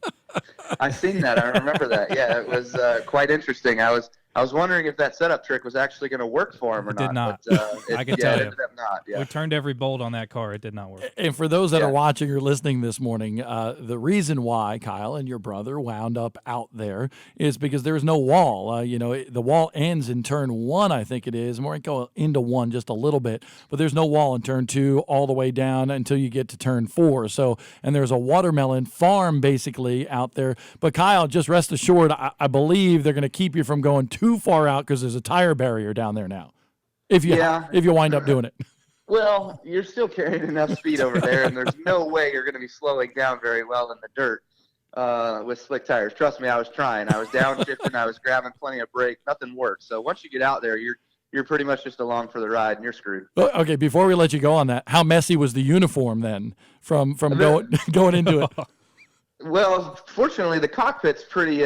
I seen that. I remember that. Yeah, it was quite interesting. I was wondering if that setup trick was actually going to work for him or It did not. But, I can tell it you. ended up not. Yeah. We turned every bolt on that car. It did not work. And for those that are watching or listening this morning, the reason why Kyle and your brother wound up out there is because there's no wall. The wall ends in turn 1, I think it is. More go into 1 just a little bit, but there's no wall in turn 2 all the way down until you get to turn 4. So, and there's a watermelon farm basically out there. But Kyle, just rest assured, I believe they're going to keep you from going too far out because there's a tire barrier down there now. If you wind up doing it. Well, you're still carrying enough speed over there, and there's no way you're going to be slowing down very well in the dirt with slick tires. Trust me, I was trying. I was downshifting. I was grabbing plenty of brake. Nothing worked. So once you get out there, you're pretty much just along for the ride, and you're screwed. Okay, before we let you go on that, how messy was the uniform then from going into it? Well, fortunately, the cockpit's pretty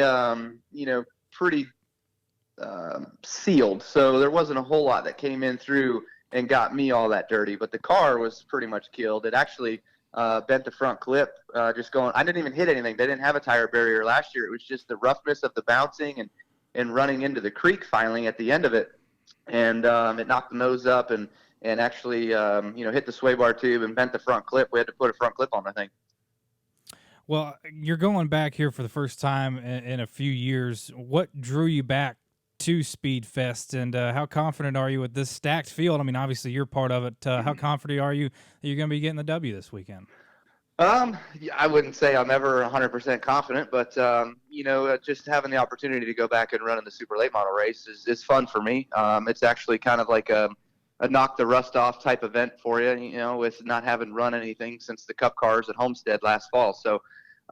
sealed, so there wasn't a whole lot that came in through and got me all that dirty. But the car was pretty much killed. It actually bent the front clip just going. I didn't even hit anything. They didn't have a tire barrier last year. It was just the roughness of the bouncing and running into the creek finally at the end of it, and it knocked the nose up and actually hit the sway bar tube and bent the front clip. We had to put a front clip on, I think. Well, you're going back here for the first time in a few years. What drew you back to Speed Fest, and how confident are you with this stacked field? I mean, obviously you're part of it. How confident are you that you're going to be getting the W this weekend? I wouldn't say I'm ever 100% confident, but just having the opportunity to go back and run in the super late model race is fun for me. It's actually kind of like a knock the rust off type event for you, with not having run anything since the Cup cars at Homestead last fall. So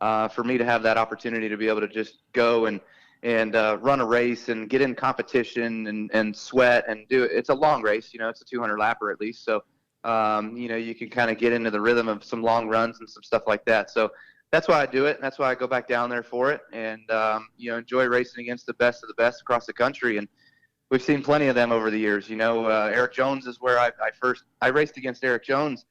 for me to have that opportunity to be able to just go and run a race and get in competition and sweat and do it. It's a long race, it's a 200 lapper at least. So, you can kind of get into the rhythm of some long runs and some stuff like that. So that's why I do it. That's why I go back down there for it and, enjoy racing against the best of the best across the country. And we've seen plenty of them over the years. Eric Jones is where I raced against Eric Jones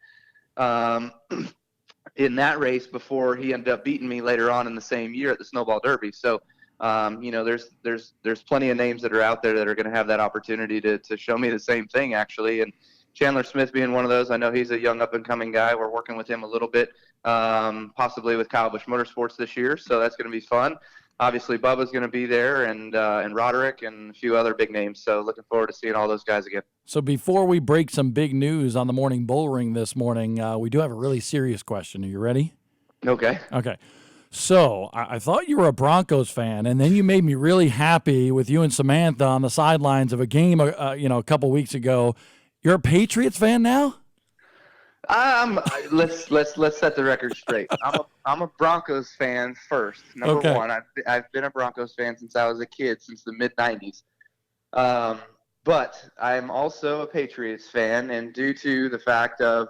in that race before he ended up beating me later on in the same year at the Snowball Derby. So, there's plenty of names that are out there that are going to have that opportunity to show me the same thing, actually. And Chandler Smith being one of those, I know he's a young up-and-coming guy. We're working with him a little bit, possibly with Kyle Busch Motorsports this year, so that's going to be fun. Obviously, Bubba's going to be there, and Roderick, and a few other big names. So looking forward to seeing all those guys again. So before we break some big news on the morning Bullring this morning, we do have a really serious question. Are you ready? Okay. Okay. So I thought you were a Broncos fan, and then you made me really happy with you and Samantha on the sidelines of a game, a couple weeks ago. You're a Patriots fan now? Let's set the record straight. I'm a Broncos fan first. Number one, I've been a Broncos fan since I was a kid, since the mid '90s. But I'm also a Patriots fan, and due to the fact of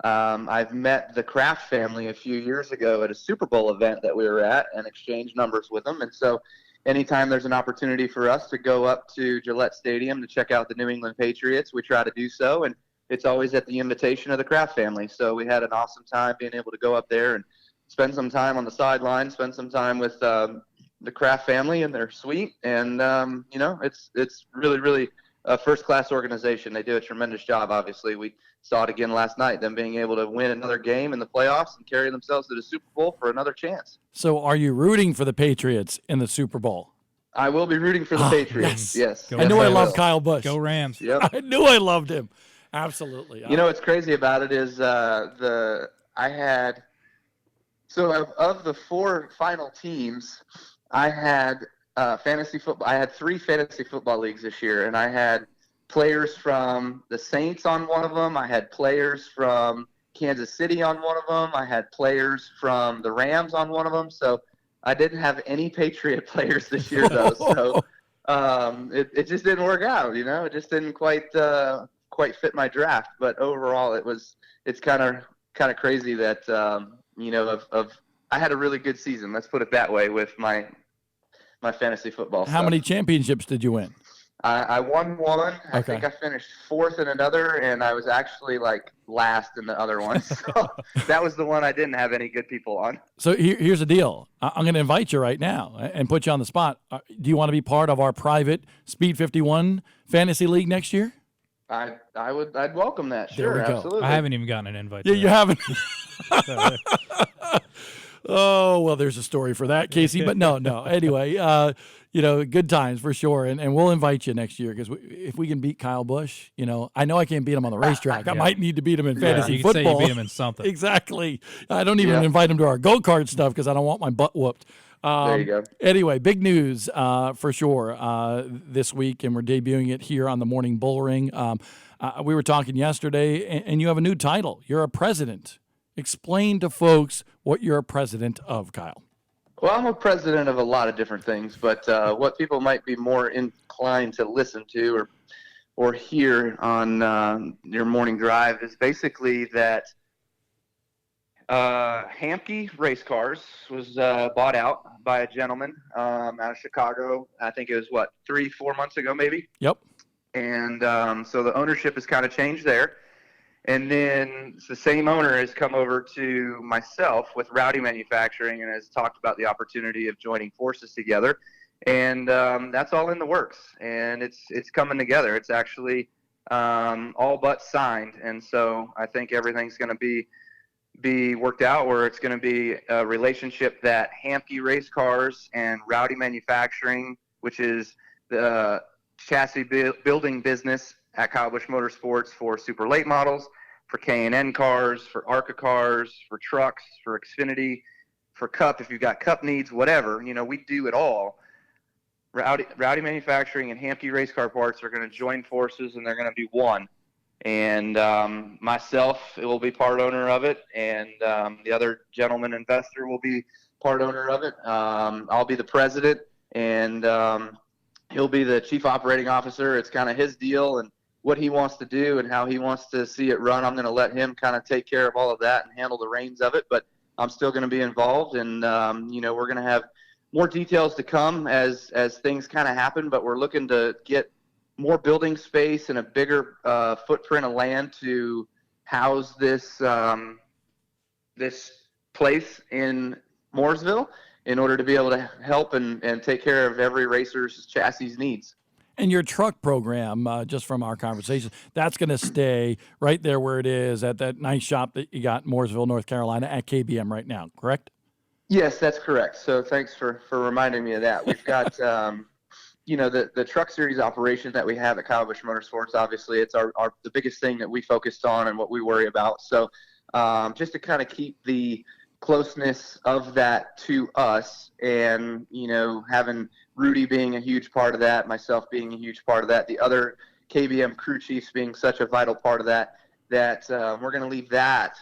I've met the Kraft family a few years ago at a Super Bowl event that we were at and exchanged numbers with them. And so anytime there's an opportunity for us to go up to Gillette Stadium to check out the New England Patriots, we try to do so. And it's always at the invitation of the Kraft family. So we had an awesome time being able to go up there and spend some time on the sideline, spend some time with the Kraft family and their suite. And, it's really, really a first-class organization. They do a tremendous job, obviously. We saw it again last night, them being able to win another game in the playoffs and carry themselves to the Super Bowl for another chance. So are you rooting for the Patriots in the Super Bowl? I will be rooting for the Patriots, yes. I knew I loved Kyle Busch. Go Rams. Yep. I knew I loved him. Absolutely. What's crazy about it is of the 4 final teams, I had fantasy football. I had 3 fantasy football leagues this year, and I had players from the Saints on one of them. I had players from Kansas City on one of them. I had players from the Rams on one of them. So I didn't have any Patriot players this year, though. So it just didn't work out. It just didn't quite fit my draft. But overall, it's kind of crazy that I had a really good season. Let's put it that way with my fantasy football. How many championships did you win? I won one. I Okay. think I finished fourth in another, and I was actually like last in the other one. So that was the one I didn't have any good people on. So here's the deal. I'm going to invite you right now and put you on the spot. Do you want to be part of our private Speed 51 Fantasy League next year? I'd welcome that. Sure, There we go. absolutely. I haven't even gotten an invite. Yeah, to you that. haven't. Oh, well, there's a story for that, Casey. But no. Anyway, good times for sure. And we'll invite you next year because if we can beat Kyle Busch, I know I can't beat him on the racetrack. I might need to beat him in fantasy You could football. say you beat him in something. Exactly. I don't even invite him to our go-kart stuff because I don't want my butt whooped. There you go. Anyway, big news for sure this week, and we're debuting it here on the Morning Bullring. We were talking yesterday, and you have a new title. You're a president. Explain to folks what you're a president of, Kyle. Well, I'm a president of a lot of different things, but what people might be more inclined to listen to or hear on your morning drive is basically that Hampke Race Cars was bought out by a gentleman out of Chicago. I think it was, 3-4 months ago maybe? Yep. And so the ownership has kind of changed there. And then the same owner has come over to myself with Rowdy Manufacturing and has talked about the opportunity of joining forces together. And that's all in the works. And it's coming together. It's actually all but signed. And so I think everything's going to be worked out where it's going to be a relationship that Hampke Race Cars and Rowdy Manufacturing, which is the chassis building business at Kyle Busch Motorsports for super late models, for K&N cars, for ARCA cars, for trucks, for Xfinity, for Cup, if you've got Cup needs, whatever, we do it all. Rowdy Manufacturing and Hampke Race Car Parts are going to join forces, and they're going to be one. And myself will be part owner of it, and the other gentleman investor will be part owner of it. I'll be the president, and he'll be the chief operating officer. It's kind of his deal and what he wants to do and how he wants to see it run. I'm going to let him kind of take care of all of that and handle the reins of it, but I'm still going to be involved. And, we're going to have more details to come as things kind of happen, but we're looking to get more building space and a bigger footprint of land to house this place in Mooresville in order to be able to help and take care of every racer's chassis needs. And your truck program, just from our conversation, that's going to stay right there where it is at that nice shop that you got in Mooresville, North Carolina at KBM right now, correct? Yes, that's correct. So thanks for reminding me of that. We've got, the truck series operation that we have at Kyle Busch Motorsports. Obviously, it's the biggest thing that we focused on and what we worry about. So just to kind of keep the closeness of that to us and, having Rudy being a huge part of that, myself being a huge part of that, the other KBM crew chiefs being such a vital part of that we're going to leave that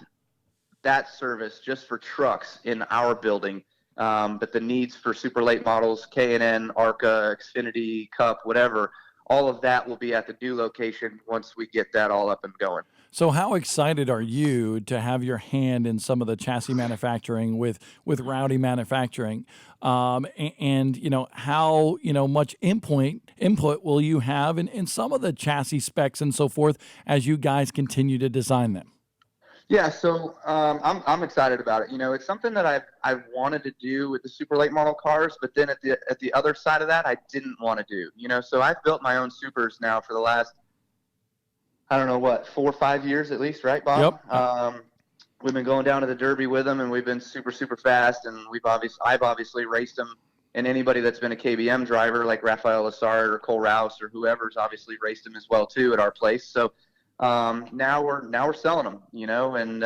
service just for trucks in our building. But the needs for super late models, K&N, ARCA, Xfinity, Cup, whatever, all of that will be at the new location once we get that all up and going. So how excited are you to have your hand in some of the chassis manufacturing with Rowdy Manufacturing? And how much input will you have in some of the chassis specs and so forth as you guys continue to design them? Yeah, so I'm excited about it. It's something that I've wanted to do with the super late model cars, but then at the other side of that, I didn't want to do. So I've built my own supers now for the last, 4 or 5 years at least, right, Bob? Yep. We've been going down to the Derby with them, and we've been super, super fast, and I've obviously raced them. And anybody that's been a KBM driver like Rafael Lassard or Cole Rouse or whoever's obviously raced them as well too at our place. So now we're selling them, and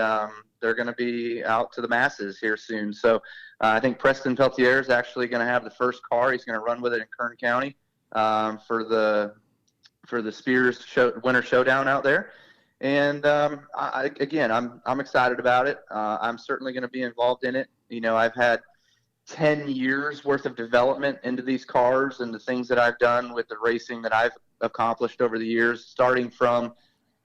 they're going to be out to the masses here soon. So I think Preston Peltier is actually going to have the first car. He's going to run with it in Kern County for the Spears Winter Showdown out there. And I'm excited about it. I'm certainly going to be involved in it. I've had 10 years worth of development into these cars and the things that I've done with the racing that I've accomplished over the years, starting from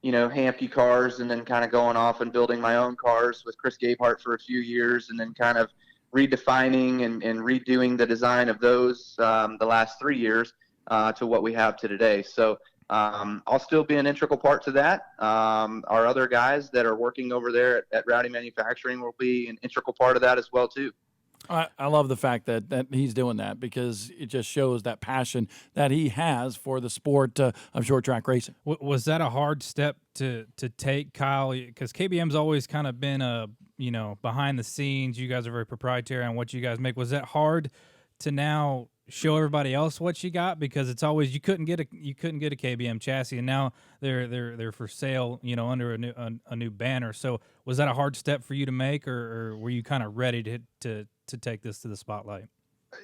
Hampke cars and then kind of going off and building my own cars with Chris Gabehart for a few years, and then kind of redefining and redoing the design of those the last 3 years. to what we have to today. So I'll still be an integral part to that. Our other guys that are working over there at Rowdy Manufacturing will be an integral part of that as well too. I love the fact that he's doing that, because it just shows that passion that he has for the sport of short track racing. Was that a hard step to take, Kyle? Because KBM's always kind of been behind the scenes. You guys are very proprietary on what you guys make. Was that hard to now show everybody else what you got? Because it's always you couldn't get a KBM chassis, and now they're for sale, under a new banner. So was that a hard step for you to make, or were you kind of ready to take this to the spotlight?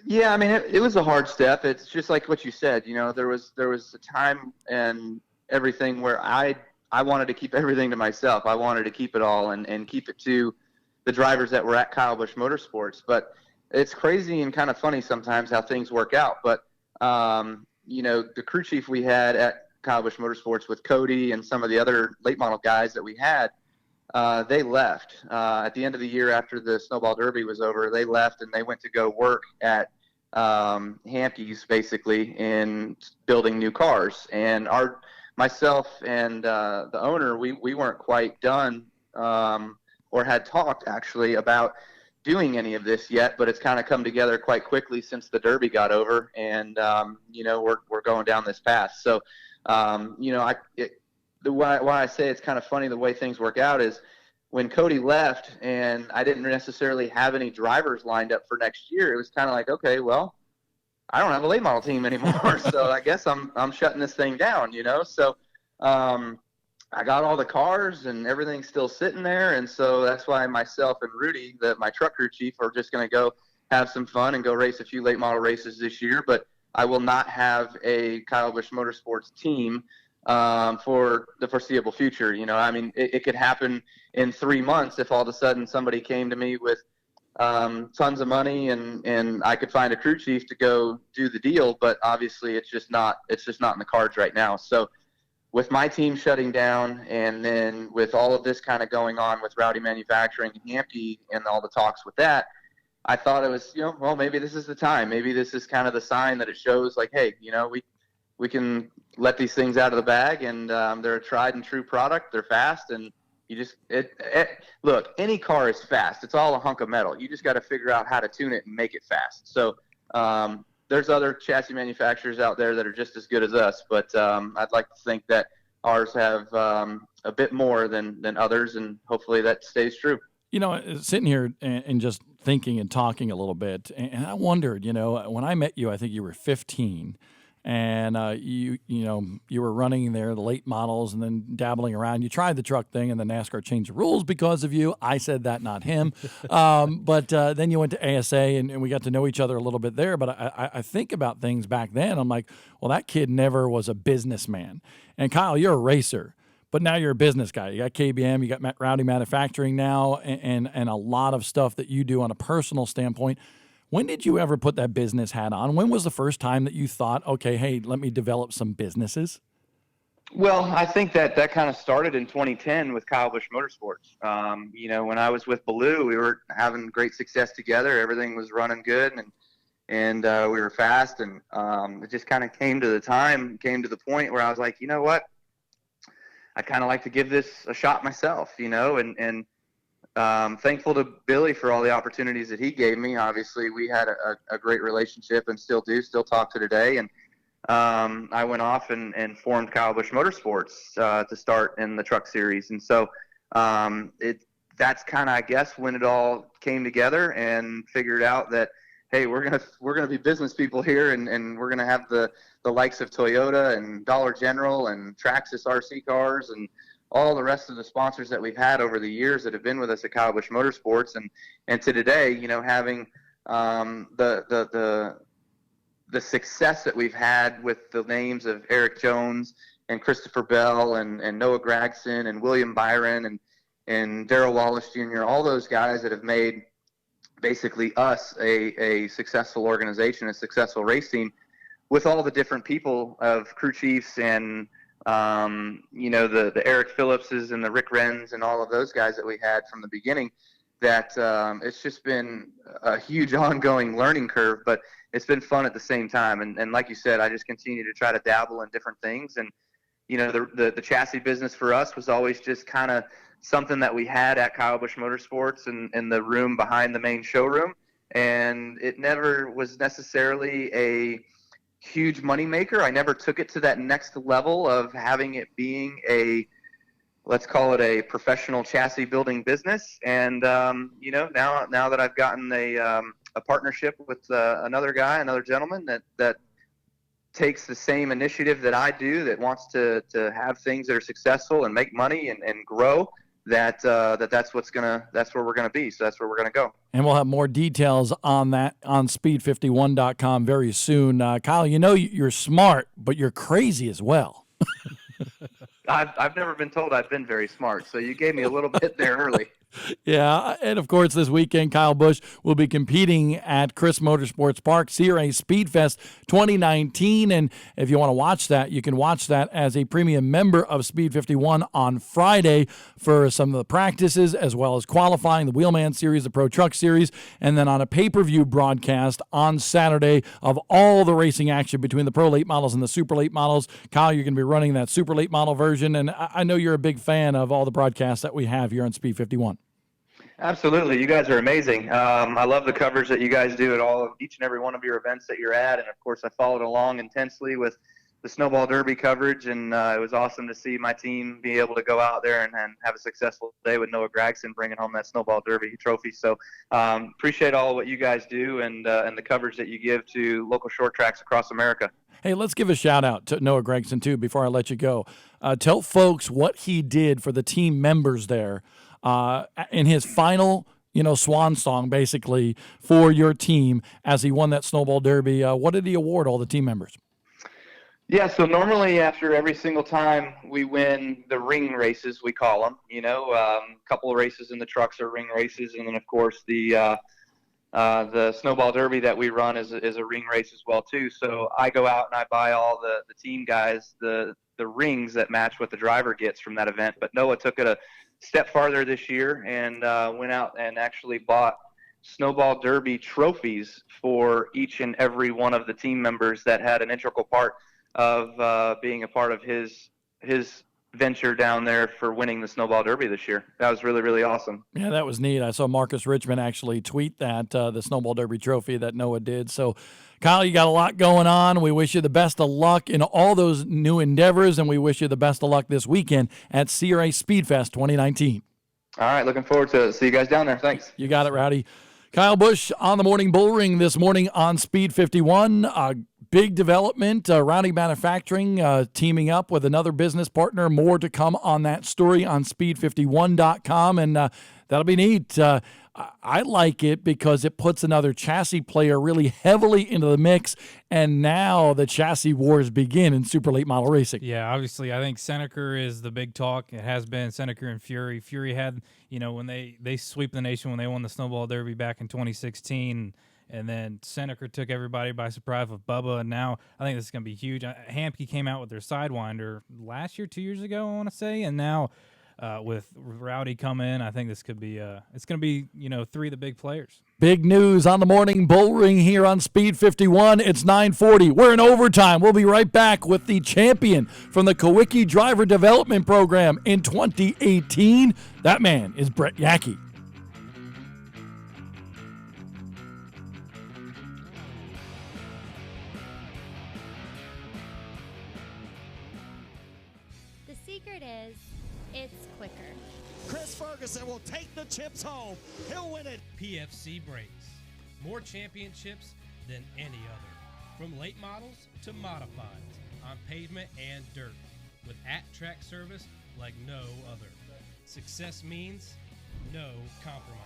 Yeah, I mean, it was a hard step. It's just like what you said. There was a time and everything where I wanted to keep everything to myself. I wanted to keep it all and keep it to the drivers that were at Kyle Busch Motorsports. But it's crazy and kind of funny sometimes how things work out. But the crew chief we had at Kyle Busch Motorsports with Cody and some of the other late model guys that we had, they left at the end of the year after the Snowball Derby was over. They left and they went to go work at Hampke's, basically, in building new cars. And myself and the owner, we weren't quite done or had talked actually about doing any of this yet, but it's kind of come together quite quickly since the Derby got over, and we're going down this path. So why I say it's kind of funny the way things work out is when Cody left and I didn't necessarily have any drivers lined up for next year, it was kind of like, okay, well, I don't have a late model team anymore, so I guess I'm shutting this thing down, So I got all the cars and everything's still sitting there, and so that's why myself and Rudy, my truck crew chief, are just going to go have some fun and go race a few late model races this year. But I will not have a Kyle Busch Motorsports team for the foreseeable future. I mean, it could happen in 3 months if all of a sudden somebody came to me with tons of money and I could find a crew chief to go do the deal. But obviously, it's just not in the cards right now. So with my team shutting down, and then with all of this kind of going on with Rowdy Manufacturing and Hampke and all the talks with that, I thought it was, well, maybe this is the time. Maybe this is kind of the sign that it shows, like, hey, we can let these things out of the bag, and they're a tried and true product. They're fast, and you just look, any car is fast. It's all a hunk of metal. You just got to figure out how to tune it and make it fast. So there's other chassis manufacturers out there that are just as good as us, but I'd like to think that ours have a bit more than others, and hopefully that stays true. Sitting here and just thinking and talking a little bit, and I wondered, when I met you, I think you were 15, and you were running there, the late models, and then dabbling around. You tried the truck thing, and then NASCAR changed the rules because of you. I said that, not him. But then you went to ASA, and we got to know each other a little bit there. But I think about things back then. I'm like, well, that kid never was a businessman. And Kyle, you're a racer, but now you're a business guy. You got KBM, you got Rowdy Manufacturing now, and a lot of stuff that you do on a personal standpoint. When did you ever put that business hat on? When was the first time that you thought, okay, hey, let me develop some businesses? Well, I think that kind of started in 2010 with Kyle Busch Motorsports. When I was with Baloo, we were having great success together. Everything was running good, and we were fast. And it just kind of came to the point where I was like, you know what? I kind of like to give this a shot myself, and thankful to Billy for all the opportunities that he gave me. Obviously, we had a great relationship and still talk to today. And I went off and formed Kyle Busch Motorsports to start in the truck series. And so that's kind of, I guess, when it all came together and figured out that, hey, we're gonna be business people here, and we're gonna have the likes of Toyota and Dollar General and Traxxas RC cars and all the rest of the sponsors that we've had over the years that have been with us at Kyle Busch Motorsports, and to today, having the success that we've had with the names of Eric Jones and Christopher Bell and Noah Gragson and William Byron and Darrell Wallace Jr., all those guys that have made basically us a successful organization, a successful race team, with all the different people of crew chiefs and the Eric Phillipses and the Rick Renns and all of those guys that we had from the beginning. that it's just been a huge ongoing learning curve, but it's been fun at the same time. And like you said, I just continue to try to dabble in different things. And, you know, the chassis business for us was always just kind of something that we had at Kyle Busch Motorsports and in the room behind the main showroom. And it never was necessarily a huge moneymaker. I never took it to that next level of having it being a, let's call it a professional chassis building business. And, you know, now that I've gotten a partnership with another gentleman that takes the same initiative that I do, that wants to have things that are successful and make money and grow, that's where we're gonna be. So that's where we're gonna go. And we'll have more details on that on speed51.com very soon. Kyle, you know you're smart, but you're crazy as well. I've never been told I've been very smart, so you gave me a little bit there early. Yeah, and of course this weekend Kyle Busch will be competing at Chris Motorsports Park, CRA Speedfest 2019, and if you want to watch that, you can watch that as a premium member of Speed 51 on Friday for some of the practices as well as qualifying, the Wheelman Series, the Pro Truck Series, and then on a pay-per-view broadcast on Saturday of all the racing action between the Pro Late Models and the Super Late Models. Kyle, you're going to be running that Super Late Model version, and I know you're a big fan of all the broadcasts that we have here on Speed 51. Absolutely. You guys are amazing. I love the coverage that you guys do at each and every one of your events that you're at. And of course, I followed along intensely with the Snowball Derby coverage. And it was awesome to see my team be able to go out there and have a successful day with Noah Gragson bringing home that Snowball Derby trophy. So appreciate all what you guys do and the coverage that you give to local short tracks across America. Hey, let's give a shout out to Noah Gragson too before I let you go. Tell folks what he did for the team members there. In his final, swan song, basically, for your team as he won that Snowball Derby. What did he award all the team members? Yeah, so normally after every single time we win the ring races, we call them, a couple of races in the trucks are ring races. And then, of course, the Snowball Derby that we run is a ring race as well, too. So I go out and I buy all the team guys the rings that match what the driver gets from that event. But Noah took it a step farther this year and went out and actually bought Snowball Derby trophies for each and every one of the team members that had an integral part of being a part of his venture down there for winning the Snowball Derby this year. That was really, really awesome. Yeah, that was neat. I saw Marcus Richmond actually tweet that, the Snowball Derby trophy that Noah did. So, Kyle, you got a lot going on. We wish you the best of luck in all those new endeavors, and we wish you the best of luck this weekend at CRA Speedfest 2019. All right, looking forward to it. See you guys down there. Thanks. You got it, Rowdy. Kyle Busch on the morning Bullring this morning on Speed 51. Big development, Rowdy Manufacturing teaming up with another business partner. More to come on that story on speed51.com, and that'll be neat. I like it because it puts another chassis player really heavily into the mix, and now the chassis wars begin in super late model racing. Yeah, obviously, I think Seneca is the big talk. It has been Seneca and Fury. Fury had, when they sweep the nation when they won the Snowball Derby back in 2016, and then Seneca took everybody by surprise with Bubba, and now I think this is going to be huge. Hamke came out with their Sidewinder last year, 2 years ago, I want to say, and now with Rowdy coming in, I think this could be it's going to be three of the big players. Big news on the morning Bullring here on Speed 51. It's 9:40. We're in overtime. We'll be right back with the champion from the Kawicki Driver Development Program in 2018. That man is Brett Yackey. The secret is it's quicker. Chris Ferguson will take the chips home. He'll win it. PFC Brakes. More championships than any other. From late models to modifieds on pavement and dirt. With at-track service like no other. Success means no compromises.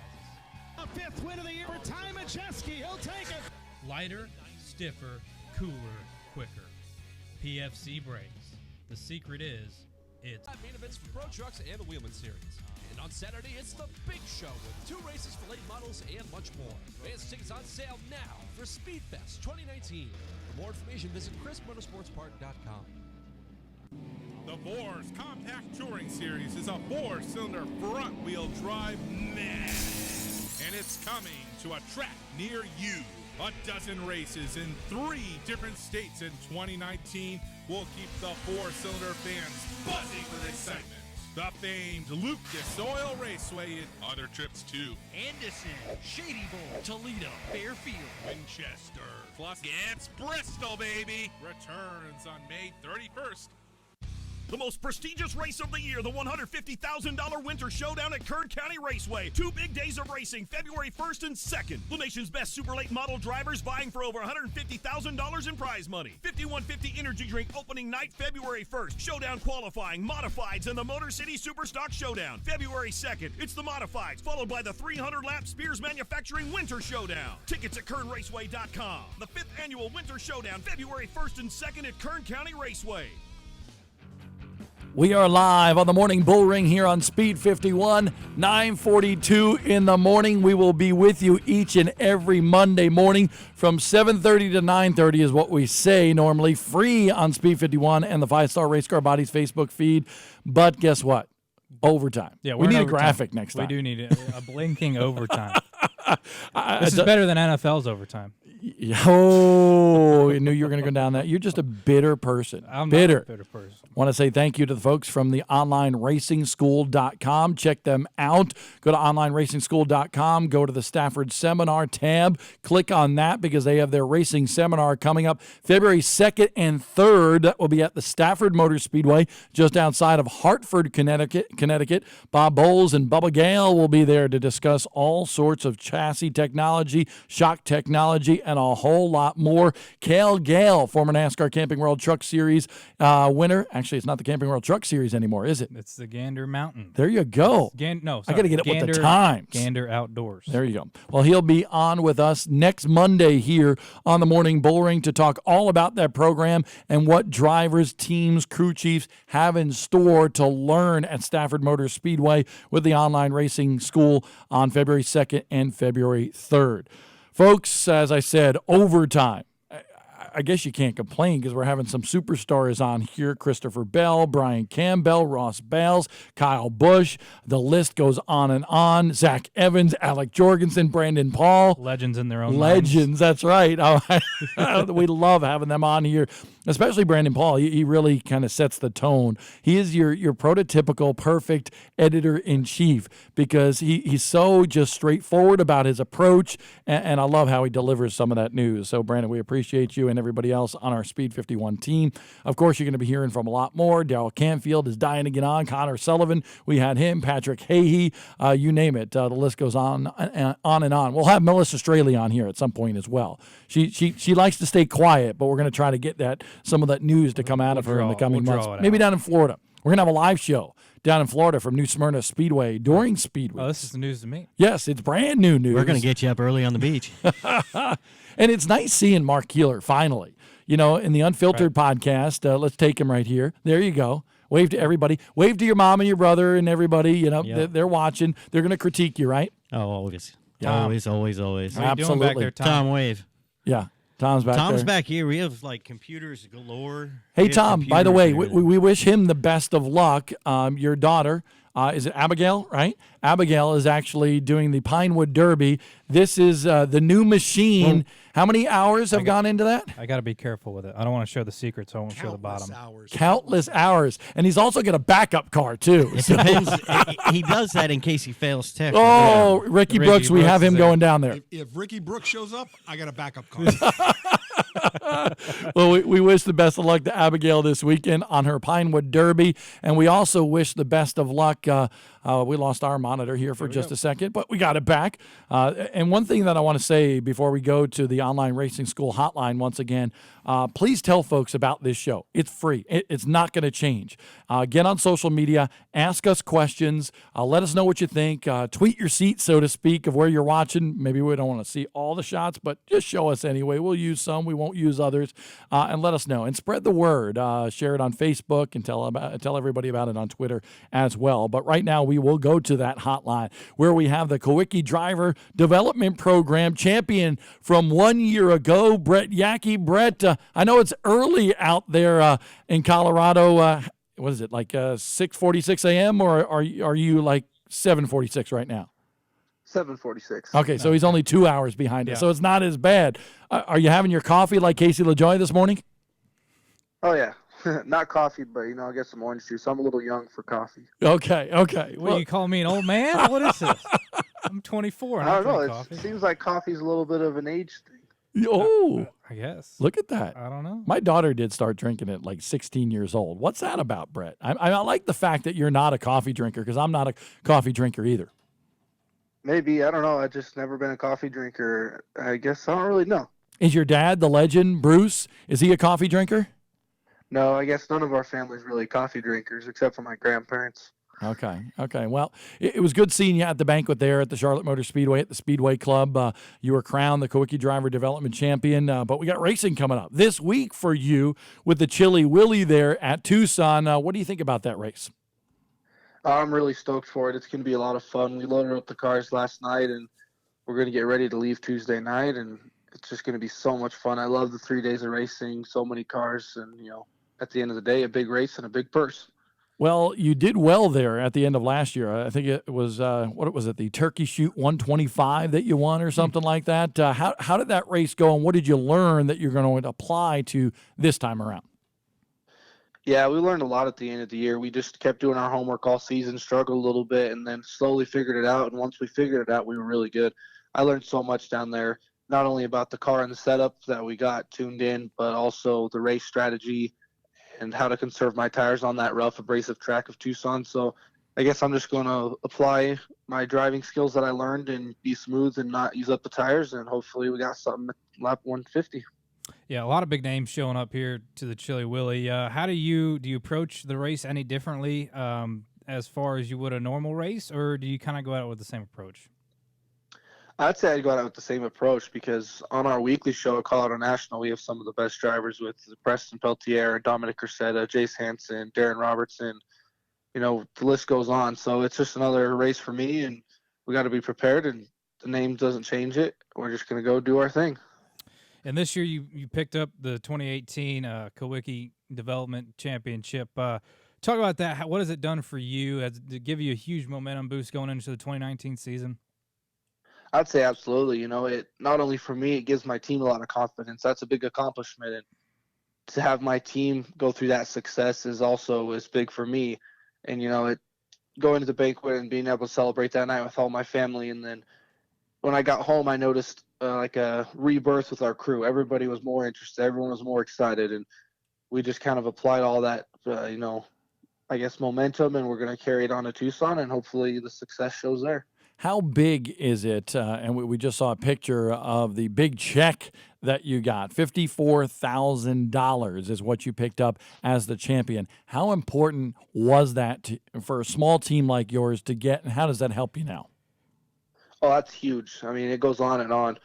A fifth win of the year for Ty Majeski. He'll take it. Lighter, stiffer, cooler, quicker. PFC Brakes. The secret is it's main events for Pro Trucks and the Wheelman Series. And on Saturday, it's the big show with 2 races for late models and much more. Advance tickets on sale now for Speedfest 2019. For more information, visit chrismotorsportspark.com. The Boars Compact Touring Series is a 4-cylinder front-wheel drive mess. and it's coming to a track near you. A dozen races in 3 different states in 2019 will keep the four-cylinder fans buzzing with excitement. The famed Lucas Oil Raceway and other trips too. Anderson, Shady Bowl, Toledo, Fairfield, Winchester, plus it's Bristol, baby, returns on May 31st. The most prestigious race of the year, the $150,000 Winter Showdown at Kern County Raceway. 2 big days of racing, February 1st and 2nd. The nation's best super late model drivers vying for over $150,000 in prize money. 5150 Energy Drink opening night, February 1st. Showdown qualifying, modifieds, and the Motor City Superstock Showdown. February 2nd, it's the modifieds, followed by the 300-lap Spears Manufacturing Winter Showdown. Tickets at KernRaceway.com. The 5th annual Winter Showdown, February 1st and 2nd at Kern County Raceway. We are live on the morning Bullring here on Speed 51, 9:42 in the morning. We will be with you each and every Monday morning from 7:30 to 9:30 is what we say normally, free on Speed 51 and the 5-Star Race Car Bodies Facebook feed. But guess what? Overtime. Yeah, we need a overtime. graphic next time. We do need a blinking overtime. This is better than NFL's overtime. Oh, I knew you were going to go down that. You're just a bitter person. I'm bitter. not a bitter person. Want to say thank you to the folks from the onlineracing.school.com. Check them out. Go to onlineracing.school.com. Go to the Stafford Seminar tab. Click on that because they have their racing seminar coming up February 2nd and 3rd. That will be at the Stafford Motor Speedway just outside of Hartford, Connecticut. Bob Bowles and Bubba Gale will be there to discuss all sorts of chassis technology, shock technology, and a whole lot more. Cale Gale, former NASCAR Camping World Truck Series winner. Actually, it's not the Camping World Truck Series anymore, is it? It's the Gander Mountain. There you go. No, I got to get it with the times. Gander Outdoors. There you go. Well, he'll be on with us next Monday here on the Morning Bullring to talk all about that program and what drivers, teams, crew chiefs have in store to learn at Stafford Motor Speedway with the online racing school on February 2nd and February 3rd. Folks, as I said, overtime. I guess you can't complain because we're having some superstars on here. Christopher Bell, Brian Campbell, Ross Bales, Kyle Busch. The list goes on and on. Zach Evans, Alec Jorgensen, Brandon Paul. Legends in their own Legends, that's right. We love having them on here, especially Brandon Paul. He really kind of sets the tone. He is your prototypical perfect editor-in-chief because he's so just straightforward about his approach, and I love how he delivers some of that news. So, Brandon, we appreciate you and everybody else on our Speed 51 team. Of course, you're going to be hearing from a lot more. Darrell Canfield is dying to get on. Connor Sullivan, we had him. Patrick Hahey, you name it. The list goes on and on. We'll have Melissa Straley on here at some point as well. She likes to stay quiet, but we're going to try to get some of that news to come out of her in the coming months. Maybe down in Florida. We're going to have a live show down in Florida from New Smyrna Speedway during Speedway. Oh, this is the news to me. Yes, it's brand new news. We're going to get you up early on the beach. And it's nice seeing Mark Keeler finally. You know, in the Unfiltered podcast, let's take him right here. There you go. Wave to everybody. Wave to your mom and your brother and everybody. You know, they're watching. They're going to critique you, right? Oh, always. Tom. Always. How you Absolutely. doing back there, Tom? Tom, wave. Yeah. Tom's back back here. We have like computers galore. Hey, Tom, by the way, we wish him the best of luck. Your daughter, is it Abigail, right? Abigail is actually doing the Pinewood Derby. This is the new machine. How many hours have gone into that? I got to be careful with it. I don't want to show the secret, so I won't show the bottom. Countless hours. And he's also got a backup car, too. It depends. He does that in case he fails tech. Oh, Ricky Brooks, we have him going down there. If Ricky Brooks shows up, I got a backup car. Well, we wish the best of luck to Abigail this weekend on her Pinewood Derby. And we also wish the best of luck. We lost our monitor here for just a second, but we got it back. And one thing that I want to say before we go to the Online Racing School hotline once again, please tell folks about this show. It's free. It's not going to change. Get on social media. Ask us questions. Let us know what you think. Tweet your seat, so to speak, of where you're watching. Maybe we don't want to see all the shots, but just show us anyway. We'll use some. We won't use others. And let us know. And spread the word. Share it on Facebook and tell everybody about it on Twitter as well. But right now, we will go to that hotline where we have the Kawicki Driver Development Program champion from 1 year ago, Brett Yackey. Brett, I know it's early out there in Colorado. What is it, like 6:46 a.m. or are you like 7:46 right now? 7:46. Okay, so he's only 2 hours behind us, Yeah. so it's not as bad. Are you having your coffee like Casey LaJoy this morning? Oh yeah, not coffee, but I get some orange juice. I'm a little young for coffee. Okay. What, you call me an old man? What is this? I'm 24 and I I don't know. drink It coffee. seems like coffee's a little bit of an age thing. Oh, I guess. Look at that. I don't know. My daughter did start drinking at like 16 years old. What's that about, Brett? I like the fact that you're not a coffee drinker because I'm not a coffee drinker either. Maybe, I don't know. I've just never been a coffee drinker. I guess I don't really know. Is your dad, the legend, Bruce, is he a coffee drinker? No, I guess none of our family's really coffee drinkers except for my grandparents. Okay. Well, it was good seeing you at the banquet there at the Charlotte Motor Speedway at the Speedway Club. You were crowned the Kawicki Driver Development Champion, but we got racing coming up this week for you with the Chili Willy there at Tucson. What do you think about that race? I'm really stoked for it. It's going to be a lot of fun. We loaded up the cars last night, and we're going to get ready to leave Tuesday night, and it's just going to be so much fun. I love the 3 days of racing, so many cars, and, at the end of the day, a big race and a big purse. Well, you did well there at the end of last year. I think it was, the Turkey Shoot 125 that you won or something like that. How did that race go, and what did you learn that you're going to apply to this time around? Yeah, we learned a lot at the end of the year. We just kept doing our homework all season, struggled a little bit, and then slowly figured it out. And once we figured it out, we were really good. I learned so much down there, not only about the car and the setup that we got tuned in, but also the race strategy and how to conserve my tires on that rough, abrasive track of Tucson. So I guess I'm just going to apply my driving skills that I learned and be smooth and not use up the tires, and hopefully we got something at lap 150. Yeah, a lot of big names showing up here to the Chili Willy. How do you approach the race any differently as far as you would a normal race, or do you kind of go out with the same approach? I'd say I'd go out with the same approach because on our weekly show at Colorado National, we have some of the best drivers with Preston Peltier, Dominic Cressetta, Jace Hansen, Darren Robertson. The list goes on. So it's just another race for me, and we got to be prepared, and the name doesn't change it. We're just going to go do our thing. And this year you picked up the 2018 Kawicki Development Championship. Talk about that. What has it done for you? Has it give you a huge momentum boost going into the 2019 season? I'd say absolutely. It not only for me, it gives my team a lot of confidence. That's a big accomplishment, and to have my team go through that success is also as big for me. And going to the banquet and being able to celebrate that night with all my family, and then when I got home, I noticed like a rebirth with our crew. Everybody was more interested. Everyone was more excited, and we just kind of applied all that, I guess momentum, and we're going to carry it on to Tucson, and hopefully the success shows there. How big is it? And we just saw a picture of the big check that you got. $54,000 is what you picked up as the champion. How important was that for a small team like yours to get, and how does that help you now? Oh, that's huge. I mean, it goes on and on.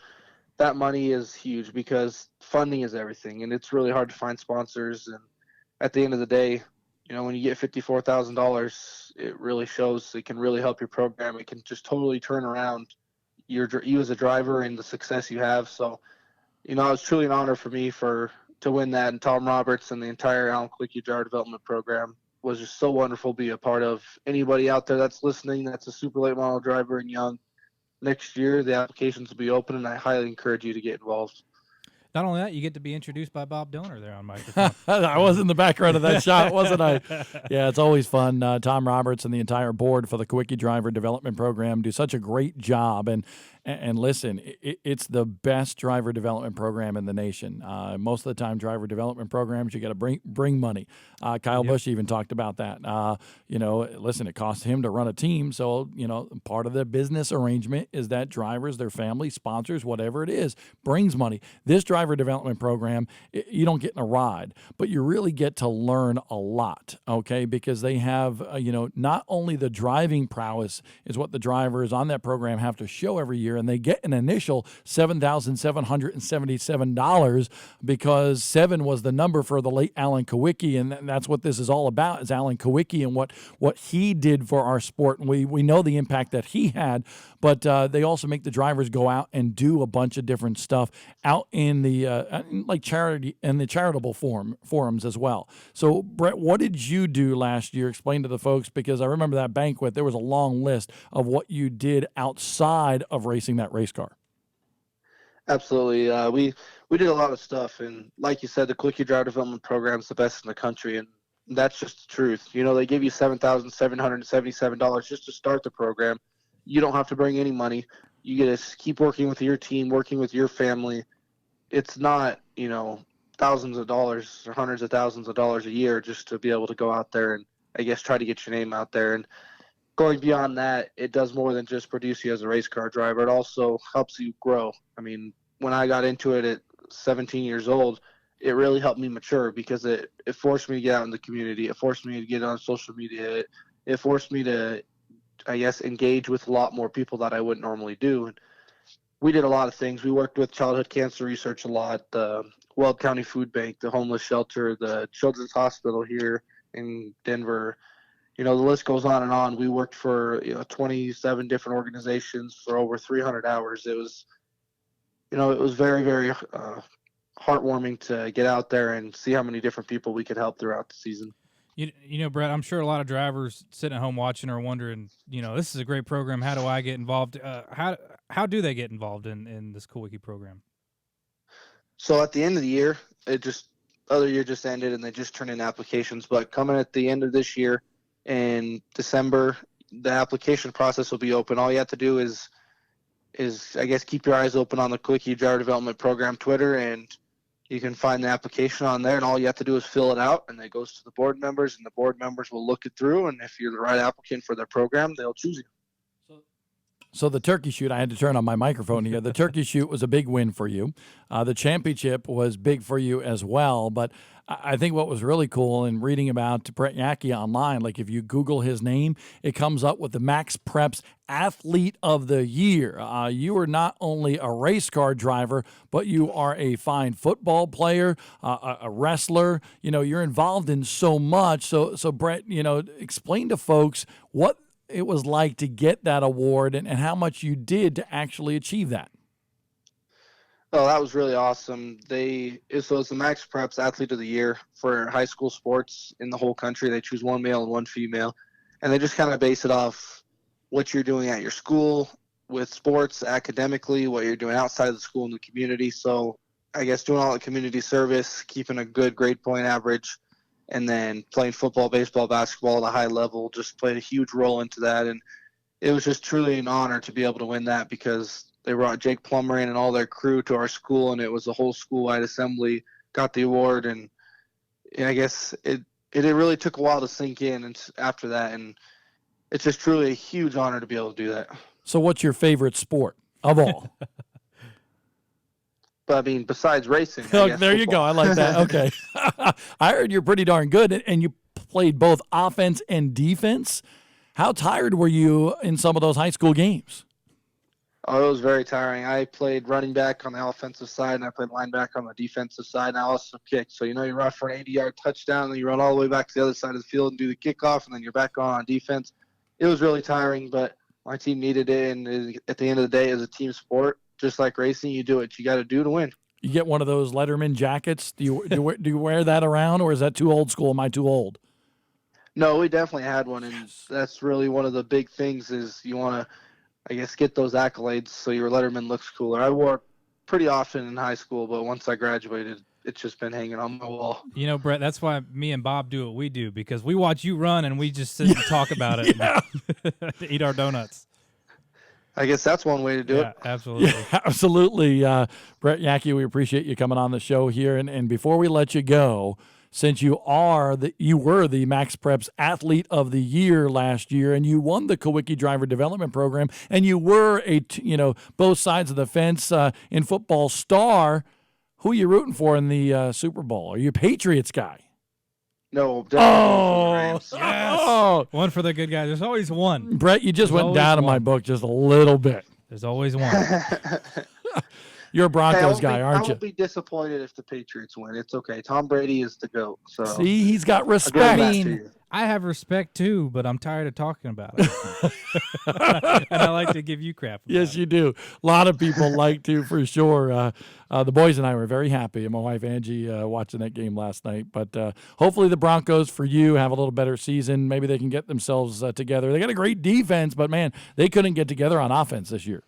That money is huge because funding is everything, and it's really hard to find sponsors. And at the end of the day, when you get $54,000, it really shows. It can really help your program. It can just totally turn around you as a driver and the success you have. So, it was truly an honor for me to win that. And Tom Roberts and the entire Alan Kawicki Driver Development Program was just so wonderful to be a part of. Anybody out there that's listening, that's a super late model driver and young, next year the applications will be open, and I highly encourage you to get involved. Not only that, you get to be introduced by Bob Donor there on microphone. I was in the background of that shot, wasn't I? Yeah, it's always fun. Tom Roberts and the entire board for the Kawicki Driver Development Program do such a great job. And listen, it's the best driver development program in the nation. Most of the time, driver development programs, you got to bring money. Kyle Busch even talked about that. Listen, it costs him to run a team. So, part of the business arrangement is that drivers, their families, sponsors, whatever it is, brings money. This driver development program, you don't get in a ride, but you really get to learn a lot, okay? Because they have, not only the driving prowess is what the drivers on that program have to show every year, year, and they get an initial $7,777 because 7 was the number for the late Alan Kawicki, and that's what this is all about, is Alan Kawicki and what he did for our sport. And we know the impact that he had, but they also make the drivers go out and do a bunch of different stuff out in the like charity and the charitable forums as well. So, Brett, what did you do last year? Explain to the folks, because I remember that banquet. There was a long list of what you did outside of racing that race car. Absolutely. We did a lot of stuff, and like you said, the Quickie Driver Development Program is the best in the country, and that's just the truth. You know, they give you $7,777 just to start the program. You don't have to bring any money. You get to keep working with your team, working with your family. It's not, you know, thousands of dollars or hundreds of thousands of dollars a year just to be able to go out there and, I guess, try to get your name out there. And going beyond that, it does more than just produce you as a race car driver. It also helps you grow. I mean, when I got into it at 17 years old, it really helped me mature because it forced me to get out in the community. It forced me to get on social media. It forced me to, I guess, engage with a lot more people that I wouldn't normally do. And we did a lot of things. We worked with childhood cancer research a lot, the Weld County Food Bank, the homeless shelter, the Children's Hospital here in Denver. You know, the list goes on and on. We worked for 27 different organizations for over 300 hours. It was, it was very, very heartwarming to get out there and see how many different people we could help throughout the season. You know, Brett, I'm sure a lot of drivers sitting at home watching are wondering, this is a great program. How do I get involved? How do they get involved in this Kawicki program? So at the end of the year, other year just ended and they just turned in applications. But coming at the end of this year in December, the application process will be open. All you have to do is I guess keep your eyes open on the Kawicki Driver Development Program Twitter, and you can find the application on there, and all you have to do is fill it out, and it goes to the board members, and the board members will look it through, and if you're the right applicant for their program, they'll choose you. So the turkey shoot, I had to turn on my microphone here. The turkey shoot was a big win for you. The championship was big for you as well. But I think what was really cool in reading about Brett Yackey online, like if you Google his name, it comes up with the Max Preps Athlete of the Year. You are not only a race car driver, but you are a fine football player, a wrestler. You're involved in so much. So Brett, explain to folks what it was like to get that award and how much you did to actually achieve that. Oh, that was really awesome. So it's the Max Preps Athlete of the Year for high school sports in the whole country. They choose one male and one female, and they just kind of base it off what you're doing at your school with sports, academically, what you're doing outside of the school in the community. So I guess doing all the community service, keeping a good grade point average, and then playing football, baseball, basketball at a high level just played a huge role into that. And it was just truly an honor to be able to win that because they brought Jake Plummer in and all their crew to our school, and it was a whole school-wide assembly, got the award. And I guess it really took a while to sink in and after that. And it's just truly a huge honor to be able to do that. So what's your favorite sport of all? But I mean, besides racing. Oh, there you go. I like that. Okay. I heard you're pretty darn good, and you played both offense and defense. How tired were you in some of those high school games? Oh, it was very tiring. I played running back on the offensive side, and I played linebacker on the defensive side, and I also kicked. So, you run for an 80-yard touchdown, and you run all the way back to the other side of the field and do the kickoff, and then you're back on defense. It was really tiring, but my team needed it, and at the end of the day, it was a team sport. Just like racing, you do what you got to do to win. You get one of those Letterman jackets. Do you wear that around, or is that too old school? Am I too old? No, we definitely had one, and that's really one of the big things is you want to, I guess, get those accolades so your Letterman looks cooler. I wore it pretty often in high school, but once I graduated, it's just been hanging on my wall. Brett, that's why me and Bob do what we do, because we watch you run and we just sit and talk about it and eat our donuts. I guess that's one way to do it. Absolutely. Yeah, absolutely. Brett Yackey, we appreciate you coming on the show here. And before we let you go, since you were the Max Preps Athlete of the Year last year, and you won the Kawicki Driver Development Program, and you were both sides of the fence in football star, who are you rooting for in the Super Bowl? Are you a Patriots guy? No, definitely. Yes. One for the good guy. There's always one. Brett, you just went down in my book just a little bit. There's always one. You're a Broncos guy, aren't I you? won't be disappointed if the Patriots win. It's okay. Tom Brady is the GOAT. So See, he's got I'll respect. give it I back to mean, you. I have respect too, but I'm tired of talking about it. And I like to give you crap. Yes, you do. A lot of people like to, for sure. The boys and I were very happy, and my wife Angie watching that game last night. But hopefully the Broncos, for you, have a little better season. Maybe they can get themselves together. They got a great defense, but, man, they couldn't get together on offense this year.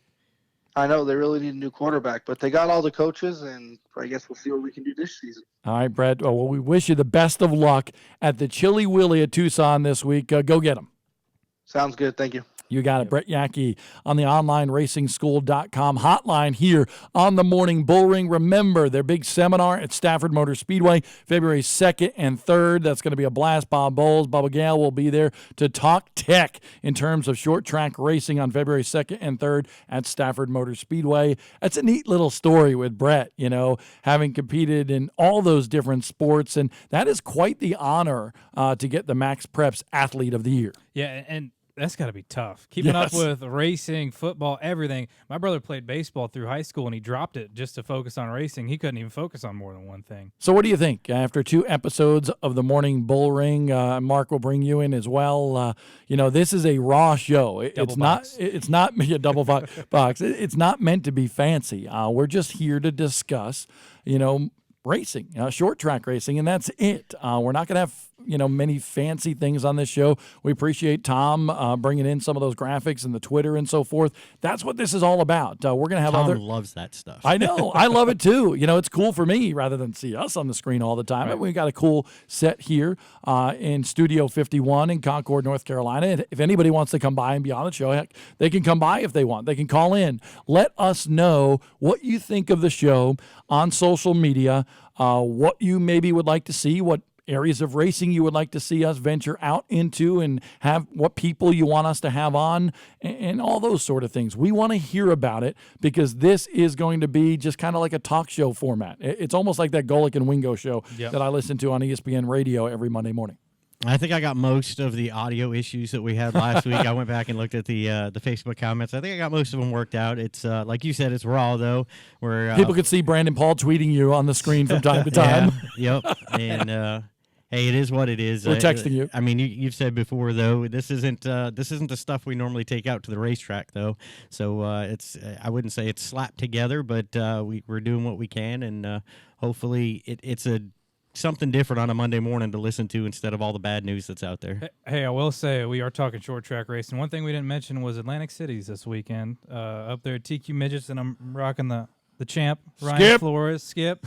I know they really need a new quarterback, but they got all the coaches, and I guess we'll see what we can do this season. All right, Brett. Well, we wish you the best of luck at the Chili Willy at Tucson this week. Go get them. Sounds good. Thank you. You got it. Brett Yackey on the OnlineRacingSchool.com hotline here on the Morning Bullring. Remember, their big seminar at Stafford Motor Speedway, February 2nd and 3rd. That's going to be a blast. Bob Bowles, Bubba Gale will be there to talk tech in terms of short track racing on February 2nd and 3rd at Stafford Motor Speedway. That's a neat little story with Brett, having competed in all those different sports. And that is quite the honor to get the Max Preps Athlete of the Year. Yeah, and that's got to be tough. Keeping up with racing, football, everything. My brother played baseball through high school, and he dropped it just to focus on racing. He couldn't even focus on more than one thing. So what do you think? After 2 episodes of the Morning Bullring, Mark will bring you in as well. This is a raw show. It's not a double box. It's not meant to be fancy. We're just here to discuss, racing, short track racing, and that's it. We're not going to have many fancy things on this show. We appreciate Tom bringing in some of those graphics and the Twitter and so forth. That's what this is all about. We're going to have Tom loves that stuff. I know. I love it too. It's cool for me rather than see us on the screen all the time. Right. We got a cool set here in Studio 51 in Concord, North Carolina. If anybody wants to come by and be on the show, heck, they can come by if they want. They can call in. Let us know what you think of the show on social media, what you maybe would like to see, what areas of racing you would like to see us venture out into, and have what people you want us to have on, and all those sort of things. We want to hear about it, because this is going to be just kind of like a talk show format. It's almost like that Golick and Wingo show that I listen to on ESPN radio every Monday morning. I think I got most of the audio issues that we had last week. I went back and looked at the Facebook comments. I think I got most of them worked out. It's like you said, it's raw though. Where people could see Brandon Paul tweeting you on the screen from time to time. Yep. And hey, it is what it is. We're texting you. I mean, you've said before though, this isn't the stuff we normally take out to the racetrack though. So it's I wouldn't say it's slapped together, but we're doing what we can, and hopefully it's something different on a Monday morning to listen to instead of all the bad news that's out there. Hey, I will say we are talking short track racing. One thing we didn't mention was Atlantic Cities this weekend. Up there at TQ Midgets, and I'm rocking the champ, Ryan Flores. Skip.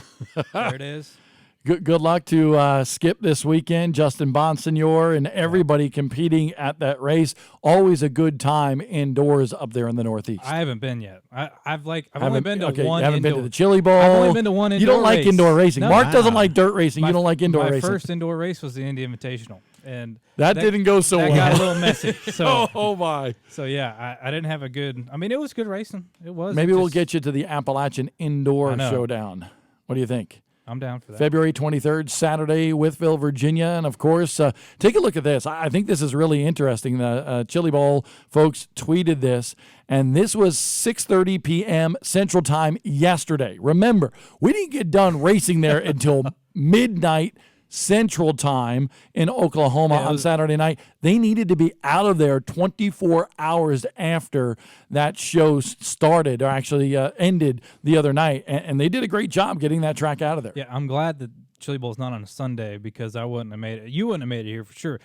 There it is. Good luck to Skip this weekend, Justin Bonsignor, and everybody competing at that race. Always a good time indoors up there in the Northeast. I haven't been yet. I've only been to one. You haven't been to the Chili Bowl. I've only been to one indoor race. You don't like indoor racing. No. Mark doesn't like dirt racing. You don't like indoor racing. My first indoor race was the Indy Invitational, and that didn't go so well. That got a little messy. So, oh my! So yeah, I didn't have a good. I mean, it was good racing. It was. Maybe we'll get you to the Appalachian Indoor Showdown. What do you think? I'm down for that. February 23rd, Saturday, Wytheville, Virginia. And, of course, take a look at this. I think this is really interesting. The Chili Bowl folks tweeted this, and this was 6:30 p.m. Central Time yesterday. Remember, we didn't get done racing there until midnight Central Time in Oklahoma on Saturday night. They needed to be out of there 24 hours after that show started, or actually ended the other night, and they did a great job getting that track out of there. Yeah, I'm glad that Chili Bowl's not on a Sunday, because I wouldn't have made it. You wouldn't have made it here for sure.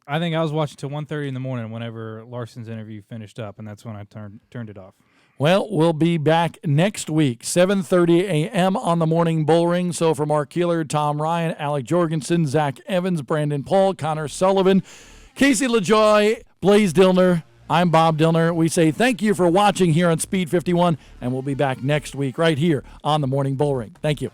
I think I was watching till 1:30 in the morning whenever Larson's interview finished up, and that's when I turned it off. Well, we'll be back next week, 7:30 a.m. on the Morning Bullring. So for Mark Keeler, Tom Ryan, Alec Jorgensen, Zach Evans, Brandon Paul, Connor Sullivan, Casey LaJoy, Blaze Dillner, I'm Bob Dillner. We say thank you for watching here on Speed 51, and we'll be back next week right here on the Morning Bullring. Thank you.